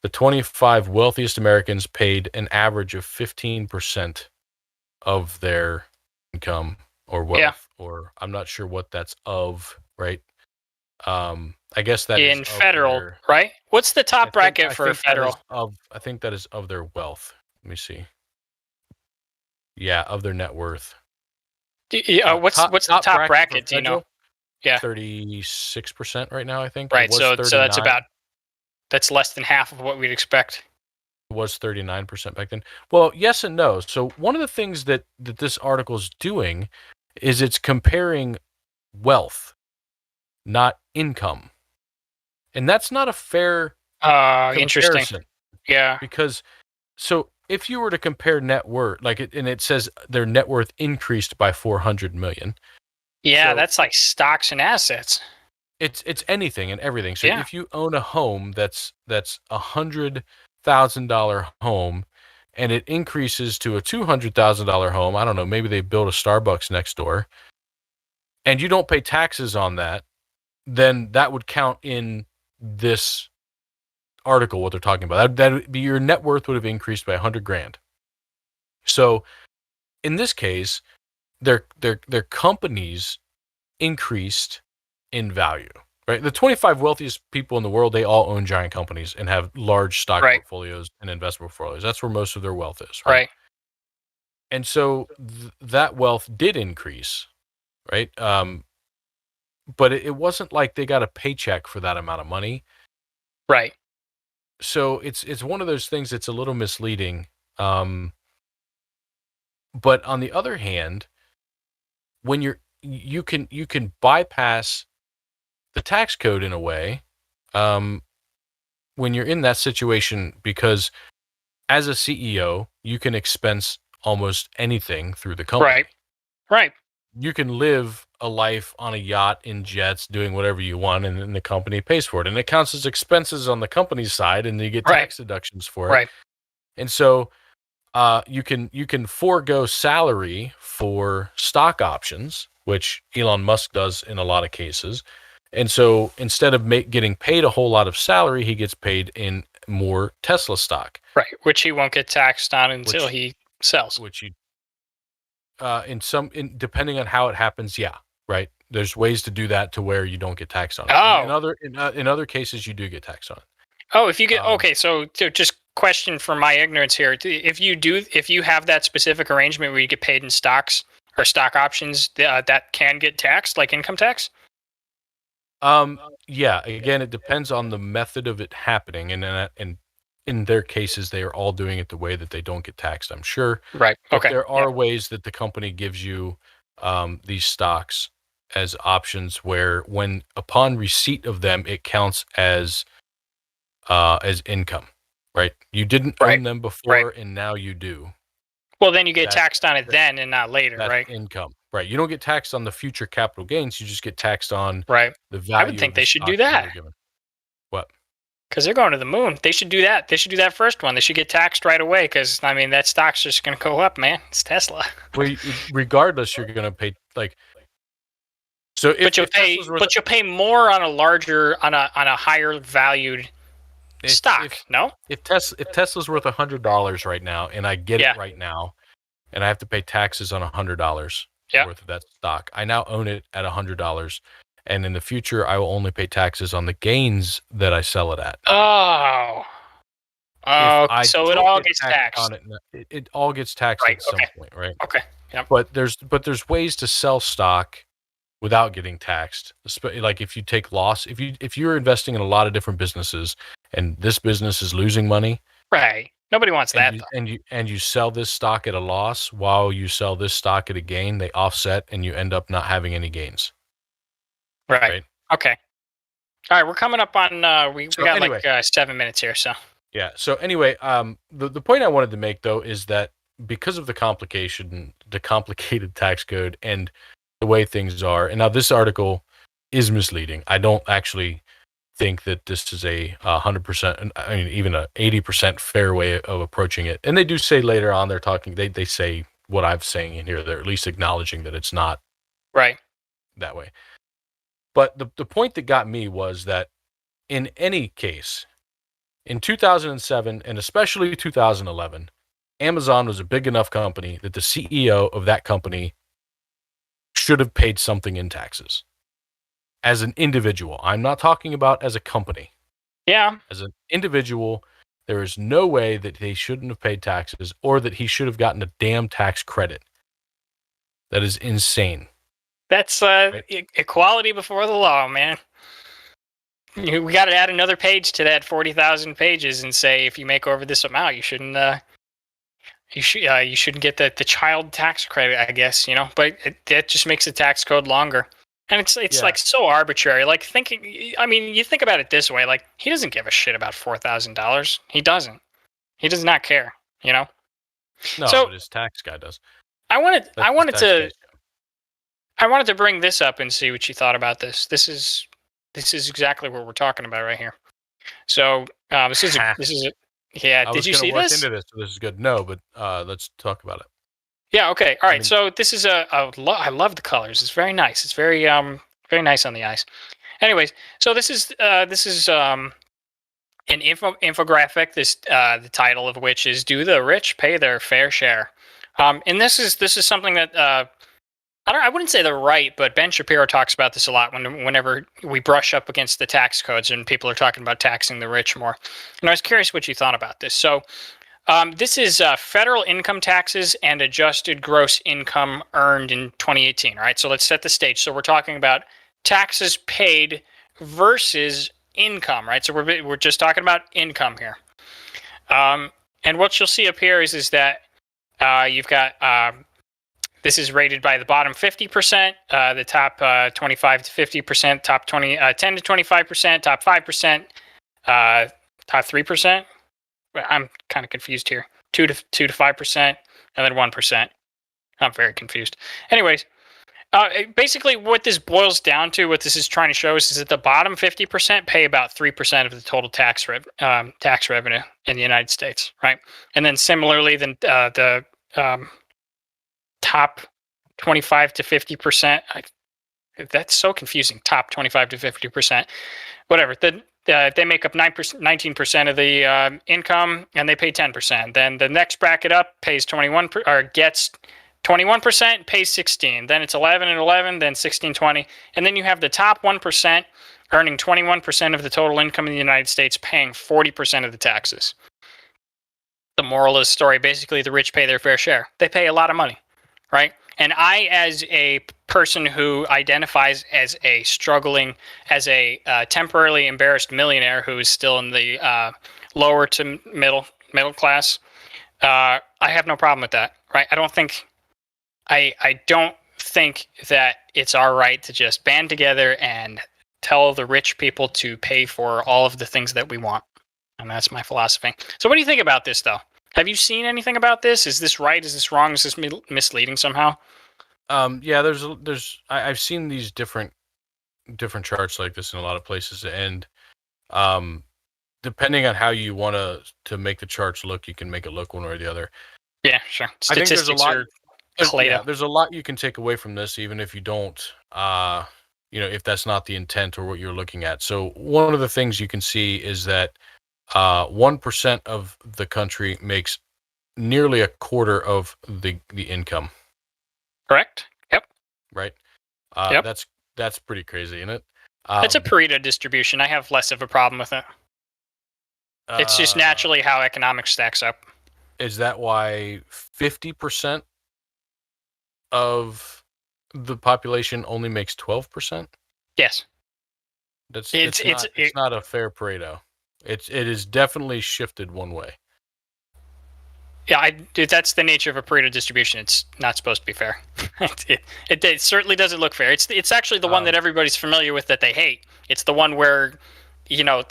the 25 wealthiest Americans paid an average of 15% of their income or wealth, or I'm not sure what that's of, right? I guess that is in of federal, their, right? What's the top I bracket for think federal? I think that is of their wealth. Let me see. Yeah, of their net worth. What's the top bracket? Do you know? Yeah, 36% right now, I think. right. So 39. that's less than half of what we'd expect. It was 39% back then. Well, yes and no. So one of the things that this article is doing is it's comparing wealth, not income, and that's not a fair Interesting. comparison. Yeah. Because so if you were to compare net worth, and it says their net worth increased by 400 million. Yeah, So- that's like stocks and assets. It's anything and everything. So Yeah. if you own a home that's $100,000 home, and it increases to a $200,000 home, I don't know, maybe they build a Starbucks next door, and you don't pay taxes on that, then that would count in this article what they're talking about. That would be your net worth would have increased by 100 grand. So in this case, their companies increased in value, right? The 25 wealthiest people in the world, they all own giant companies and have large stock Right. portfolios and investment portfolios. That's where most of their wealth is, Right. And so that wealth did increase, right? But it wasn't like they got a paycheck for that amount of money. Right. So it's one of those things that's a little misleading. But on the other hand, when you can bypass the tax code in a way, when you're in that situation, because as a CEO, you can expense almost anything through the company. Right. Right. You can live a life on a yacht in jets doing whatever you want, and then the company pays for it. And it counts as expenses on the company's side, and you get tax deductions for it. Right. And so you can forego salary for stock options, which Elon Musk does in a lot of cases. And so instead of getting paid a whole lot of salary, he gets paid in more Tesla stock. Right. Which he won't get taxed on until he Sells. which you depending on how it happens, yeah, right. There's ways to do that to where you don't get taxed on it. Oh. In other cases, you do get taxed on it. Oh, if you get Um, okay, so just question for my ignorance here. If you have that specific arrangement where you get paid in stocks or stock options, that can get taxed, like income tax. Yeah. Again, it depends on the method of it happening, and in their cases, they are all doing it the way that they don't get taxed. I'm sure, Right. but Okay. there Yeah. are ways that the company gives you these stocks as options where, when upon receipt of them, it counts as income. Right? You didn't Right. own them Right. before, and now you do. Well, then you get That's taxed on it then and not later, that's right? income. Right. You don't get taxed on the future capital gains. You just get taxed on Right. the I would value think of the they should do stock you that were given. What? because they're going to the moon. They should do that. They should do that first one. They should get taxed right away because I mean that stock's just going to go up, man. It's Tesla. Well, regardless, you're going to pay so if, But you'll if pay, Tesla's worth, but you'll pay more on a higher valued stock. if No. if Tesla's worth $100 right now, and I get Yeah. it right now, and I have to pay taxes on $100 Yeah. worth of that stock, I now own it at $100, and in the future, I will only pay taxes on the gains that I sell it at. Oh. If I So it don't all get gets taxed. on it all gets taxed Right, at some okay. point, right? Okay. Yep. But there's ways to sell stock without getting taxed. Like if you take loss, if you're investing in a lot of different businesses, and this business is losing money, Right. Nobody wants that. and you sell this stock at a loss while you sell this stock at a gain, they offset, and you end up not having any gains. Right. Right. Okay. All right. We're coming up on. We got anyway. like 7 minutes here. So. Yeah. So anyway, the point I wanted to make though is that because of the complicated tax code and the way things are, and now this article is misleading. I don't actually think that this is a 100%, I mean, even a 80% fair way of approaching it. And they do say later on, they say what I'm saying in here. They're at least acknowledging that it's not Right. that way. But the point that got me was that in any case, in 2007 and especially 2011, Amazon was a big enough company that the CEO of that company should have paid something in taxes. As an individual, I'm not talking about as a company. Yeah. As an individual, there is no way that he shouldn't have paid taxes or that he should have gotten a damn tax credit. That is insane. That's equality before the law, man. We got to add another page to that 40,000 pages and say if you make over this amount, you shouldn't. You shouldn't get the child tax credit, I guess. But that just makes the tax code longer. And it's like so arbitrary. Like I mean, you think about it this way. Like he doesn't give a shit about $4,000. He doesn't. He does not care. No, So, but his tax guy does. I wanted That's to bring this up and see what you thought about this. This is exactly what we're talking about right here. So this is yeah. Did you see this? Into this, so this is good. No, but let's talk about it. Yeah. Okay. All right. So this is I love the colors. It's very nice. It's very nice on the eyes. Anyways, so this is an infographic. The title of which is "Do the Rich Pay Their Fair Share?" And this is something that I wouldn't say the right, but Ben Shapiro talks about this a lot whenever we brush up against the tax codes and people are talking about taxing the rich more. And I was curious what you thought about this. So this is federal income taxes and adjusted gross income earned in 2018. All right, so let's set the stage. So we're talking about taxes paid versus income, right? So we're just talking about income here. And what you'll see up here is that you've got this is rated by the bottom 50%, the top 25 to 50%, top 10 to 25%, top 5%, top 3%. I'm kind of confused here. 2 to 5%, and then 1%. I'm very confused. Anyways, basically what this boils down to, what this is trying to show us, is that the bottom 50% pay about 3% of the total tax revenue in the United States, right? And then similarly, the top 25 to 50%. That's so confusing. Top 25 to 50%. Whatever. The they make up 19% of the income, and they pay 10%. Then the next bracket up pays 21 or gets 21%, pays 16. Then it's 11 and 11, then 16, 20, and then you have the top 1% earning 21% of the total income in the United States, paying 40% of the taxes. The moral of the story, basically, the rich pay their fair share. They pay a lot of money, right? And I, as a person who identifies as a temporarily embarrassed millionaire who is still in the lower to middle class, I have no problem with that, right? I don't think that it's our right to just band together and tell the rich people to pay for all of the things that we want. And that's my philosophy. So what do you think about this, though? Have you seen anything about this? Is this right? Is this wrong? Is this misleading somehow? Yeah, I've seen these different charts like this in a lot of places, and depending on how you want to make the charts look, you can make it look one way or the other. Yeah, sure. I think there's a lot. Yeah, there's a lot you can take away from this, even if you don't, if that's not the intent or what you're looking at. So one of the things you can see is that 1% of the country makes nearly a quarter of the income. Correct. Yep. Right. Yep. That's pretty crazy, isn't it? It's a Pareto distribution. I have less of a problem with it. It's just naturally how economics stacks up. Is that why 50% of the population only makes 12%? Yes. It's not a fair Pareto. It is definitely shifted one way. Yeah, that's the nature of a Pareto distribution. It's not supposed to be fair. It certainly doesn't look fair. It's actually the one that everybody's familiar with that they hate. It's the one where,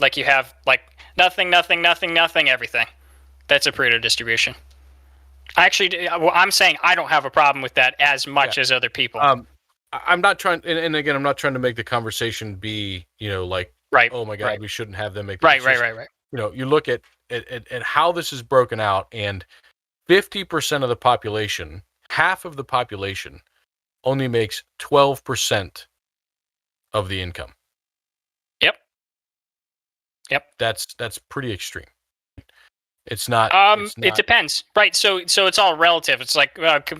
like you have like nothing, everything. That's a Pareto distribution. I'm saying I don't have a problem with that as much as other people. I'm not trying, and again, I'm not trying to make the conversation be, like, right, oh my God, right. We shouldn't have them make right. You look at how this is broken out, and 50% of the population, half of the population, only makes 12% of the income. Yep. That's pretty extreme. It's not. It depends, right? So it's all relative. It's like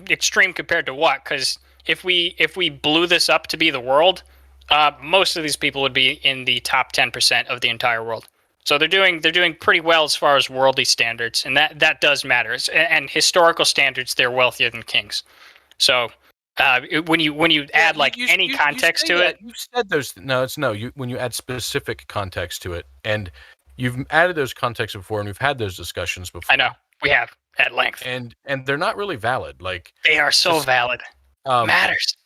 extreme compared to what? Because if we blew this up to be the world, most of these people would be in the top 10% of the entire world. So they're doing pretty well as far as worldly standards, and that does matter. And historical standards, they're wealthier than kings. So when you add any context to it, you said those. When you add specific context to it, and you've added those contexts before, and we've had those discussions before. I know we have at length, and they're not really valid. Like, they are so valid. Matters.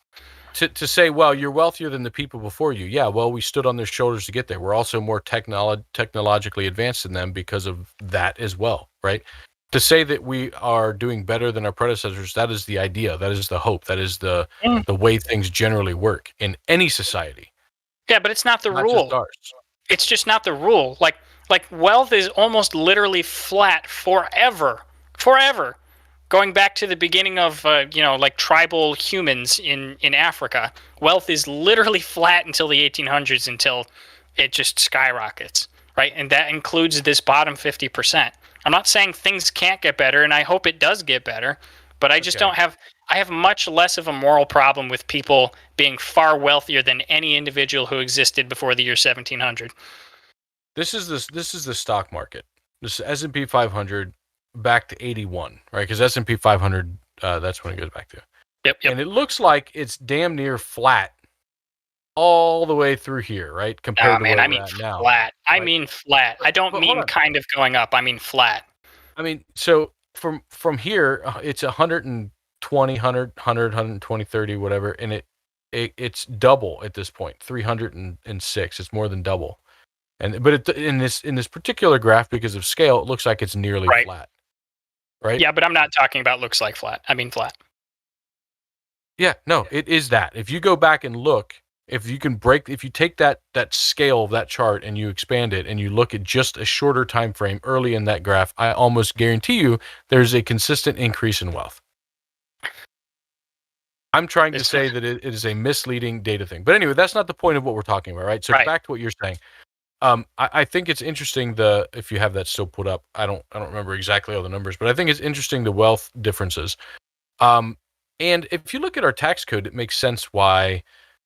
To say, well, you're wealthier than the people before you. Yeah, well, we stood on their shoulders to get there. We're also more technologically advanced than them because of that as well, right? To say that we are doing better than our predecessors, that is the idea. That is the hope. That is the way things generally work in any society. Yeah, but it's not the rule. Just ours. It's just not the rule. Like wealth is almost literally flat forever. Going back to the beginning of tribal humans in Africa, wealth is literally flat until the 1800s, until it just skyrockets, right? And that includes this bottom 50%. I'm not saying things can't get better, and I hope it does get better, but I just don't have. I have much less of a moral problem with people being far wealthier than any individual who existed before the year 1700. This is the stock market. This S&P 500. Back to 81, right? Because S&P 500, that's when it goes back to. Yep. And it looks like it's damn near flat all the way through here, right? Compared to where we're at now. Flat. I mean flat. I don't mean kind of going up. I mean flat. I mean, so from here, it's 120, 100, 120, 30, whatever, and it's double at this point, 306. It's more than double. But in this particular graph, because of scale, it looks like it's nearly flat. Right? Yeah, but I'm not talking about looks like flat. I mean flat. Yeah, no, it is that. If you go back and look, if you take that scale of that chart and you expand it and you look at just a shorter time frame early in that graph, I almost guarantee you there's a consistent increase in wealth. I'm trying to say that it is a misleading data thing. But anyway, that's not the point of what we're talking about, right? So back to what you're saying. I think it's interesting if you have that still put up. I don't remember exactly all the numbers, but I think it's interesting the wealth differences. And if you look at our tax code, it makes sense why,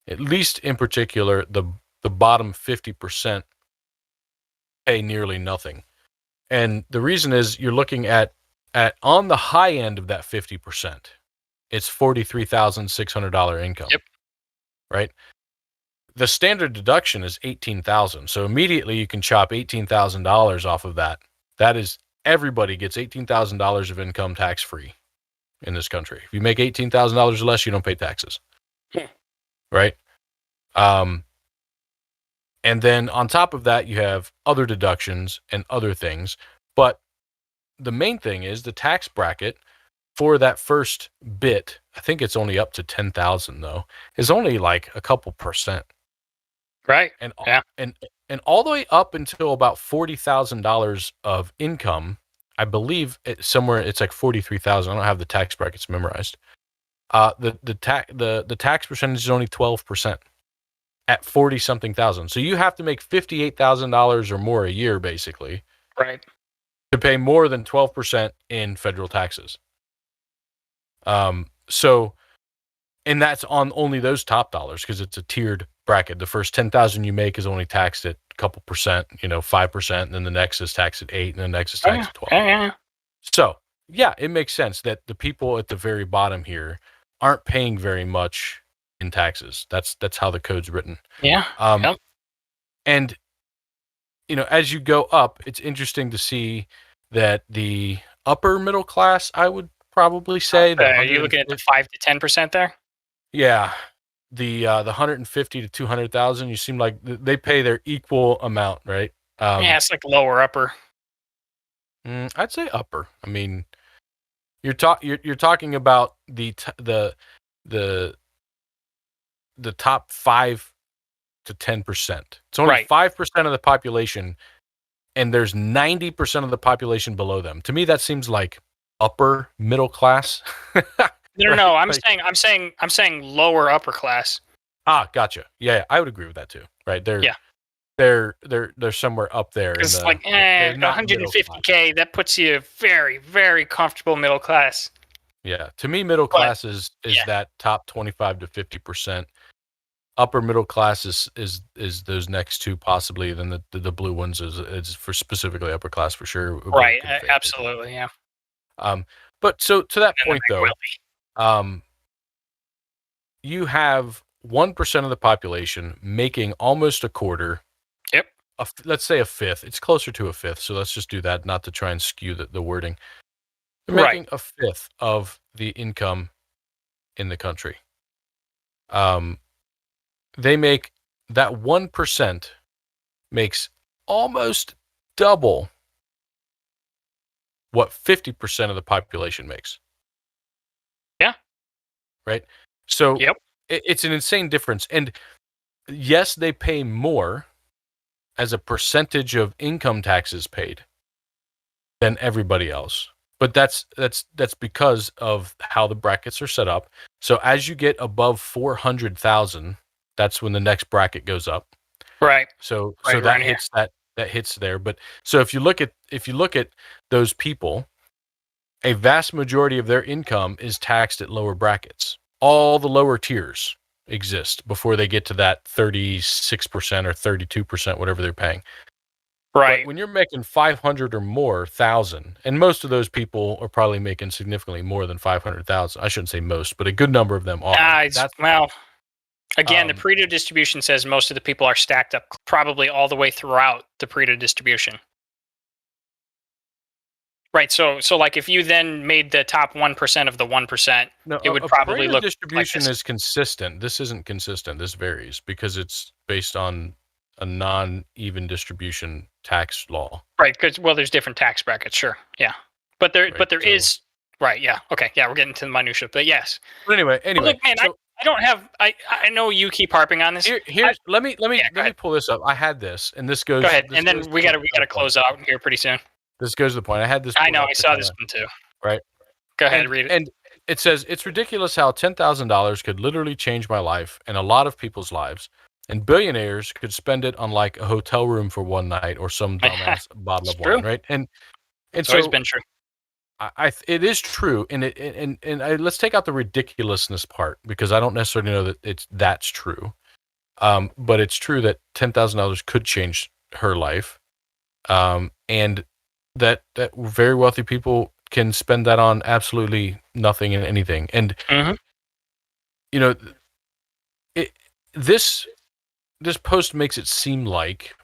at least in particular, the bottom 50% pay nearly nothing. And the reason is you're looking at on the high end of that 50%, it's $43,600 income. Yep. Right. The standard deduction is $18,000. So immediately you can chop $18,000 off of that. That is, everybody gets $18,000 of income tax free in this country. If you make $18,000 or less, you don't pay taxes. Yeah. Right. And then on top of that, you have other deductions and other things. But the main thing is the tax bracket for that first bit, I think it's only up to 10,000 though, is only like a couple percent. Right. And yeah. and all the way up until about $40,000 of income, I believe it's like 43,000. I don't have the tax brackets memorized. The tax percentage is only 12% at 40 something thousand. So you have to make $58,000 or more a year basically. Right. To pay more than 12% in federal taxes. So, and that's on only those top dollars because it's a tiered bracket. The first 10,000 you make is only taxed at a couple percent, 5%, and then the next is taxed at 8%, and the next is taxed at 12%. Yeah. So, yeah, it makes sense that the people at the very bottom here aren't paying very much in taxes. That's how the code's written. Yeah. Yep. And as you go up, it's interesting to see that the upper middle class, I would probably say, are you looking at the 5 to 10% there? Yeah, the 150 to 200,000. You seem like they pay their equal amount, right? Yeah, it's like lower upper. I'd say upper. I mean, you're talking about the top 5 to 10%. It's only 5% of the population, and there's 90% of the population below them. To me, that seems like upper middle class. No. I'm saying lower upper class. Ah, gotcha. Yeah, I would agree with that too. Right? They're somewhere up there. It's like 150K. That puts you very, very comfortable middle class. Yeah, to me, middle class is that top 25 to 50%. Upper middle class is those next two possibly. Then the blue ones is for specifically upper class for sure. Right. Absolutely. Yeah. But so to that point though, you have 1% of the population making almost a quarter. Yep. Let's say a fifth. It's closer to a fifth. So let's just do that, not to try and skew the wording. They're making a fifth of the income in the country. They make that 1% makes almost double what 50% of the population makes. Yeah. Right. So it's an insane difference. And yes, they pay more as a percentage of income taxes paid than everybody else. But that's because of how the brackets are set up. So as you get above 400,000, that's when the next bracket goes up. Right. So that hits that hits there. But so if you look at those people, a vast majority of their income is taxed at lower brackets. All the lower tiers exist before they get to that 36% or 32%, whatever they're paying. Right. But when you're making 500 or more thousand, and most of those people are probably making significantly more than 500,000. I shouldn't say most, but a good number of them are. Again, the Pareto distribution says most of the people are stacked up probably all the way throughout the Pareto distribution. Right. So like if you then made the top 1% of the 1%, it would probably look distribution like is consistent. This isn't consistent. This varies because it's based on a non-even distribution tax law. Right. Because there's different tax brackets. Sure. Yeah. But there is. Right. Yeah. Okay. Yeah. We're getting to the minutia, but yes. But anyway. Look, man, I don't have. I know you keep harping on this. Let me pull this up. I had this, and this goes. Go ahead, and then we gotta close out here pretty soon. This goes to the point. I had this. I know. I saw this one too. Right. Go ahead, read it. And it says it's ridiculous how $10,000 could literally change my life and a lot of people's lives. and billionaires could spend it on like a hotel room for one night or some dumbass bottle of wine, right? And It's always so been true. it is true, and let's take out the ridiculousness part because I don't necessarily know that that's true. But it's true that $10,000 could change her life, and that very wealthy people can spend that on absolutely nothing and anything. And you know, this post makes it seem like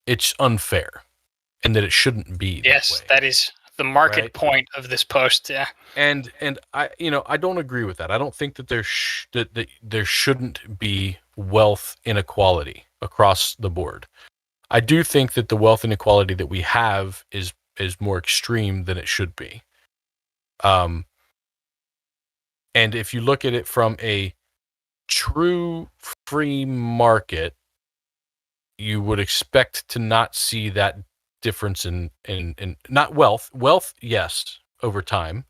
it's unfair and that it shouldn't be that way. That is the market point of this post. Yeah. And I don't agree with that. I don't think that that there shouldn't be wealth inequality across the board. I do think that the wealth inequality that we have is more extreme than it should be. And if you look at it from a true free market, you would expect to not see that difference in not wealth. Wealth, yes, over time.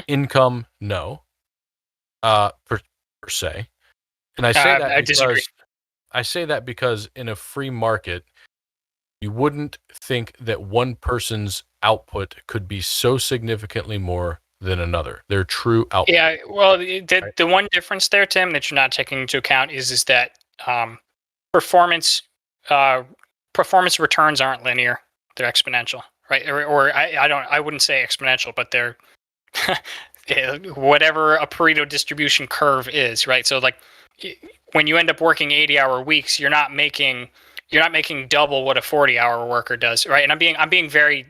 Income, no. Per se. And I say that because I say that because in a free market, you wouldn't think that one person's output could be so significantly more than another. Their true output. Yeah, well, the one difference there, Tim, that you're not taking into account is that performance returns aren't linear; they're exponential, right? Or I wouldn't say exponential, but they're whatever a Pareto distribution curve is, right? So like when you end up working 80-hour weeks, you're not making double what a 40-hour worker does, right? And I'm being very,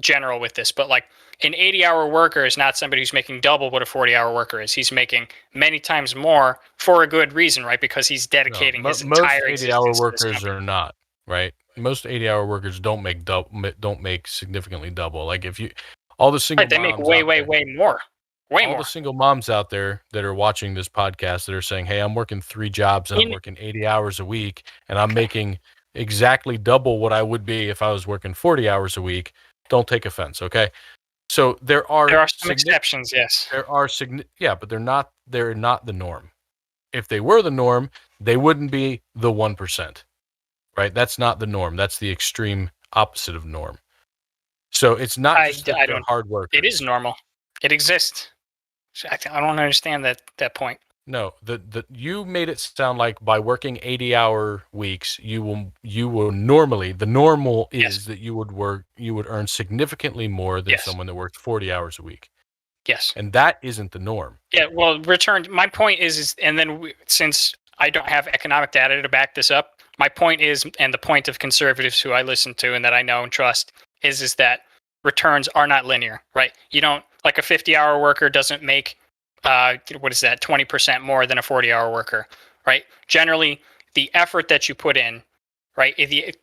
general with this, but like an 80-hour worker is not somebody who's making double what a 40-hour worker is. He's making many times more for a good reason, right? Because he's dedicating his entire existence. Most 80-hour workers are not, right? Most 80-hour workers don't make significantly double. Like if you all the single they make way more. All the single moms out there that are watching this podcast that are saying, "Hey, I'm working 3 jobs and I'm working 80 hours a week and I'm making exactly double what I would be if I was working 40 hours a week." Don't take offense, okay? So there are some exceptions, yes. There are but they're not the norm. If they were the norm, they wouldn't be the 1%. Right? That's not the norm. That's the extreme opposite of norm. So it's not just that they're hard work. It is normal. It exists. I don't understand that point. No, you made it sound like by working 80-hour weeks, you will normally, the normal is that you would earn significantly more than someone that worked 40 hours a week. Yes. And that isn't the norm. Yeah, well, my point is and then since I don't have economic data to back this up, my point is, and the point of conservatives who I listen to and that I know and trust is that returns are not linear, right? You don't, like a 50-hour worker doesn't make 20% more than a 40-hour worker, right? Generally, the effort that you put in, right?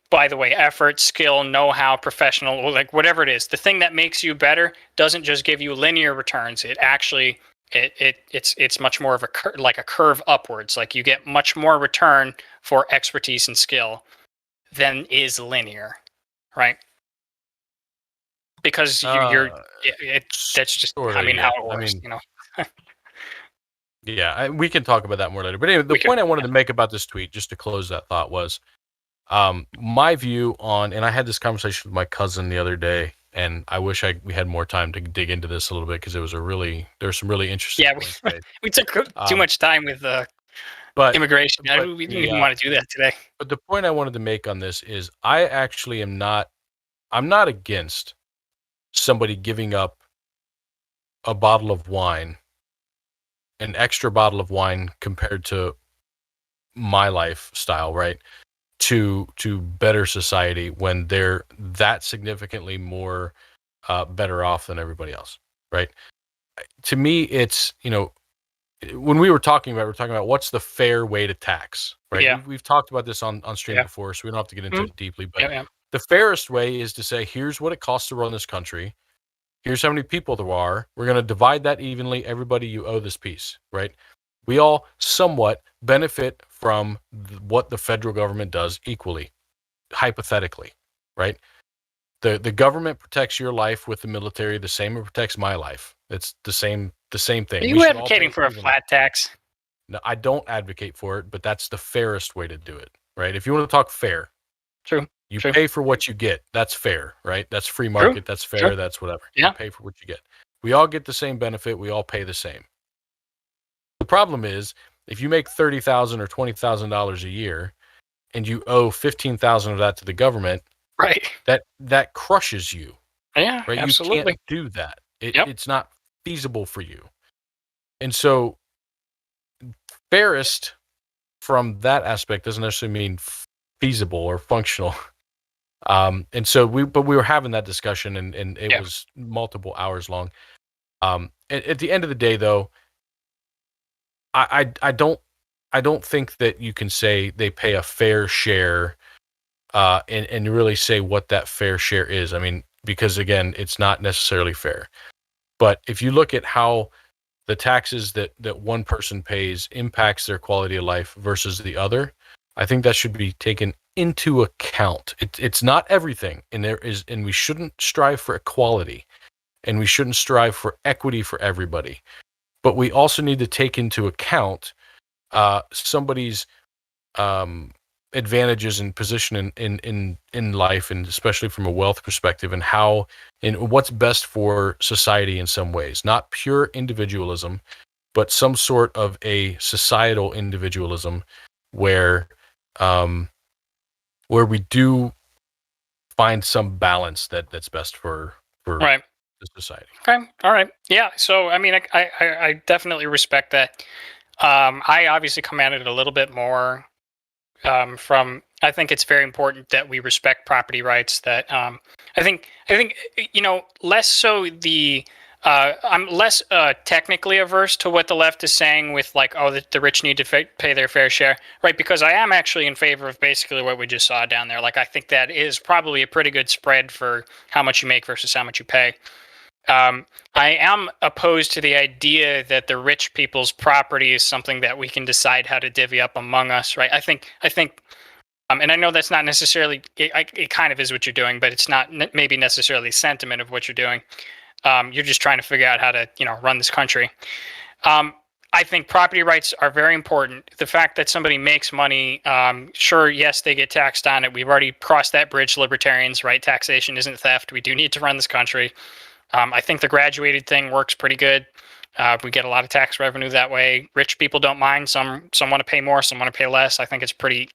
By the way, effort, skill, know-how, professional, like whatever it is, the thing that makes you better doesn't just give you linear returns. It actually, it's much more of a curve upwards. Like you get much more return for expertise and skill than is linear, right? Because that's just, how it works, Yeah, we can talk about that more later. But anyway, the point I wanted to make about this tweet, just to close that thought, was my view on, and I had this conversation with my cousin the other day, and I wish we had more time to dig into this a little bit because there's some really interesting points made. We took too much time with immigration. We didn't even want to do that today. But the point I wanted to make on this is I actually I'm not against somebody giving up a bottle of wine, an extra bottle of wine compared to my lifestyle, right? To better society when they're that significantly more better off than everybody else, right? To me, it's, when we're talking about what's the fair way to tax, right? Yeah. We've talked about this on stream before, so we don't have to get into it deeply, but the fairest way is to say, here's what it costs to run this country. Here's how many people there are. We're going to divide that evenly. Everybody, you owe this piece, right? We all somewhat benefit from what the federal government does equally, hypothetically, right? The government protects your life with the military the same it protects my life. It's the same thing. Are you advocating for a flat tax? Now, I don't advocate for it, but that's the fairest way to do it, right? If you want to talk fair, True. you True. pay for what you get. That's fair, right? That's free True. market. That's fair. True. That's whatever. Yeah. You pay for what you get. We all get the same benefit. We all pay the same. The problem is if you make $30,000 or $20,000 a year and you owe $15,000 of that to the government, Right. that crushes you. Yeah. Right? Absolutely. You can't do that. Yep. It's not feasible for you. And so fairest from that aspect doesn't necessarily mean feasible or functional. And so we were having that discussion and it was multiple hours long. At the end of the day though, I don't think that you can say they pay a fair share and really say what that fair share is. I mean, because again, it's not necessarily fair. But if you look at how the taxes that one person pays impacts their quality of life versus the other, I think that should be taken into account. It's not everything, and we shouldn't strive for equality, and we shouldn't strive for equity for everybody. But we also need to take into account somebody's advantages and position in life, and especially from a wealth perspective, and how and what's best for society in some ways. Not pure individualism, but some sort of a societal individualism where we do find some balance that's best for Right. the society. Okay. All right. Yeah. So, I mean, I definitely respect that. I obviously come at it a little bit more from. I think it's very important that we respect property rights. That I think less so the. I'm less technically averse to what the left is saying with like, oh, the rich need to pay their fair share, right? Because I am actually in favor of basically what we just saw down there. Like, I think that is probably a pretty good spread for how much you make versus how much you pay. I am opposed to the idea that the rich people's property is something that we can decide how to divvy up among us, right? I think, and I know that's not necessarily. It kind of is what you're doing, but it's not maybe necessarily sentiment of what you're doing. You're just trying to figure out how to, run this country. I think property rights are very important. The fact that somebody makes money, sure, yes, they get taxed on it. We've already crossed that bridge, libertarians, right? Taxation isn't theft. We do need to run this country. I think the graduated thing works pretty good. We get a lot of tax revenue that way. Rich people don't mind. Some want to pay more, some want to pay less. I think it's pretty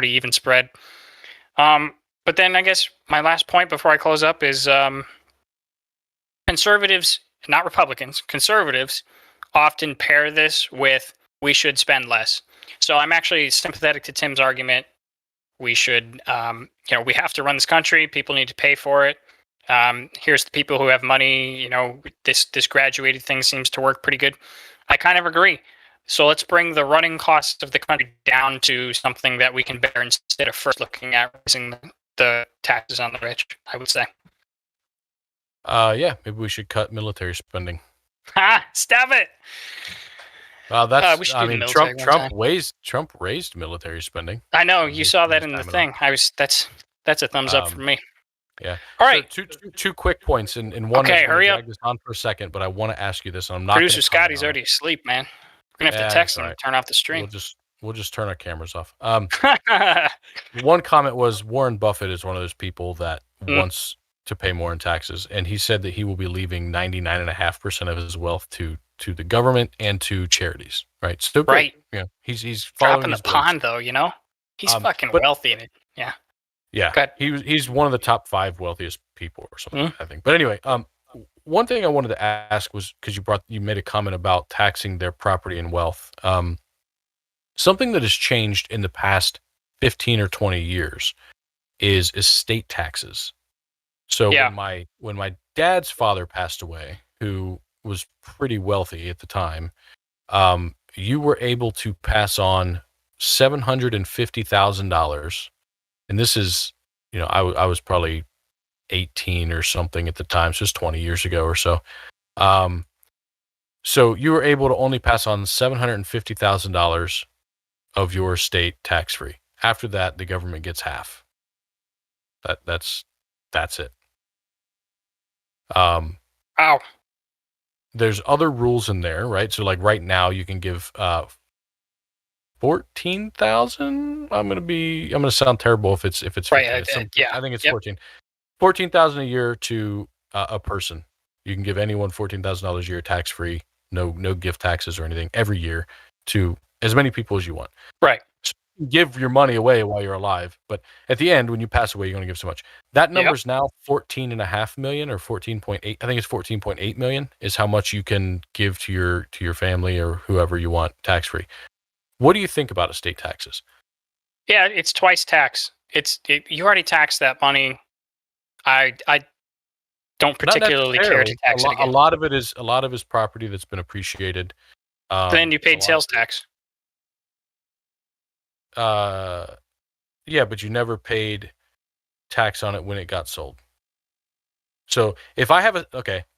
even spread. But then I guess my last point before I close up is conservatives, not Republicans, conservatives often pair this with we should spend less. So I'm actually sympathetic to Tim's argument. We should, we have to run this country. People need to pay for it. Here's the people who have money. This graduated thing seems to work pretty good. I kind of agree. So let's bring the running costs of the country down to something that we can bear instead of first looking at raising the taxes on the rich, I would say. Yeah, maybe we should cut military spending. Ha! Stop it. That's. I mean, Trump raised military spending. I know you saw that in the thing. That's a thumbs up for me. Yeah. All right. So two quick points, and one. Okay, hurry up. Drag this on for a second, but I want to ask you this, and I'm not. Producer Scotty's already asleep, man. We're gonna have to text him and turn off the stream. We'll just turn our cameras off. One comment was Warren Buffett is one of those people that wants to pay more in taxes, and he said that he will be leaving 99.5% of his wealth to the government and to charities. Right. So right. Yeah. He's dropping the pond though. He's fucking wealthy in it. Yeah. Yeah. He's one of the top 5 wealthiest people or something. I think. But anyway, one thing I wanted to ask was because you made a comment about taxing their property and wealth. Something that has changed in the past 15 or 20 years is estate taxes. So when my dad's father passed away, who was pretty wealthy at the time, you were able to pass on $750,000, and this is, I was probably 18 or something at the time, so it's 20 years ago or so. So you were able to only pass on $750,000 of your estate tax free. After that, the government gets half. That's it. Wow. There's other rules in there, right? So like right now you can give 14,000. I'm gonna sound terrible if it's 15. Right. Yeah. I think it's Yep. 14. 14,000 a year to a person. You can give anyone $14,000 a year tax free, no gift taxes or anything every year to as many people as you want. Right. So you give your money away while you're alive, but at the end, when you pass away, you're going to give so much. That number is now 14.5 million or 14.8. I think it's 14.8 million is how much you can give to your family or whoever you want tax free. What do you think about estate taxes? Yeah, it's twice tax. You already taxed that money. I don't particularly care to tax it again. A lot of it is property that's been appreciated. Then you paid sales tax. Yeah, but you never paid tax on it when it got sold. So if I have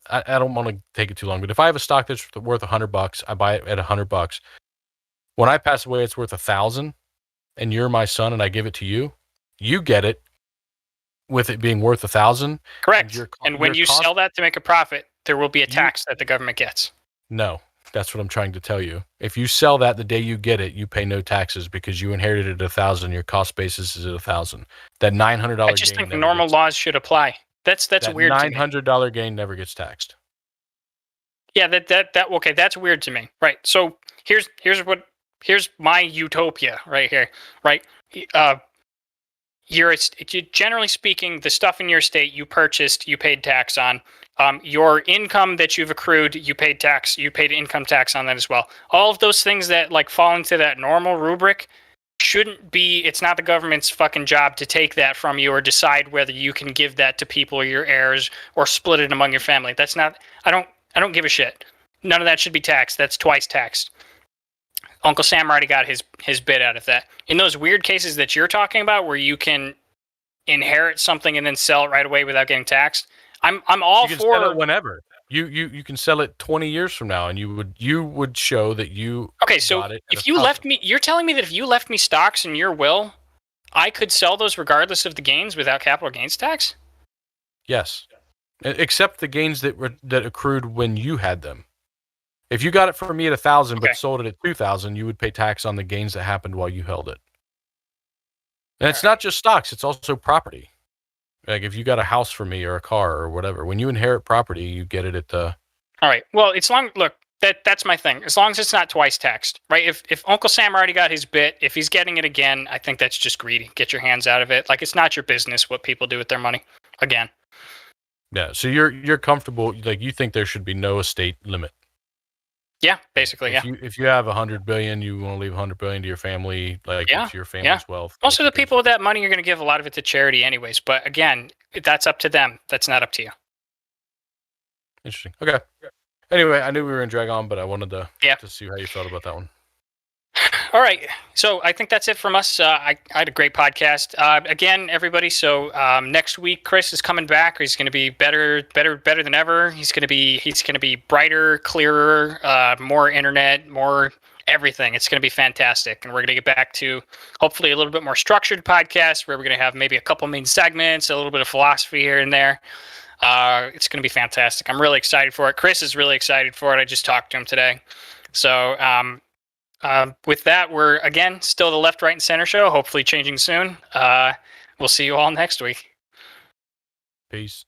I don't want to take it too long, but if I have a stock that's worth $100, I buy it at $100. When I pass away, it's worth $1,000, and you're my son, and I give it to you. You get it with it being worth $1,000. Correct. And when you sell that to make a profit, there will be a tax that the government gets. No, that's what I'm trying to tell you. If you sell that the day you get it, you pay no taxes because you inherited it at $1,000. Your cost basis is at $1,000. That $900 gain. I just think normal laws should apply. That's weird. $900 gain never gets taxed. Yeah, okay. That's weird to me. Right. So here's my utopia right here. Right. Generally speaking, the stuff in your estate you purchased, you paid tax on. Your income that you've accrued, you paid income tax on that as well. All of those things that like fall into that normal rubric shouldn't be. It's not the government's fucking job to take that from you or decide whether you can give that to people or your heirs or split it among your family. That's not. I don't give a shit. None of that should be taxed. That's twice taxed. Uncle Sam already got his bit out of that. In those weird cases that you're talking about, where you can inherit something and then sell it right away without getting taxed, I'm all you can for sell it whenever. You can sell it 20 years from now, and you would show that you. Okay, so if you left me, you're telling me that if you left me stocks in your will, I could sell those regardless of the gains without capital gains tax? Yes, except the gains that accrued when you had them. If you got it from me at 1,000 but sold it at 2,000, you would pay tax on the gains that happened while you held it. And it's not just stocks; it's also property. Like if you got a house from me or a car or whatever, when you inherit property, you get it at the. All right. Well, that's my thing. As long as it's not twice taxed, right? If Uncle Sam already got his bit, if he's getting it again, I think that's just greedy. Get your hands out of it. Like it's not your business what people do with their money. Again. Yeah. So you're comfortable. Like you think there should be no estate limit. Yeah, basically, if you have $100 billion, you want to leave $100 billion to your family, it's your family's wealth. Most of the people with that money, you're going to give a lot of it to charity, anyways. But again, that's up to them. That's not up to you. Interesting. Okay. Anyway, I knew we were going to drag on, but I wanted to see how you felt about that one. All right. So I think that's it from us. I had a great podcast. Again, everybody. So next week, Chris is coming back. He's going to be better than ever. He's going to be brighter, clearer, more internet, more everything. It's going to be fantastic. And we're going to get back to hopefully a little bit more structured podcast where we're going to have maybe a couple main segments, a little bit of philosophy here and there. It's going to be fantastic. I'm really excited for it. Chris is really excited for it. I just talked to him today. So, with that, we're again still the Left, Right, and Center show. Hopefully changing soon. We'll see you all next week. Peace.